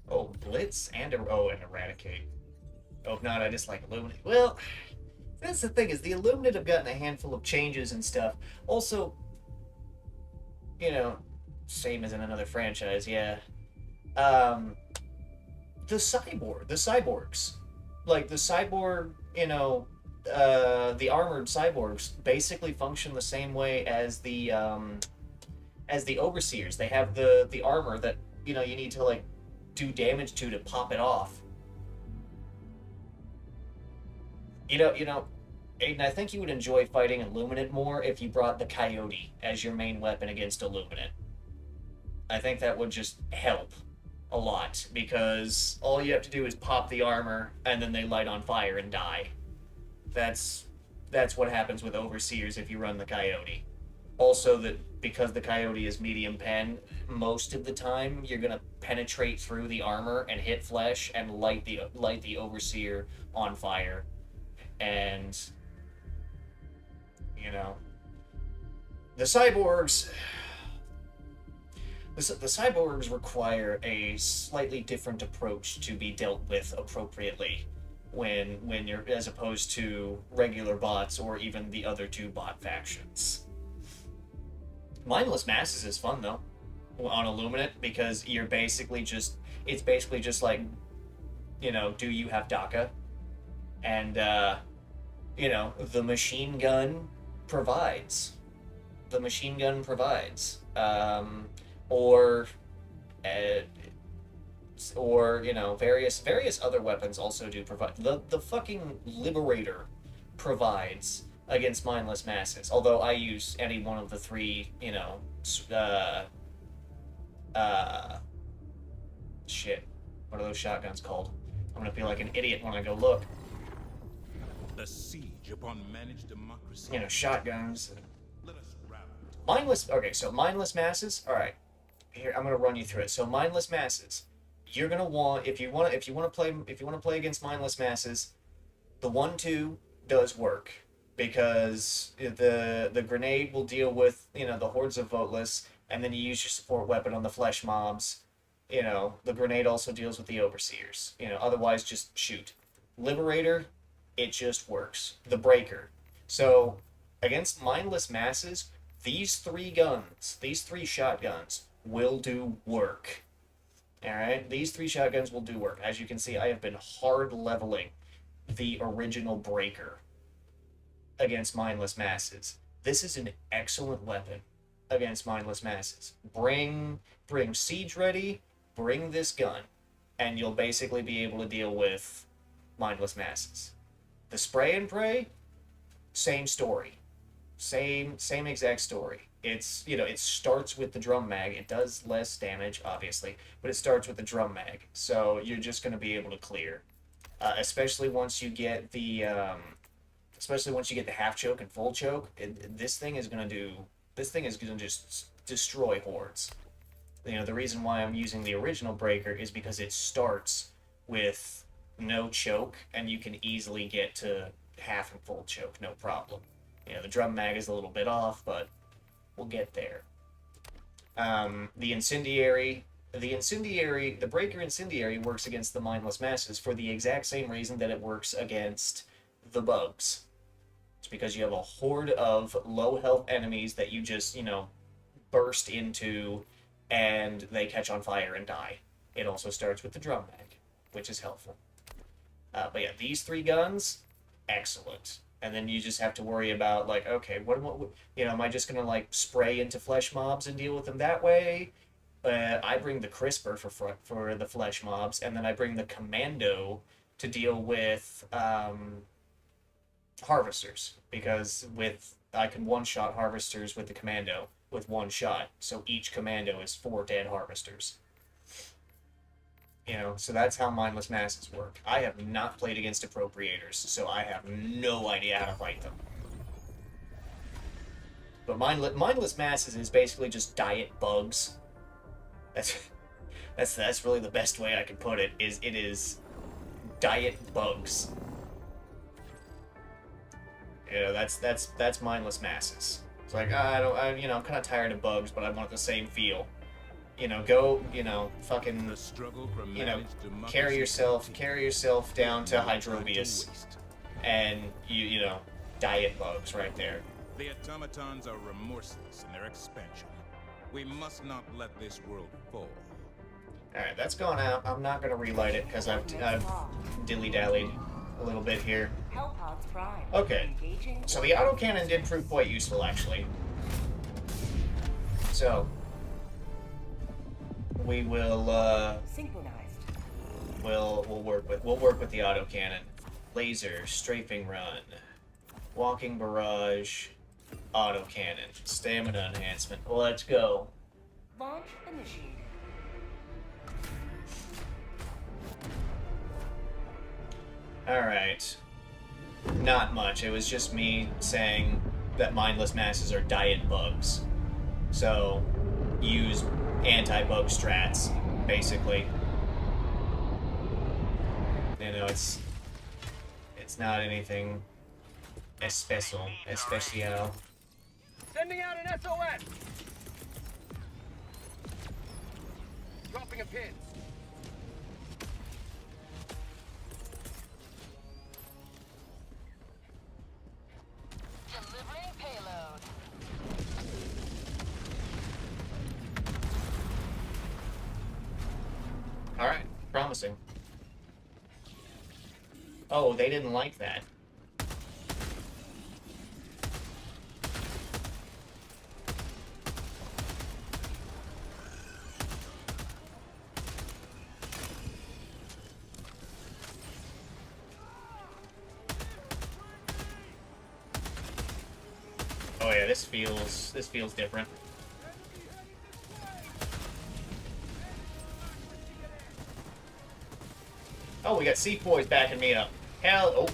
Oh, Blitz and Eradicate. Oh, if not, I just like Illuminate. Well, that's the thing, is the Illuminate have gotten a handful of changes and stuff. Also, you know, same as in another franchise, yeah. The cyborgs. Like, the cyborg, you know, the armored cyborgs basically function the same way as the overseers. They have the armor that, you know, you need to, like, do damage to pop it off. You know, Aiden, I think you would enjoy fighting Illuminate more if you brought the Coyote as your main weapon against Illuminate. I think that would just help a lot, because all you have to do is pop the armor, and then they light on fire and die. That's what happens with Overseers if you run the Coyote. Also, that because the Coyote is medium pen, most of the time you're gonna penetrate through the armor and hit flesh and light the Overseer on fire. And, you know, the cyborgs require a slightly different approach to be dealt with appropriately when you're, as opposed to regular bots or even the other two bot factions. Mindless Masses is fun though on Illuminate, because it's basically just like, you know, do you have DACA? And you know, the machine gun provides. Or you know, various other weapons also do provide. The fucking Liberator provides against Mindless Masses. Although I use any one of the three, you know, shit. What are those shotguns called? I'm gonna feel like an idiot when I go look. The siege upon managed democracy. You know, shotguns. Let us rally. Mindless. Okay, so Mindless Masses. All right, here I'm gonna run you through it. So Mindless Masses, you're gonna want if you want to play against Mindless Masses, the 1-2 does work, because the grenade will deal with, you know, the hordes of voteless, and then you use your support weapon on the flesh mobs. You know, the grenade also deals with the overseers. You know, otherwise just shoot. Liberator, it just works. The breaker. So against Mindless Masses, these three shotguns will do work. Alright? These three shotguns will do work. As you can see, I have been hard leveling the original breaker against Mindless Masses. This is an excellent weapon against Mindless Masses. Bring Siege ready, bring this gun, and you'll basically be able to deal with Mindless Masses. The Spray and Pray, same story. Same exact story. It's, you know, it starts with the drum mag. It does less damage, obviously, but it starts with the drum mag. So you're just going to be able to clear. Especially once you get the half choke and full choke, this thing is going to just destroy hordes. You know, the reason why I'm using the original breaker is because it starts with no choke, and you can easily get to half and full choke, no problem. You know, the drum mag is a little bit off, but we'll get there. The breaker incendiary works against the Mindless Masses for the exact same reason that it works against the bugs. It's because you have a horde of low health enemies that you just, you know, burst into, and they catch on fire and die. It also starts with the drum mag, which is helpful. But yeah, these three guns, excellent. And then you just have to worry about, like, okay, what you know, am I just gonna, like, spray into flesh mobs and deal with them that way? I bring the crisper for the flesh mobs, and then I bring the commando to deal with harvesters, because I can one-shot harvesters with the commando with one shot, so each commando is 4 dead harvesters. You know, so that's how mindless masses work. I have not played against appropriators, so I have no idea how to fight them. But mindless masses is basically just diet bugs. That's really the best way I can put it. It is diet bugs. You know, that's mindless masses. It's like I'm kind of tired of bugs, but I want the same feel. You know, go, fucking, The struggle for you know, managed democracy carry yourself down to Hydrobius, waste. and you know, diet bugs right there. The automatons are remorseless in their expansion. We must not let this world fall. All right, that's gone out. I'm not gonna relight it because I've dilly-dallied a little bit here. Hellpods prime. Okay, Engaging. so the autocannon did prove quite useful, actually. So we will Synchronized. we'll work with the autocannon. Laser, strafing run, walking barrage, autocannon, stamina enhancement. Let's go. Launch initiated. Alright. Not much. It was just me saying that mindless masses are diet bugs. So, use anti-bug strats, basically. You know, it's not anything especial. Sending out an SOS. Dropping a pin. Delivering payload. Alright, promising. Oh, they didn't like that. Oh yeah, this feels different. Oh, we got Seapoys backing me up. Hell, oh.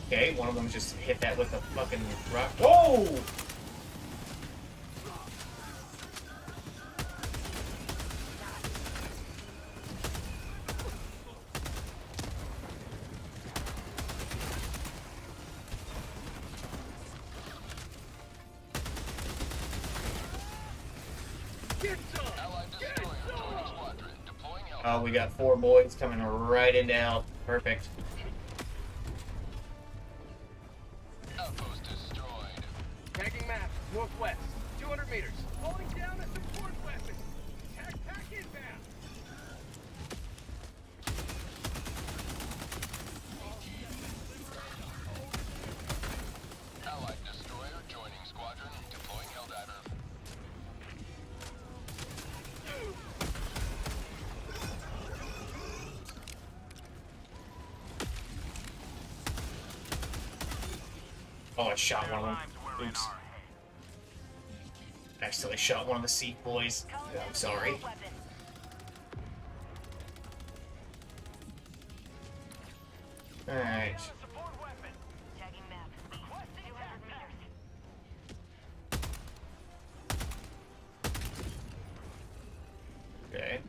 Okay, one of them just hit that with a fucking rock. Whoa! Get some. Allied destroyer joining squadron. Deploying help. Oh, we got 4 boys coming right into hell. Perfect. Outpost destroyed. Tagging map. Northwest. 200 meters. Holding down a support weapon. Tag pack inbound. Allied destroyer joining squadron. Deploying Helldiver. Oh, I shot one of them. Lives were in Oops. our hands. Accidentally shot one of the Seat boys. I'm sorry. Alright. Support weapon. Tagging map. Requesting 200 tag pack. meters. Okay.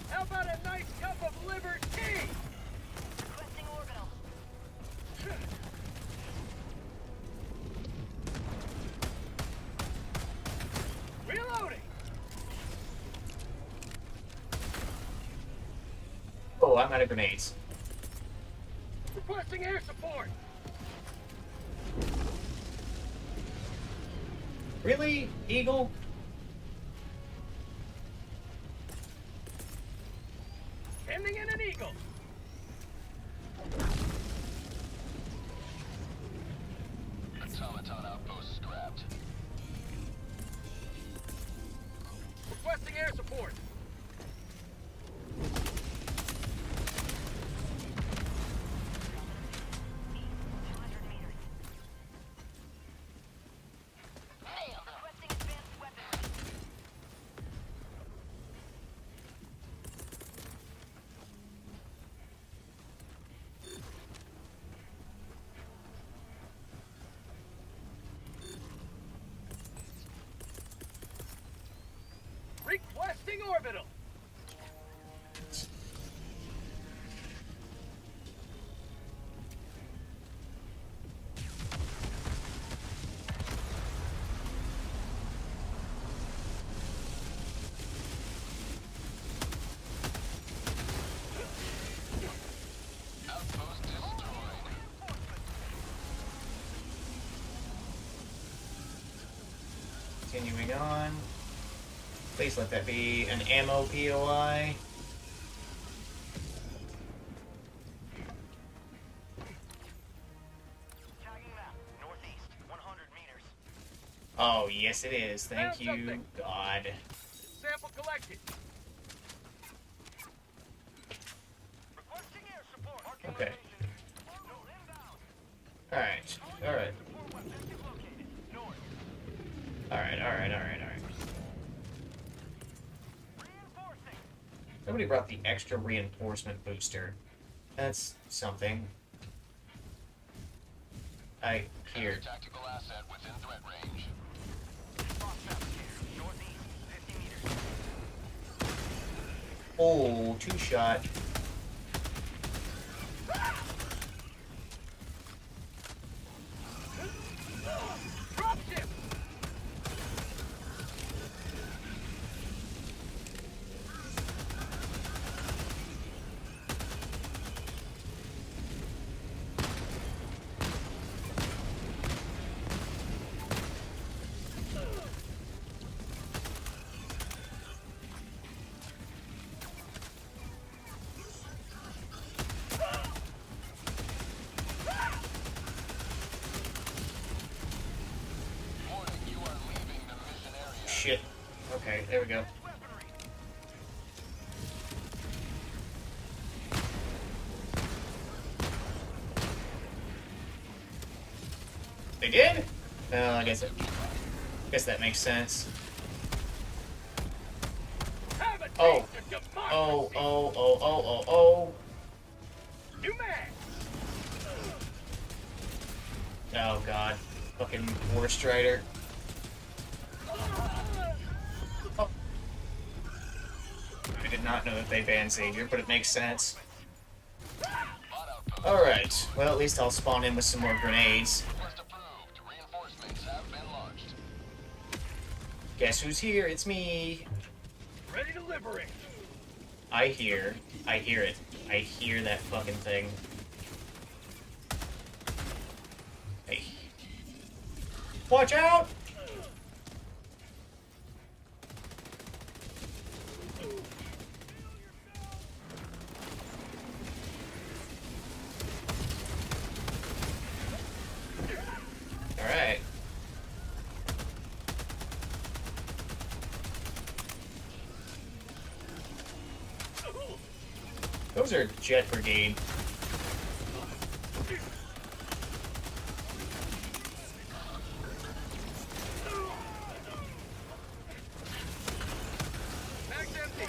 How about a nice cup of liver tea? Requesting orbital. Reloading. Oh, I'm out of grenades. Requesting air support. Really? Eagle? Sending in an eagle. Automaton outpost scrapped. Requesting air support. Requesting advanced weapons. Requesting orbital. Outpost destroyed. Continuing on. Please let that be an ammo POI. Tagging map. Northeast. 100 meters. Oh, yes it is. Thank Found you, something. God. Sample collected. Requesting air support. Marking Okay. location. No, inbound. Alright, alright. Support weapon located. North. Alright. Reinforcing. Somebody brought the extra reinforcement booster. That's something. I hear. Tactical asset within threat range. Box fabricator. Northeast. 50 meters. Oh, two-shot. Dropship. Warning, you are leaving the mission area. Shit. Okay, there we go. Weaponry. They did? Well, I guess that makes sense. Have a Oh. taste of democracy. Oh. New mag. Oh, God. Fucking War Strider. Oh. I did not know that they banned Xavier, but it makes sense. Alright, well, at least I'll spawn in with some more grenades. Request approved. Reinforcements have been launched. Guess who's here? It's me. Ready to liberate. I hear it. I hear that fucking thing. Hey. Watch out! Alright. Those are Jet Brigade. Mag's empty.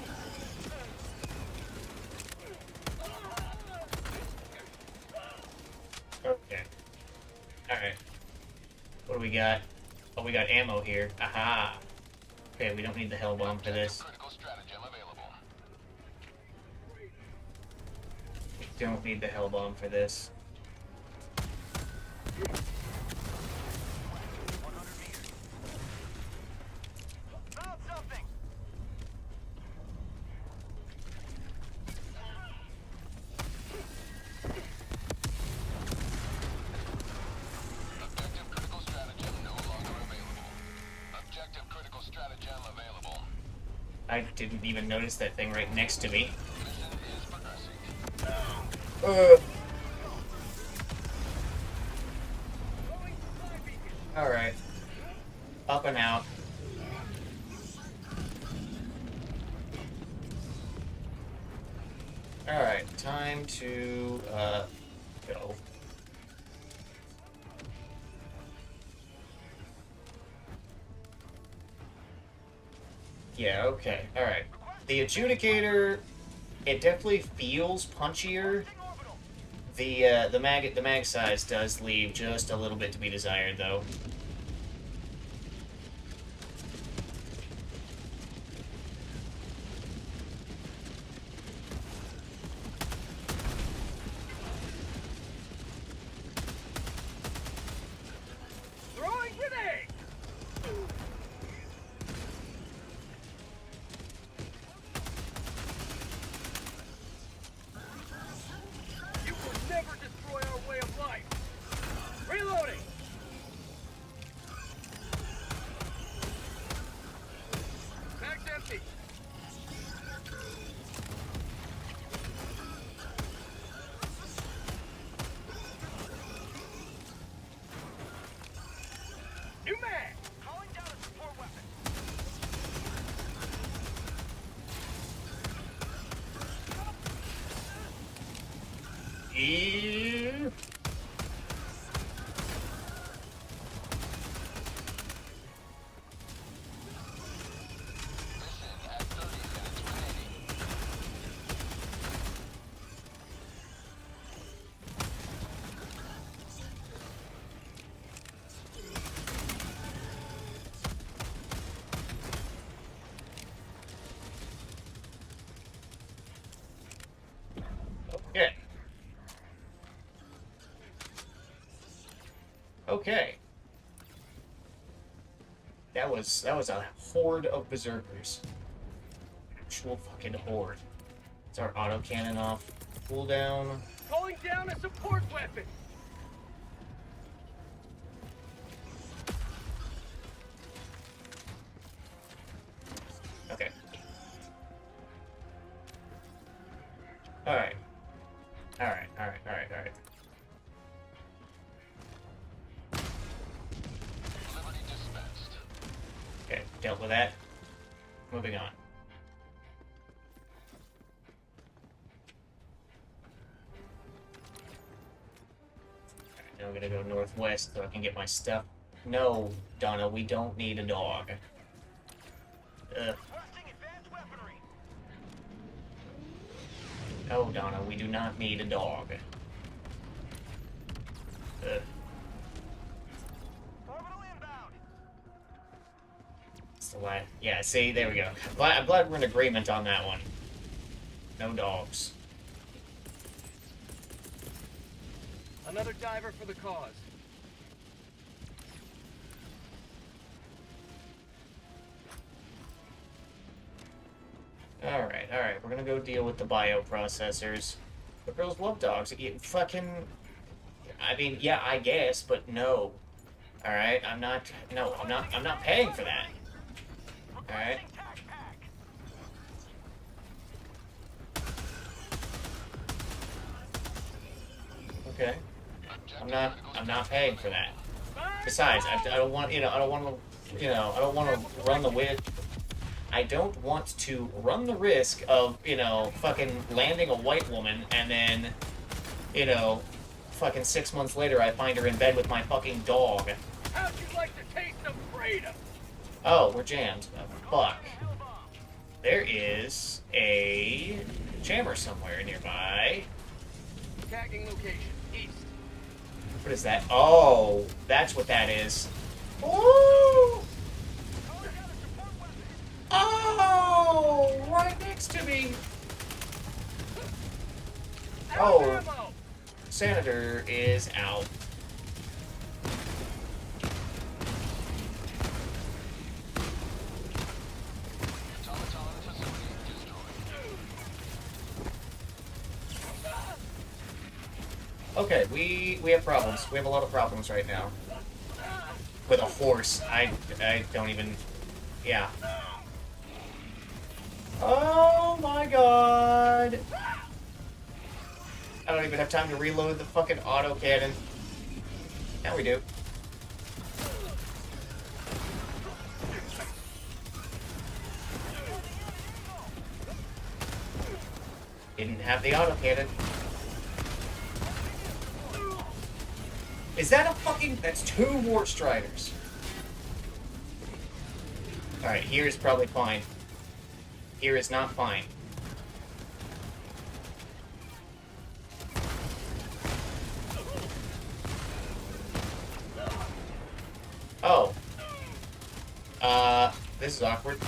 Okay. Alright. What do we got? Oh, we got ammo here. Aha! Okay, we don't need the hell bomb for this. Critical stratagem available. We don't need the hell bomb for this. 100 meters. Found something. Objective critical stratagem no longer available. Objective critical stratagem available. I didn't even notice that thing right next to me. Mission is progressing. Alright. Up and out. Alright, time to, go. Yeah, okay, alright. The Adjudicator, it definitely feels punchier. The mag size does leave just a little bit to be desired, though. Throwing grenade! You will never destroy our way of life! Reloading! Mag's empty! New mag! Calling down a support weapon! Yeah. Mission at 30 minutes remaining. Okay. Okay. That was a horde of berserkers. Actual fucking horde. Is our autocannon off cooldown? Calling down a support weapon! Okay. Alright. Alright. Liberty dispensed. Okay, dealt with that. Moving on. Alright, now I'm gonna go northwest so I can get my stuff. No, Donna, we don't need a dog. Ugh. Requesting advanced weaponry! No, Donna, we do not need a dog. Ugh. Orbital inbound! It's the last. Yeah, see, there we go. I'm glad we're in agreement on that one. No dogs. Another diver for the cause. Alright, we're gonna go deal with the bioprocessors. But girls love dogs. You fucking. I mean, yeah, I guess, but no. Alright, I'm not paying for that. Alright. Okay. I'm not paying for that. Besides, I don't want, I don't want to run the risk. I don't want to run the risk of, fucking landing a white woman and then, fucking 6 months later I find her in bed with my fucking dog. How'd you like the taste of freedom? Oh, we're jammed. Fuck. There is a jammer somewhere nearby. Tagging location, east. What is that? Oh, that's what that is. Ooh! Oh, right next to me. Oh, Ammo! Senator is out. Automaton facility destroyed. Okay, we have problems. We have a lot of problems right now. With a horse. I don't even... Yeah. Oh my god! I don't even have time to reload the fucking autocannon. Now we do. Didn't have the autocannon. Is that a fucking... That's 2 War Striders. Alright, here is probably fine. Here is not fine. Oh. This is awkward.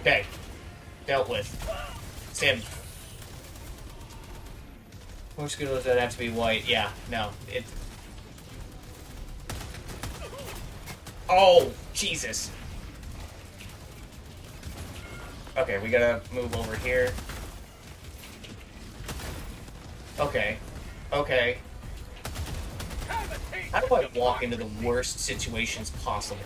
Okay. Dealt with. Sim. Which good does that have to be white? Yeah, no. It. Oh, Jesus. Okay, we gotta move over here. Okay. Okay. How do I walk into the worst situations possible?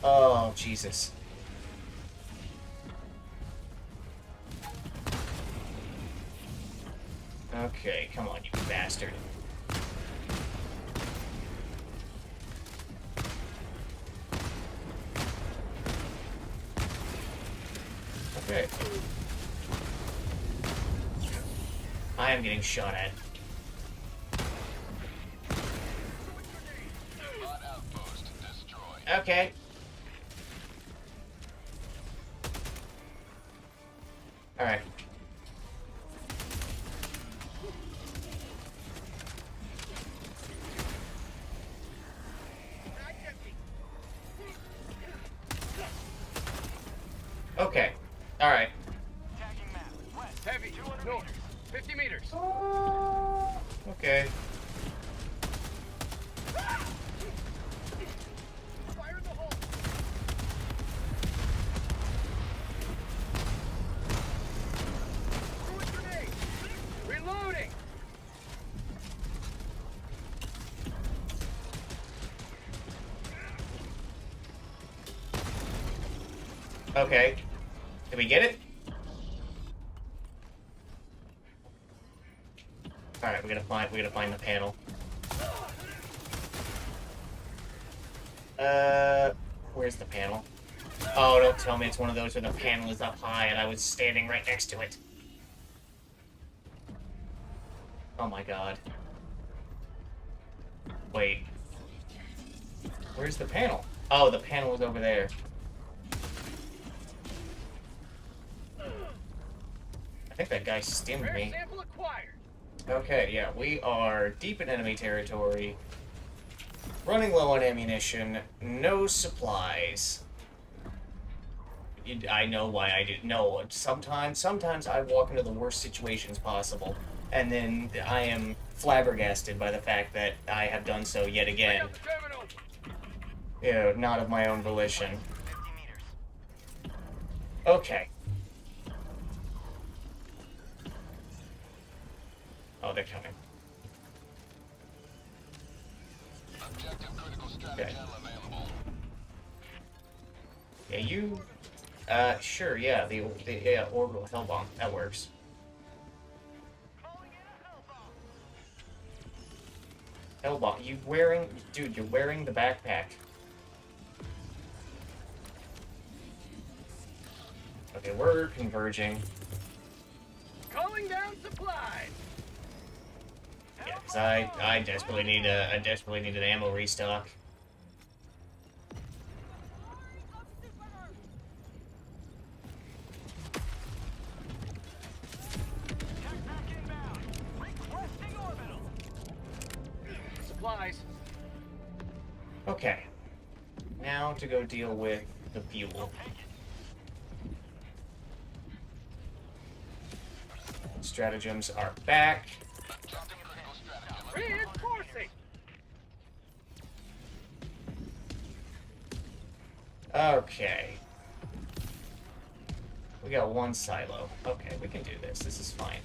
Oh, Jesus. Okay, come on, you bastard. Okay. I am getting shot at. Bot outpost destroyed. Okay. Alright. Okay. Alright. Tagging map. West. Heavy. 200 meters. 50 meters. Okay. Fire in the hole. Throw a grenade. Reloading. Okay. Did we get it? Alright, we gotta find the panel. Where's the panel? Oh, don't tell me it's one of those where the panel is up high and I was standing right next to it. Oh my god. Wait. Where's the panel? Oh, the panel is over there. I think that guy stimmed Rare me. sample acquired. Okay, yeah, we are deep in enemy territory. Running low on ammunition. No supplies. I know why I do. No, sometimes I walk into the worst situations possible. And then I am flabbergasted by the fact that I have done so yet Bring again. up the terminal. You know, not of my own volition. 50 meters. Okay. Oh, they're coming. Objective critical Okay. stratagem available. Yeah, you... sure, yeah, the orbital hell bomb. That works. Calling in a hell bomb. Hell bomb. You wearing... Dude, you're wearing the backpack. Okay, we're converging. Calling down supplies. Yeah, because I desperately need an ammo restock. Jetpack inbound. Requesting orbital. Supplies. Okay. Now to go deal with the fuel. Stratagems are back. Objective critical stratagem Reinforcing. Okay. We got one silo. Okay, we can do this. This is fine.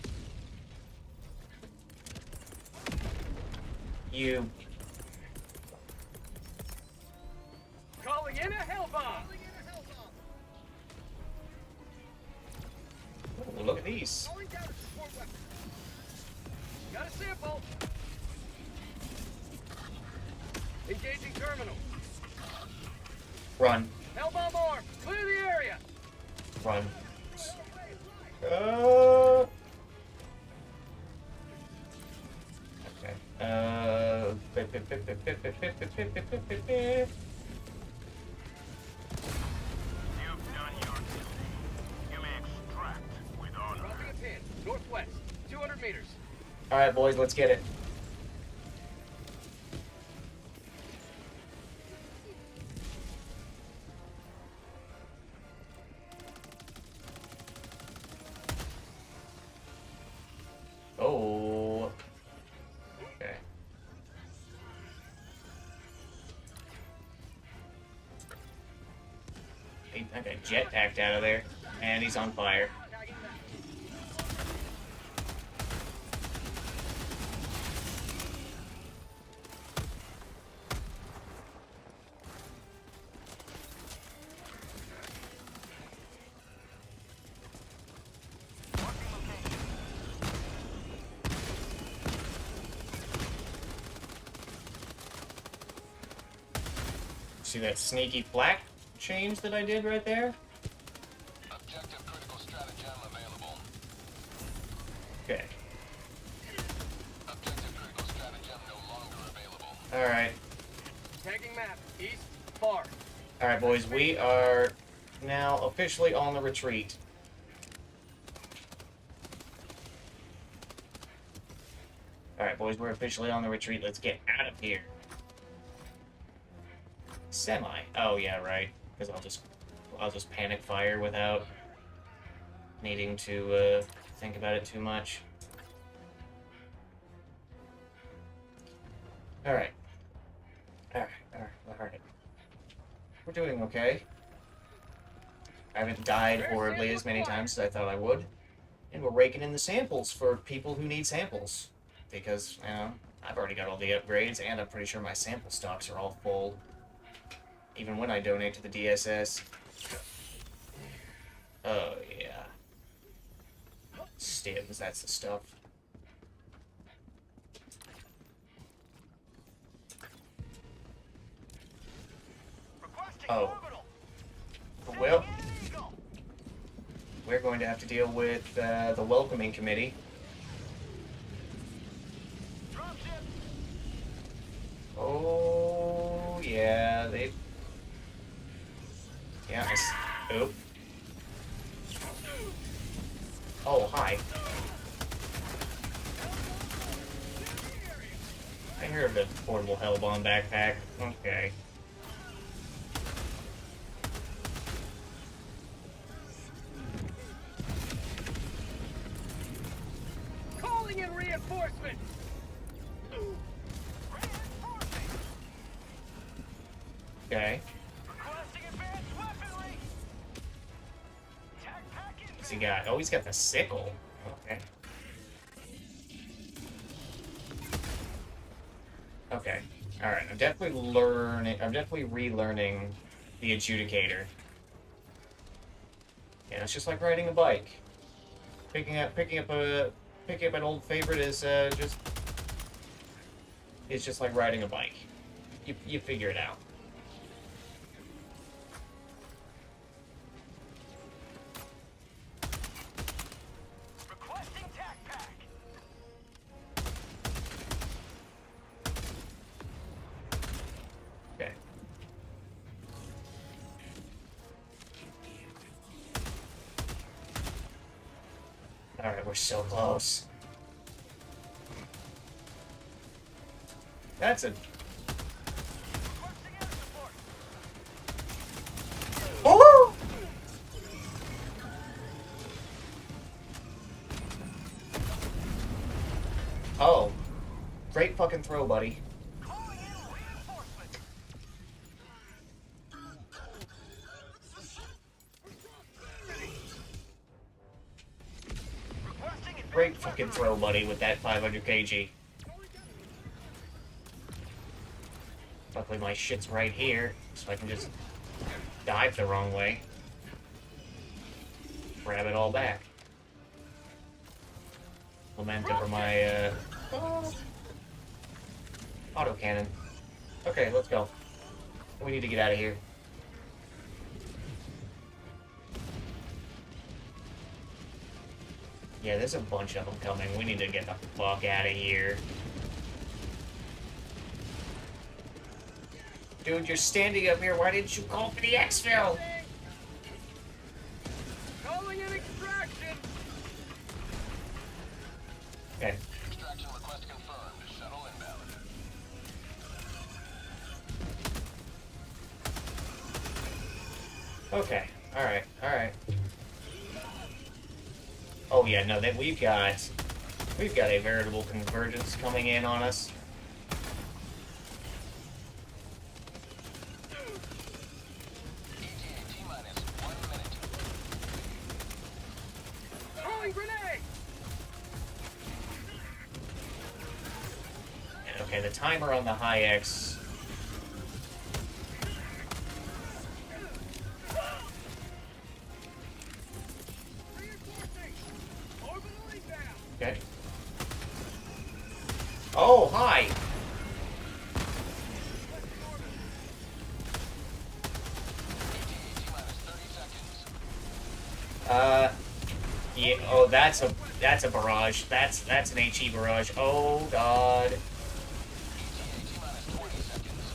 You... Calling in a hell bomb. look at these. Calling down a support weapon. Got a sample. Engaging terminal. Run. Hellbomb arm. Clear the area. Run. Okay. You've done your duty. You may extract with honor. Dropping a pin. Northwest. 200 meters. Alright, boys, let's get it. Oh. Okay. I got jetpacked out of there, and he's on fire. See that sneaky flak change that I did right there? Objective critical stratagem available. Okay. Objective critical stratagem no longer available. Alright. Tagging map. East. Far. Alright, boys, we are now officially on the retreat. Alright, boys, we're officially on the retreat. Let's get out of here. Semi. Oh, yeah, right. Because I'll just panic fire without needing to think about it too much. Alright. Alright. We're doing okay. I haven't died horribly as many times as I thought I would. And we're raking in the samples for people who need samples. Because, you know, I've already got all the upgrades, and I'm pretty sure my sample stocks are all full. Even when I donate to the DSS. Oh, yeah. Stims, that's the stuff. Oh. Well, we're going to have to deal with the welcoming committee. Oh, yeah, they... Yeah, Oop. Oh, hi. I heard the portable hellbomb backpack. Okay. Calling in reinforcements. Okay. Requesting advanced weaponry. Tag pack What's he got? Oh, he's got the sickle. Okay. Okay. Alright, I'm definitely relearning the adjudicator. Yeah, it's just like riding a bike. Picking up an old favorite is just like riding a bike. You figure it out. requesting tag pack. Okay. Alright, we're so close. That's a... Requesting air support. Oh! Oh. Great fucking throw, buddy. Calling in reinforcements. Requesting Great advanced fucking weaponry. throw, buddy, with that 500 kg. Luckily my shit's right here, so I can just dive the wrong way. Grab it all back. lament over my autocannon. Okay, let's go. We need to get out of here. Yeah, there's a bunch of them coming. We need to get the fuck out of here. Dude, you're standing up here. Why didn't you call for the exfil? Calling in extraction. Okay. Extraction request confirmed. Shuttle inbound. Okay. Alright. Alright. Oh yeah, no, then we've got a veritable convergence coming in on us. ETA T-minus 1 minute. Throwing grenade. And okay, the timer on the high X. Reinforcing. Orbital inbound. Okay. Oh, hi. ETA T-minus 30 seconds. Yeah. Oh, that's a barrage. That's an HE barrage. Oh God. ETA T-minus 20 seconds.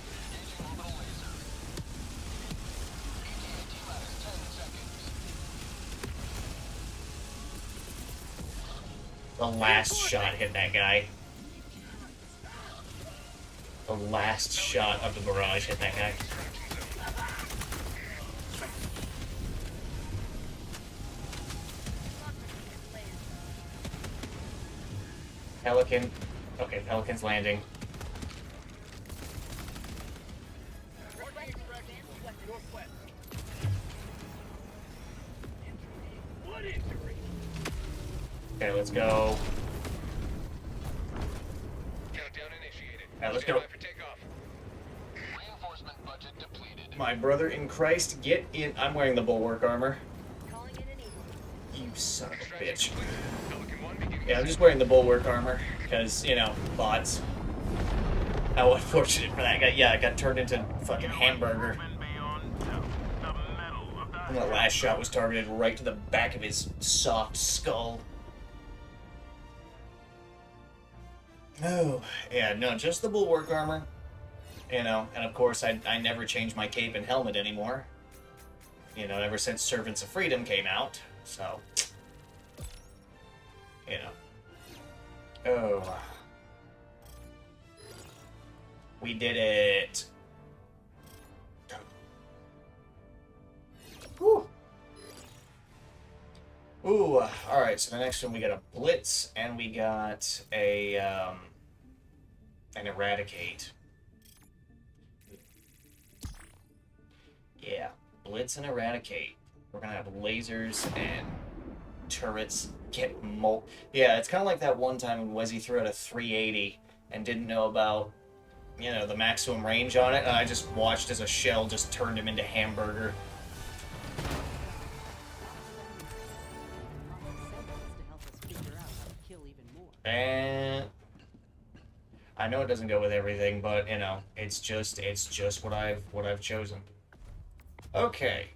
Engaging orbital laser. ETA T-minus 10 seconds. The last shot hit that guy. The last shot of the barrage hit that guy. Pelican. Okay, Pelican's landing. Requesting extraction. Northwest. What injury? Okay, let's go. Countdown initiated. Alright, let's go. Stand by for takeoff. Reinforcement budget depleted. My brother in Christ, get in. I'm wearing the bulwark armor. Calling in an eagle. You son of a bitch. Extraction complete. Pelican 1 beginning. Yeah, I'm just wearing the bulwark armor because, you know, bots. How unfortunate for that guy. Yeah, I got turned into fucking hamburger. And that last shot was targeted right to the back of his soft skull. Oh, yeah, no, just the bulwark armor. You know, and of course I never changed my cape and helmet anymore. You know, ever since Servants of Freedom came out. So, you know. Oh. We did it. Whew. Ooh, alright, so the next one we got a Blitz and we got an Eradicate. Yeah, Blitz and Eradicate. We're gonna have lasers and turrets get Yeah, it's kind of like that one time when Wezzy threw out a 380 and didn't know about, you know, the maximum range on it, and I just watched as a shell just turned him into hamburger. And I know it doesn't go with everything, but you know, it's just what I've chosen. Okay,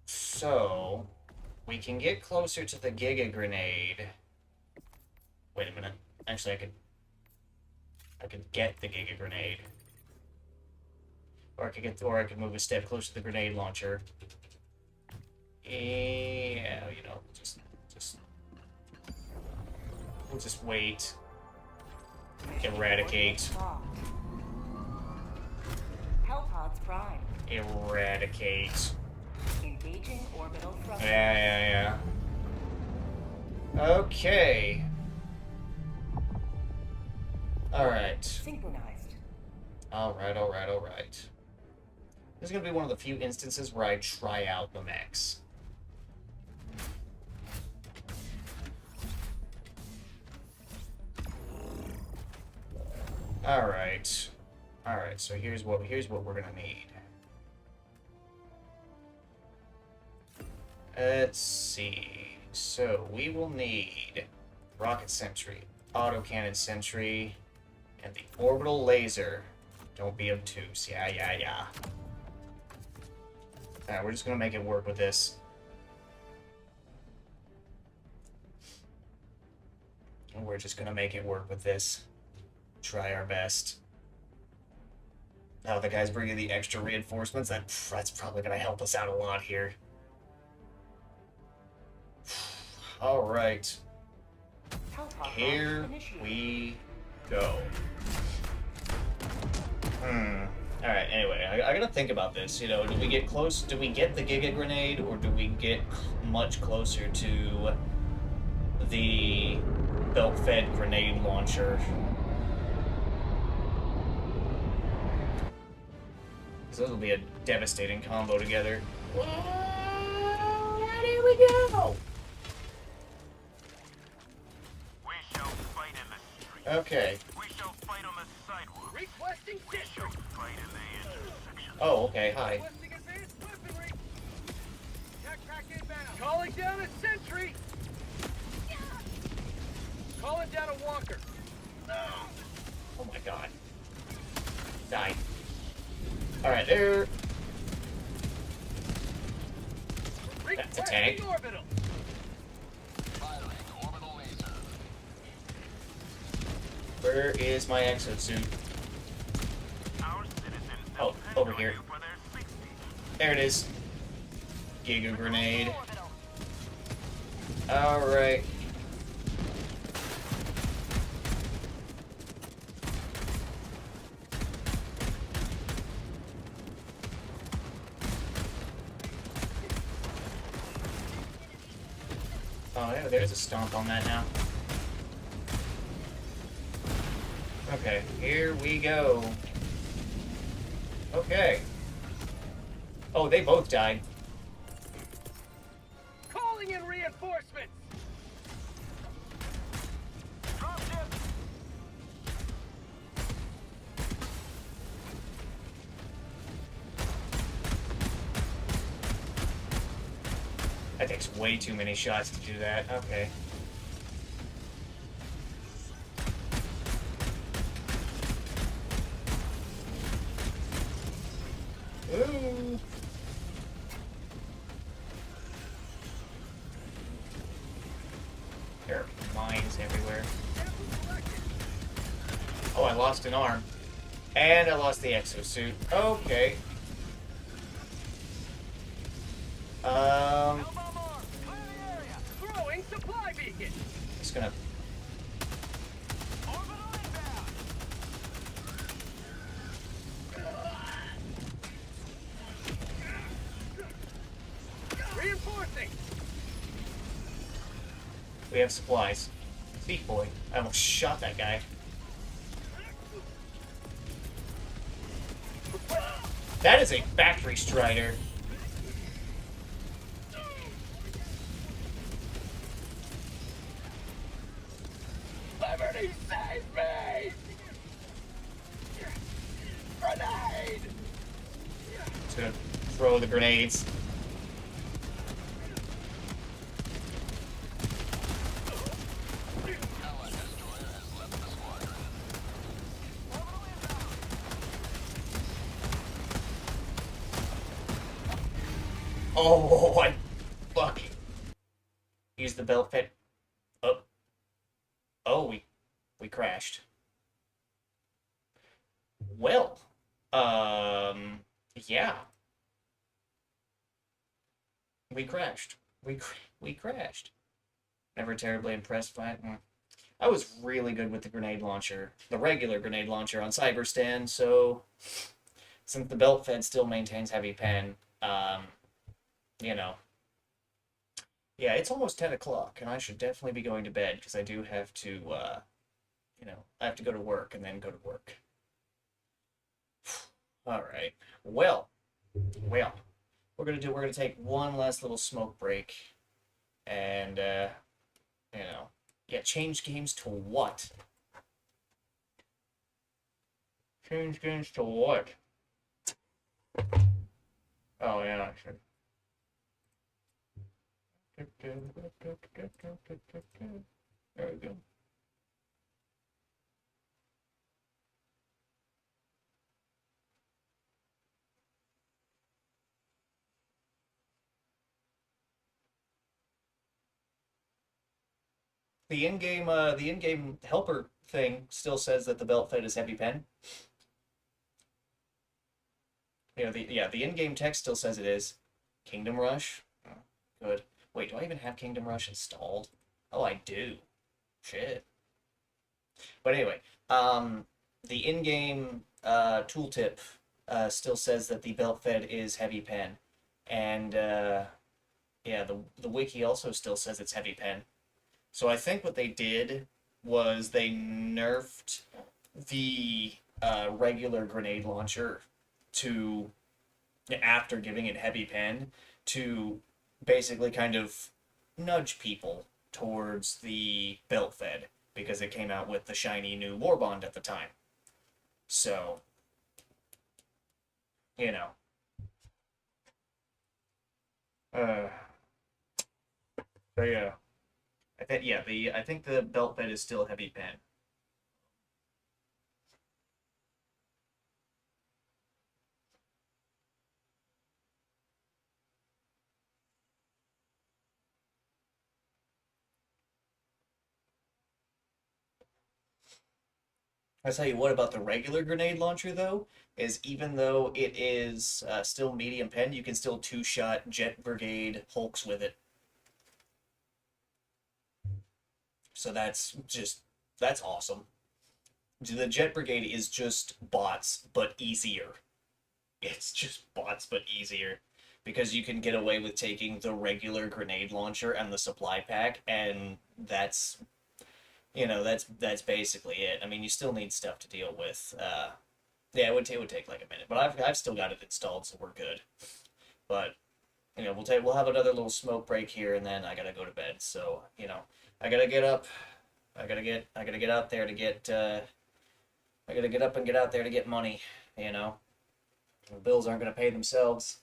so we can get closer to the Giga Grenade. Wait a minute. Actually, I could get the Giga Grenade, or I could move a step closer to the grenade launcher. Yeah, you know, we'll just wait. Eradicate. Hellpods prime. Eradicate. Engaging orbital thrust. Yeah. Okay. Alright. Synchronized. Alright. This is gonna be one of the few instances where I try out the mechs. Alright, so here's what we're gonna need. Let's see. So we will need rocket sentry, autocannon sentry, and the orbital laser. Don't be obtuse. Yeah. Alright, we're just gonna make it work with this. We're just gonna make it work with this. Try our best. Now the guy's bringing the extra reinforcements. That's probably gonna help us out a lot here. All right, Hellpod here launch initiated. we go. All right. Anyway, I gotta think about this. You know, do we get close? Do we get the Giga Grenade, or do we get much closer to the belt-fed grenade launcher? Because those will be a devastating combo together. Here we go. We shall fight in the street. Okay. We shall fight on the sidewalk. Requesting district. Fight in the intersection. Oh, okay. Hi. Requesting advanced weaponry. Attack pack inbound. Calling down a sentry. Calling down a walker. Oh my god. Die. Alright, there. That's a tank. Requesting orbital. Firing orbital laser. Where is my exosuit? Our citizens Oh, over here. for their safety. There it is. Giga grenade. Alright. Oh, yeah, there's a stomp on that now. Okay, here we go. Okay. Oh, they both died. Calling in reinforcements. Dropship. That takes way too many shots to do that. Okay. Ooh. There are mines everywhere. Oh, I lost an arm. And I lost the exosuit. Okay. Throwing supply beacon. Just gonna. Orbital inbound. Reinforcing. We have supplies. Thief boy. I almost shot that guy. That is a factory strider. Liberty save me! Grenade! Just gonna throw the grenades. Allied destroyer has left the squadron. Oh, I fucking use the belt fit. Oh, oh, we crashed. Well, yeah, we crashed. We crashed. Never terribly impressed by it. I was really good with the grenade launcher, the regular grenade launcher on Cyberstan. So, since the belt fed still maintains heavy pen, you know. Yeah, it's almost 10 o'clock, and I should definitely be going to bed, because I do have to, you know, I have to go to work and then go to work. Alright. Well, we're gonna take one last little smoke break, and, you know, yeah, change games to what? Change games to what? Oh, yeah, I should. There we go. The in-game helper thing still says that the belt fed is heavy pen. The in-game text still says it is. Kingdom Rush. Oh, good. Wait, do I even have Kingdom Rush installed? Oh, I do. Shit. But anyway, the in-game tooltip still says that the belt fed is heavy pen, and yeah, the wiki also still says it's heavy pen. So I think what they did was they nerfed the regular grenade launcher to after giving it heavy pen to basically kind of nudge people towards the belt fed because it came out with the shiny new warbond at the time. So, you know. Uh, so yeah. I think the belt fed is still heavy pen. I tell you what about the regular grenade launcher though, is even though it is still medium pen, you can still two-shot Jet Brigade Hulks with it. So that's awesome. The Jet Brigade is just bots, but easier. It's just bots, but easier. Because you can get away with taking the regular grenade launcher and the supply pack, and that's basically it. I mean, you still need stuff to deal with. Yeah, it would take like a minute, but I've still got it installed, so we're good. But we'll have another little smoke break here, and then I gotta go to bed. So I gotta get up. I gotta get out there to get. I gotta get up and get out there to get money. The bills aren't gonna pay themselves.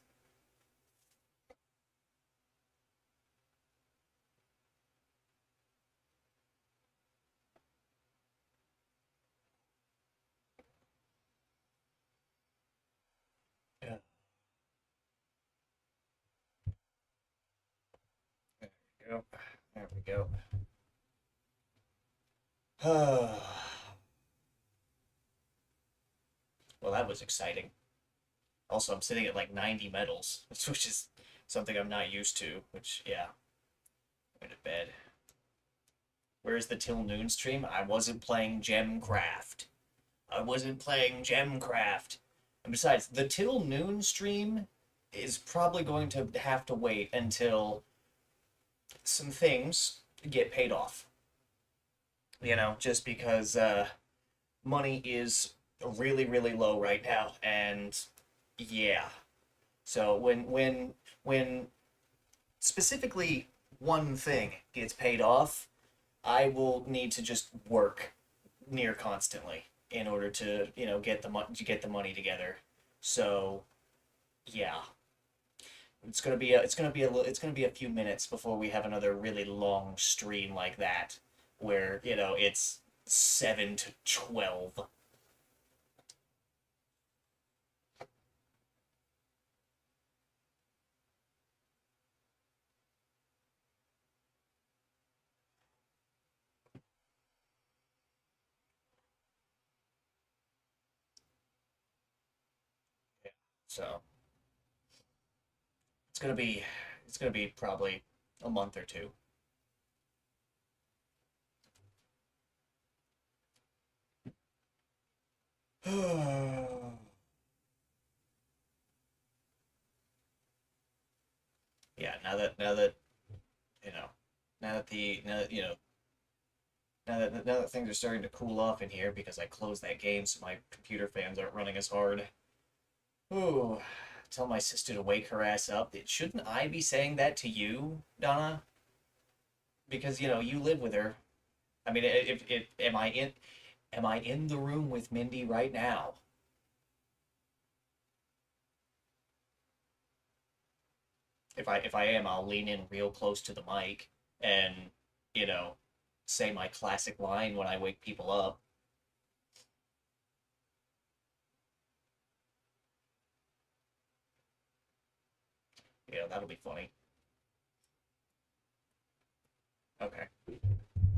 Yeah. There we go. There we go. Well, that was exciting. Also, I'm sitting at like 90 medals, which is something I'm not used to, which, yeah, go to bed. Where's the till noon stream? I wasn't playing Gemcraft. I wasn't playing Gemcraft. And besides, the till noon stream is probably going to have to wait until some things get paid off. Just because money is really, really low right now, and yeah. So when specifically one thing gets paid off, I will need to just work near constantly in order to get the money together. So yeah, it's gonna be a few minutes before we have another really long stream like that, where it's 7 to 12. So it's gonna be probably a month or two. Yeah, now that you know now that the now that, now that things are starting to cool off in here because I closed that game so my computer fans aren't running as hard. Ooh, tell my sister to wake her ass up. Shouldn't I be saying that to you, Donna? Because you live with her. I mean, if am I in the room with Mindy right now? If I am, I'll lean in real close to the mic and, you know, say my classic line when I wake people up. Yeah, that'll be funny. Okay.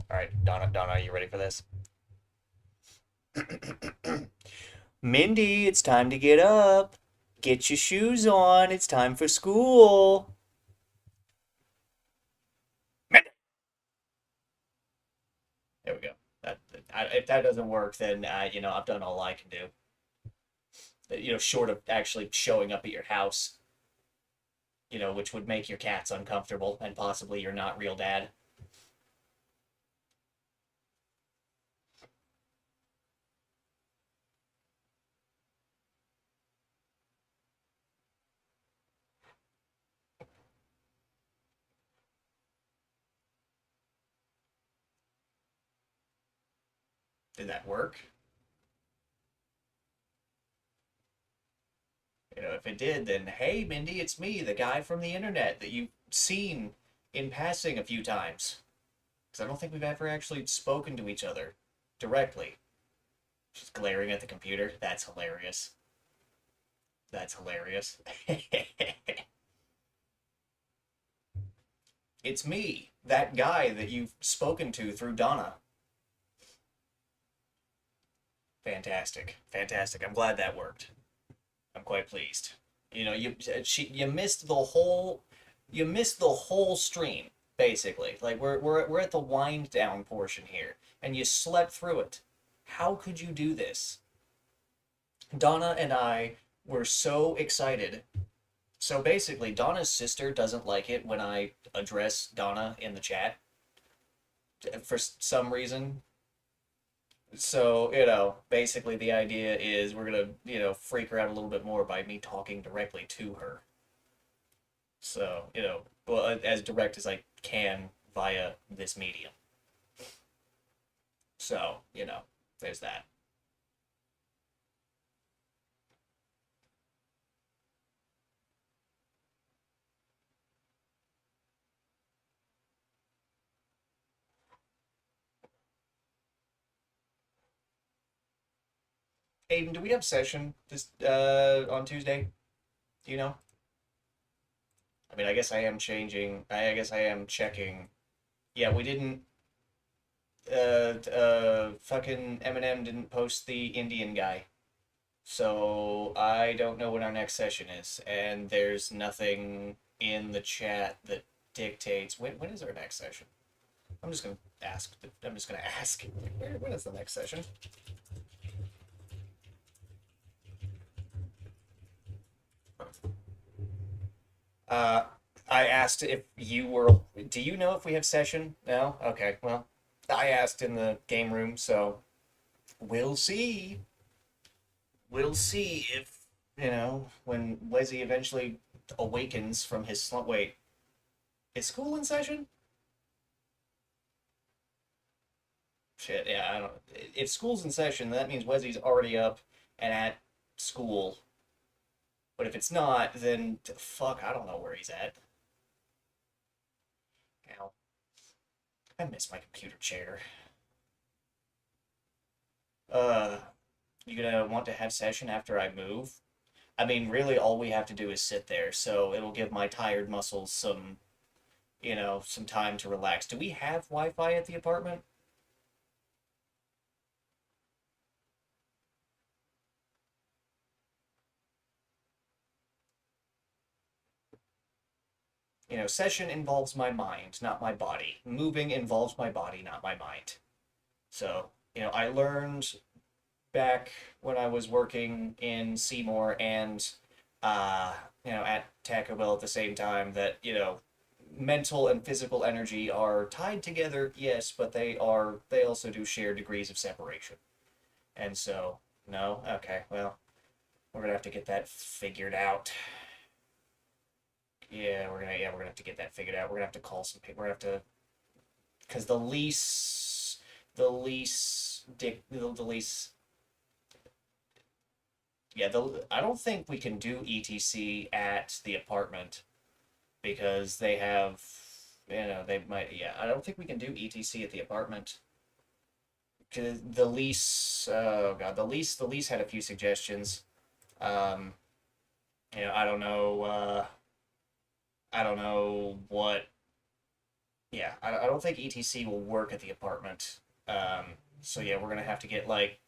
All right, Donna, are you ready for this? Mindy, it's time to get up. Get your shoes on. It's time for school. Mindy! There we go. If that doesn't work, then I've done all I can do. Short of actually showing up at your house, which would make your cats uncomfortable and possibly you're not real dad. Did that work? If it did, then hey, Mindy, it's me, the guy from the internet that you've seen in passing a few times. Because I don't think we've ever actually spoken to each other directly. She's glaring at the computer. That's hilarious. That's hilarious. It's me, that guy that you've spoken to through Donna. Fantastic. Fantastic. I'm glad that worked. I'm quite pleased. You missed the whole stream basically. Like we're at the wind down portion here, and you slept through it. How could you do this? Donna and I were so excited. So basically, Donna's sister doesn't like it when I address Donna in the chat for some reason. So, basically the idea is we're gonna, freak her out a little bit more by me talking directly to her. So, well, as direct as I can via this medium. So, there's that. Aiden, do we have session this on Tuesday? Do you know? I mean, I guess I am changing. I guess I am checking. Yeah, we didn't. Fucking Eminem didn't post the Indian guy, so I don't know when our next session is, and there's nothing in the chat that dictates when is our next session. I'm just gonna ask. I'm just gonna ask. When is the next session? Uh, I asked if you were. Do you know if we have session? No? Okay, well, I asked in the game room, so we'll see. We'll see if, when Wezzy eventually awakens from his slump. Wait, is school in session? Shit, yeah, I don't. If school's in session, that means Wezzy's already up and at school. But if it's not, then fuck, I don't know where he's at. Ow. I miss my computer chair. Uh, you gonna want to have session after I move? I mean, really, all we have to do is sit there, so it'll give my tired muscles some time to relax. Do we have Wi-Fi at the apartment? Session involves my mind, not my body. Moving involves my body, not my mind. So, I learned back when I was working in Seymour and, at Taco Bell at the same time that, mental and physical energy are tied together, yes, but they also do share degrees of separation. And so, no? Okay, well, we're gonna have to get that figured out. Yeah, we're gonna have to get that figured out. We're gonna have to call some people. We're gonna have to, because the lease. Yeah, I don't think we can do ETC at the apartment. because they have, they might. Yeah, I don't think we can do ETC at the apartment. 'Cause the lease, oh god, the lease had a few suggestions. Um, I don't know. I don't know what. Yeah, I don't think ETC will work at the apartment. So yeah, we're gonna have to get like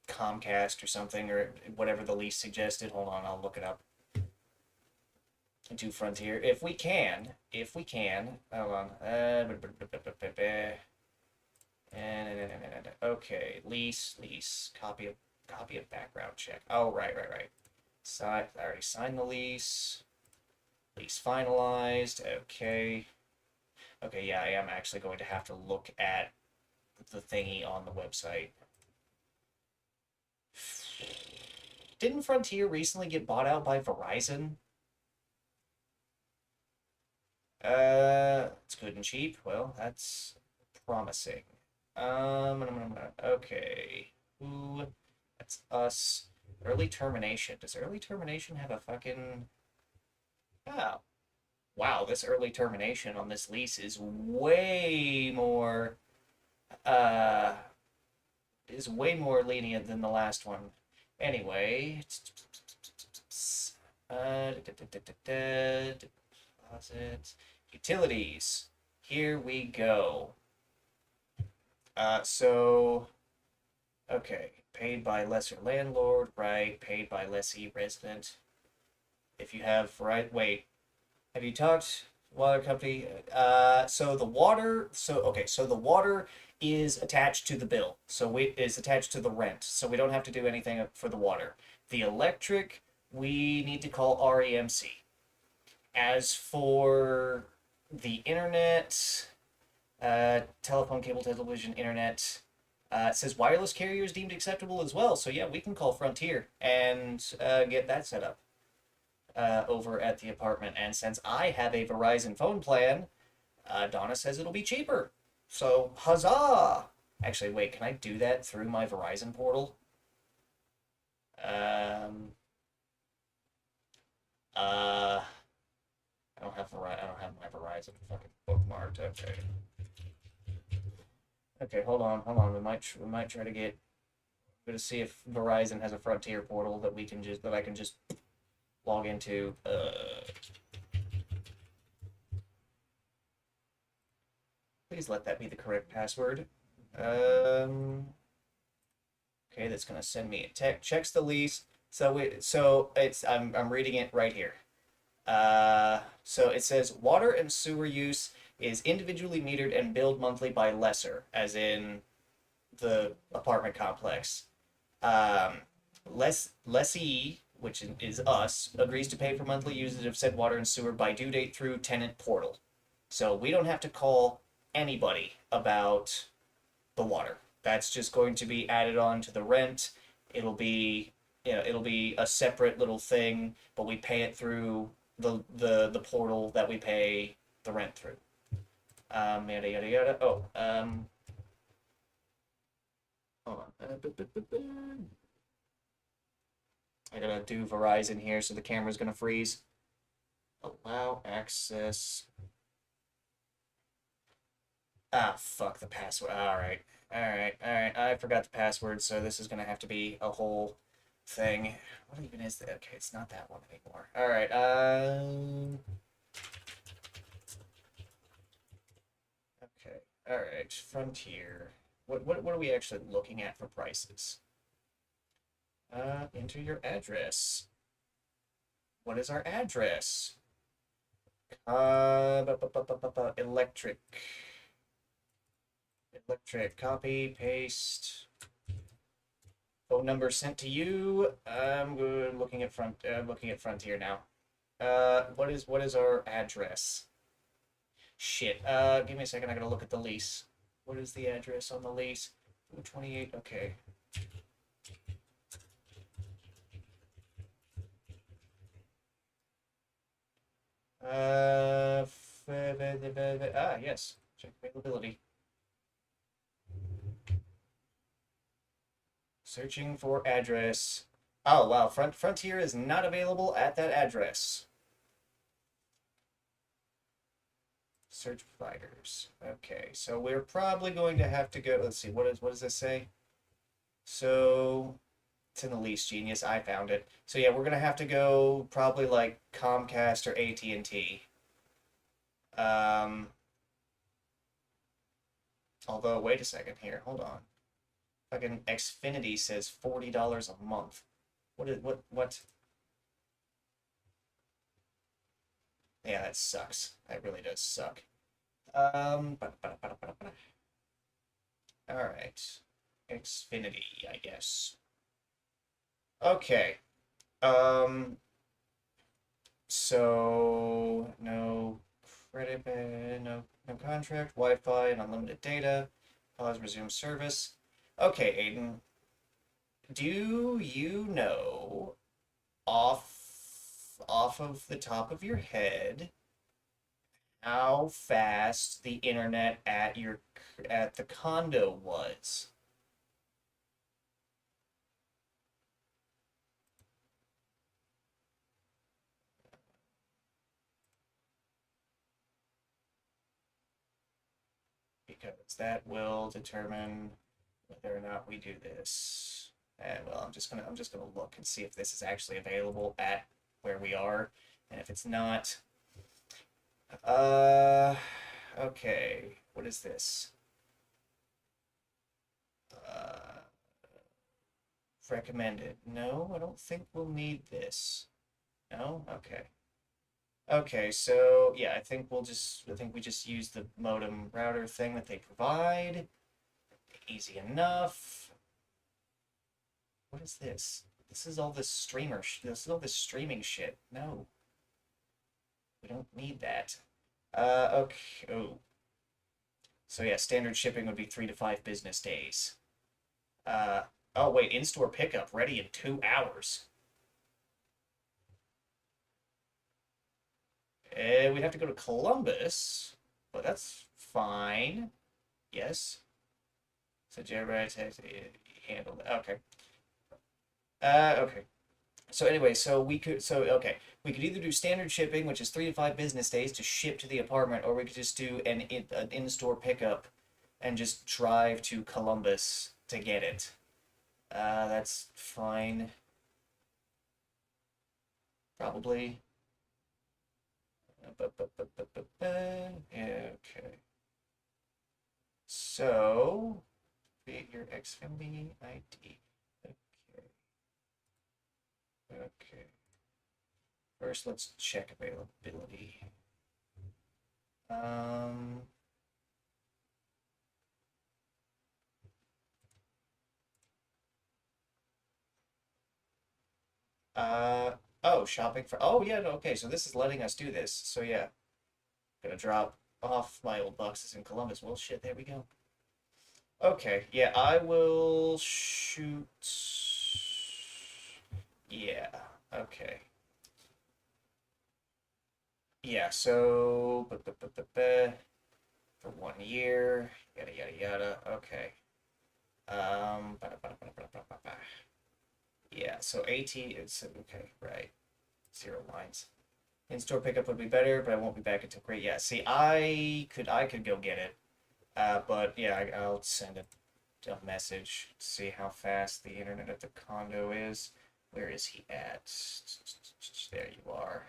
Comcast or something or whatever the lease suggested. Hold on, I'll look it up. Do Frontier if we can. If we can. Hold on. Okay, lease. Copy of background check. Oh, right. I already signed the lease. Lease finalized. Okay. Okay, yeah, I am actually going to have to look at the thingy on the website. Didn't Frontier recently get bought out by Verizon? It's good and cheap. Well, that's promising. Okay. Ooh, that's us. Early termination. Does early termination have a fucking... Oh. Wow, this early termination on this lease is way more, uh, lenient than the last one. Anyway, deposits, utilities. Here we go. Okay, paid by lesser landlord, right? Paid by lessee resident. If you have, right, wait. Have you talked water company? So the water, so the water is attached to the bill. So it is attached to the rent. So we don't have to do anything for the water. The electric, we need to call REMC. As for the internet, telephone, cable, television, internet, it says wireless carriers deemed acceptable as well. So yeah, we can call Frontier and get that set up. Over at the apartment. And since I have a Verizon phone plan, Donna says it'll be cheaper. So, huzzah! Actually, wait, can I do that through my Verizon portal? I don't have my Verizon fucking bookmarked. Okay. Okay, hold on. We might try to get. I'm gonna see if Verizon has a Frontier portal that I can just log into. Please let that be the correct password. Okay, that's gonna send me a text. Checks the lease. So I'm reading it right here. So it says water and sewer use is individually metered and billed monthly by lesser, as in the apartment complex. Lessee, which is us, agrees to pay for monthly usage of said water and sewer by due date through tenant portal. So we don't have to call anybody about the water. That's just going to be added on to the rent. It'll be a separate little thing, but we pay it through the portal that we pay the rent through. Yada yada yada. Oh, hold on. I gotta do Verizon here, so the camera's gonna freeze. Allow access. Ah, fuck the password. Alright. I forgot the password, so this is gonna have to be a whole thing. What even is that? Okay, it's not that one anymore. Alright, okay. Alright, Frontier. What are we actually looking at for prices? Enter your address. What is our address? Electric. Copy, paste. Phone number sent to you. I'm good. Looking at Frontier now. What is our address? Shit. Give me a second. I gotta look at the lease. What is the address on the lease? 28. Okay. Yes. Check availability. Searching for address. Oh, wow. Frontier is not available at that address. Search providers. Okay, so we're probably going to have to go. Let's see. What does this say? So it's in the least genius. I found it. So yeah, we're gonna have to go probably like Comcast or AT&T. Um, although wait a second here. Hold on. Fucking Xfinity says $40 a month. What? Yeah, that sucks. That really does suck. All right. Xfinity, I guess. Okay. Um, so no credit, no contract, Wi-Fi, and unlimited data. Pause, resume service. Okay, Aiden. Do you know off of the top of your head how fast the internet at the condo was? Because that will determine whether or not we do this. And well, I'm just gonna look and see if this is actually available at where we are, and if it's not, uh, okay, what is this? Uh, recommended. No, I don't think we'll need this. No, okay. Okay, so yeah, I think we just use the modem router thing that they provide. Easy enough. What is this? This is all this this is all this streaming shit. No. We don't need that. Okay. Oh. So yeah, standard shipping would be 3 to 5 business days. Uh, oh wait, in-store pickup ready in 2 hours. We'd have to go to Columbus, but that's fine. Yes. So Jared has handled. Okay. Okay. So anyway, we could either do standard shipping, which is 3 to 5 business days to ship to the apartment, or we could just do an in-store pickup and just drive to Columbus to get it. That's fine. Probably. Yeah, okay. So, create your Xfinity ID. Okay. Okay. First, let's check availability. Um, oh, shopping for, oh yeah, okay, so this is letting us do this. So yeah, gonna drop off my old boxes in Columbus. Well, shit, there we go. Okay, yeah, I will shoot. Yeah, okay. Yeah, so for 1 year, yada yada yada. Okay. Yeah, so AT is okay, right? 0 lines. In-store pickup would be better, but I won't be back until great. Yeah, see, I could go get it, but yeah, I'll send a message to see how fast the internet at the condo is. Where is he at? There you are.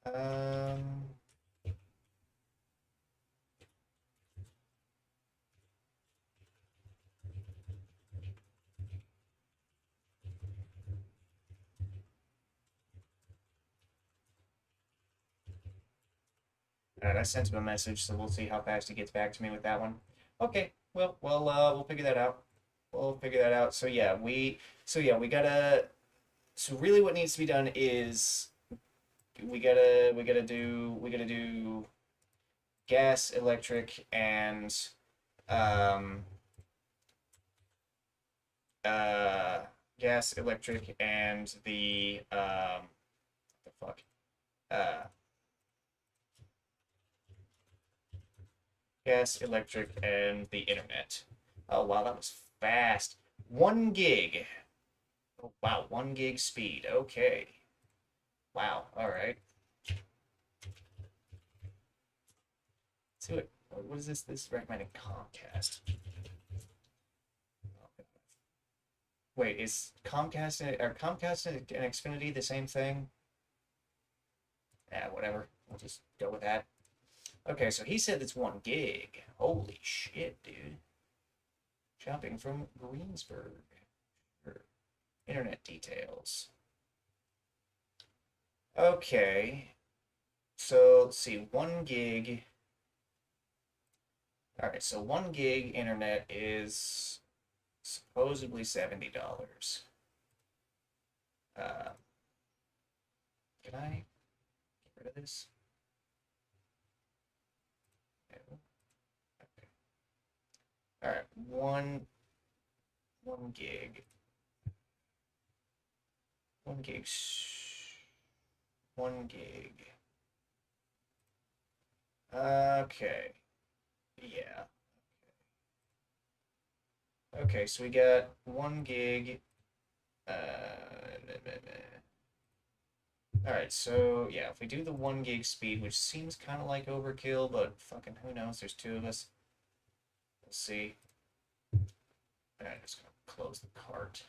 Um. Alright, I sent him a message, so we'll see how fast he gets back to me with that one. Okay, well, we'll figure that out. We'll figure that out. So yeah, we gotta. So really, what needs to be done is we gotta do gas, electric, and um uh gas, electric, and the fuck uh gas, electric, and the internet. Oh wow, that was fast. 1 gig. Oh, wow, 1 gig speed. Okay. Wow, alright. Let's see what is this? This is recommended Comcast. Wait, is Comcast are Comcast and Xfinity the same thing? Yeah, whatever. We'll just go with that. Okay, so he said it's 1 gig. Holy shit, dude. Shopping from Greensburg. Sure. Internet details. Okay. So let's see, 1 gig. Alright, so 1 gig internet is supposedly $70. Can I get rid of this? No. Okay. Alright, one gig. 1 gig. 1 gig. Okay. Yeah. Okay, so we got 1 gig. Alright, so yeah, if we do the 1 gig speed, which seems kind of like overkill, but fucking who knows, there's 2 of us. We'll see. Alright, I'm just gonna close the cart.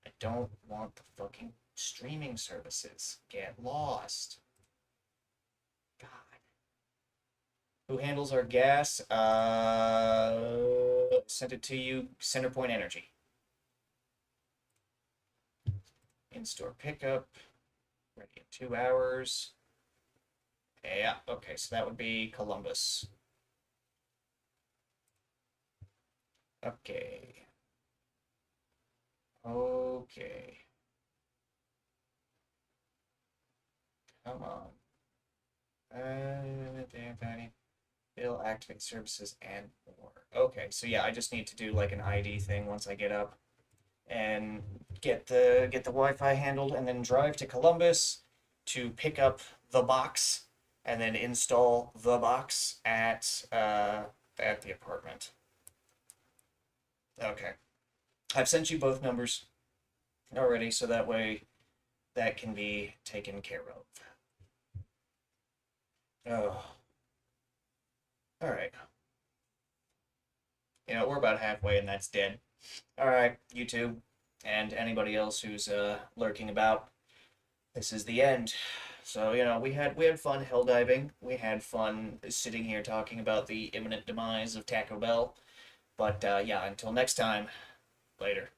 I don't want the fucking streaming services. Get lost. God. Who handles our gas? Sent it to you, Centerpoint Energy. In-store pickup. Ready in 2 hours. Yeah, okay, so that would be Columbus. Okay. Okay. Come on. Damn fatty. Bill, activate services, and more. Okay, so yeah, I just need to do like an ID thing once I get up and get the Wi-Fi handled, and then drive to Columbus to pick up the box and then install the box at the apartment. Okay. I've sent you both numbers already, so that way that can be taken care of. Oh. Alright. You know, we're about halfway and that's dead. Alright, YouTube, and anybody else who's lurking about. This is the end. So, you know, we had fun hell diving. We had fun sitting here talking about the imminent demise of Taco Bell. But yeah, until next time, later.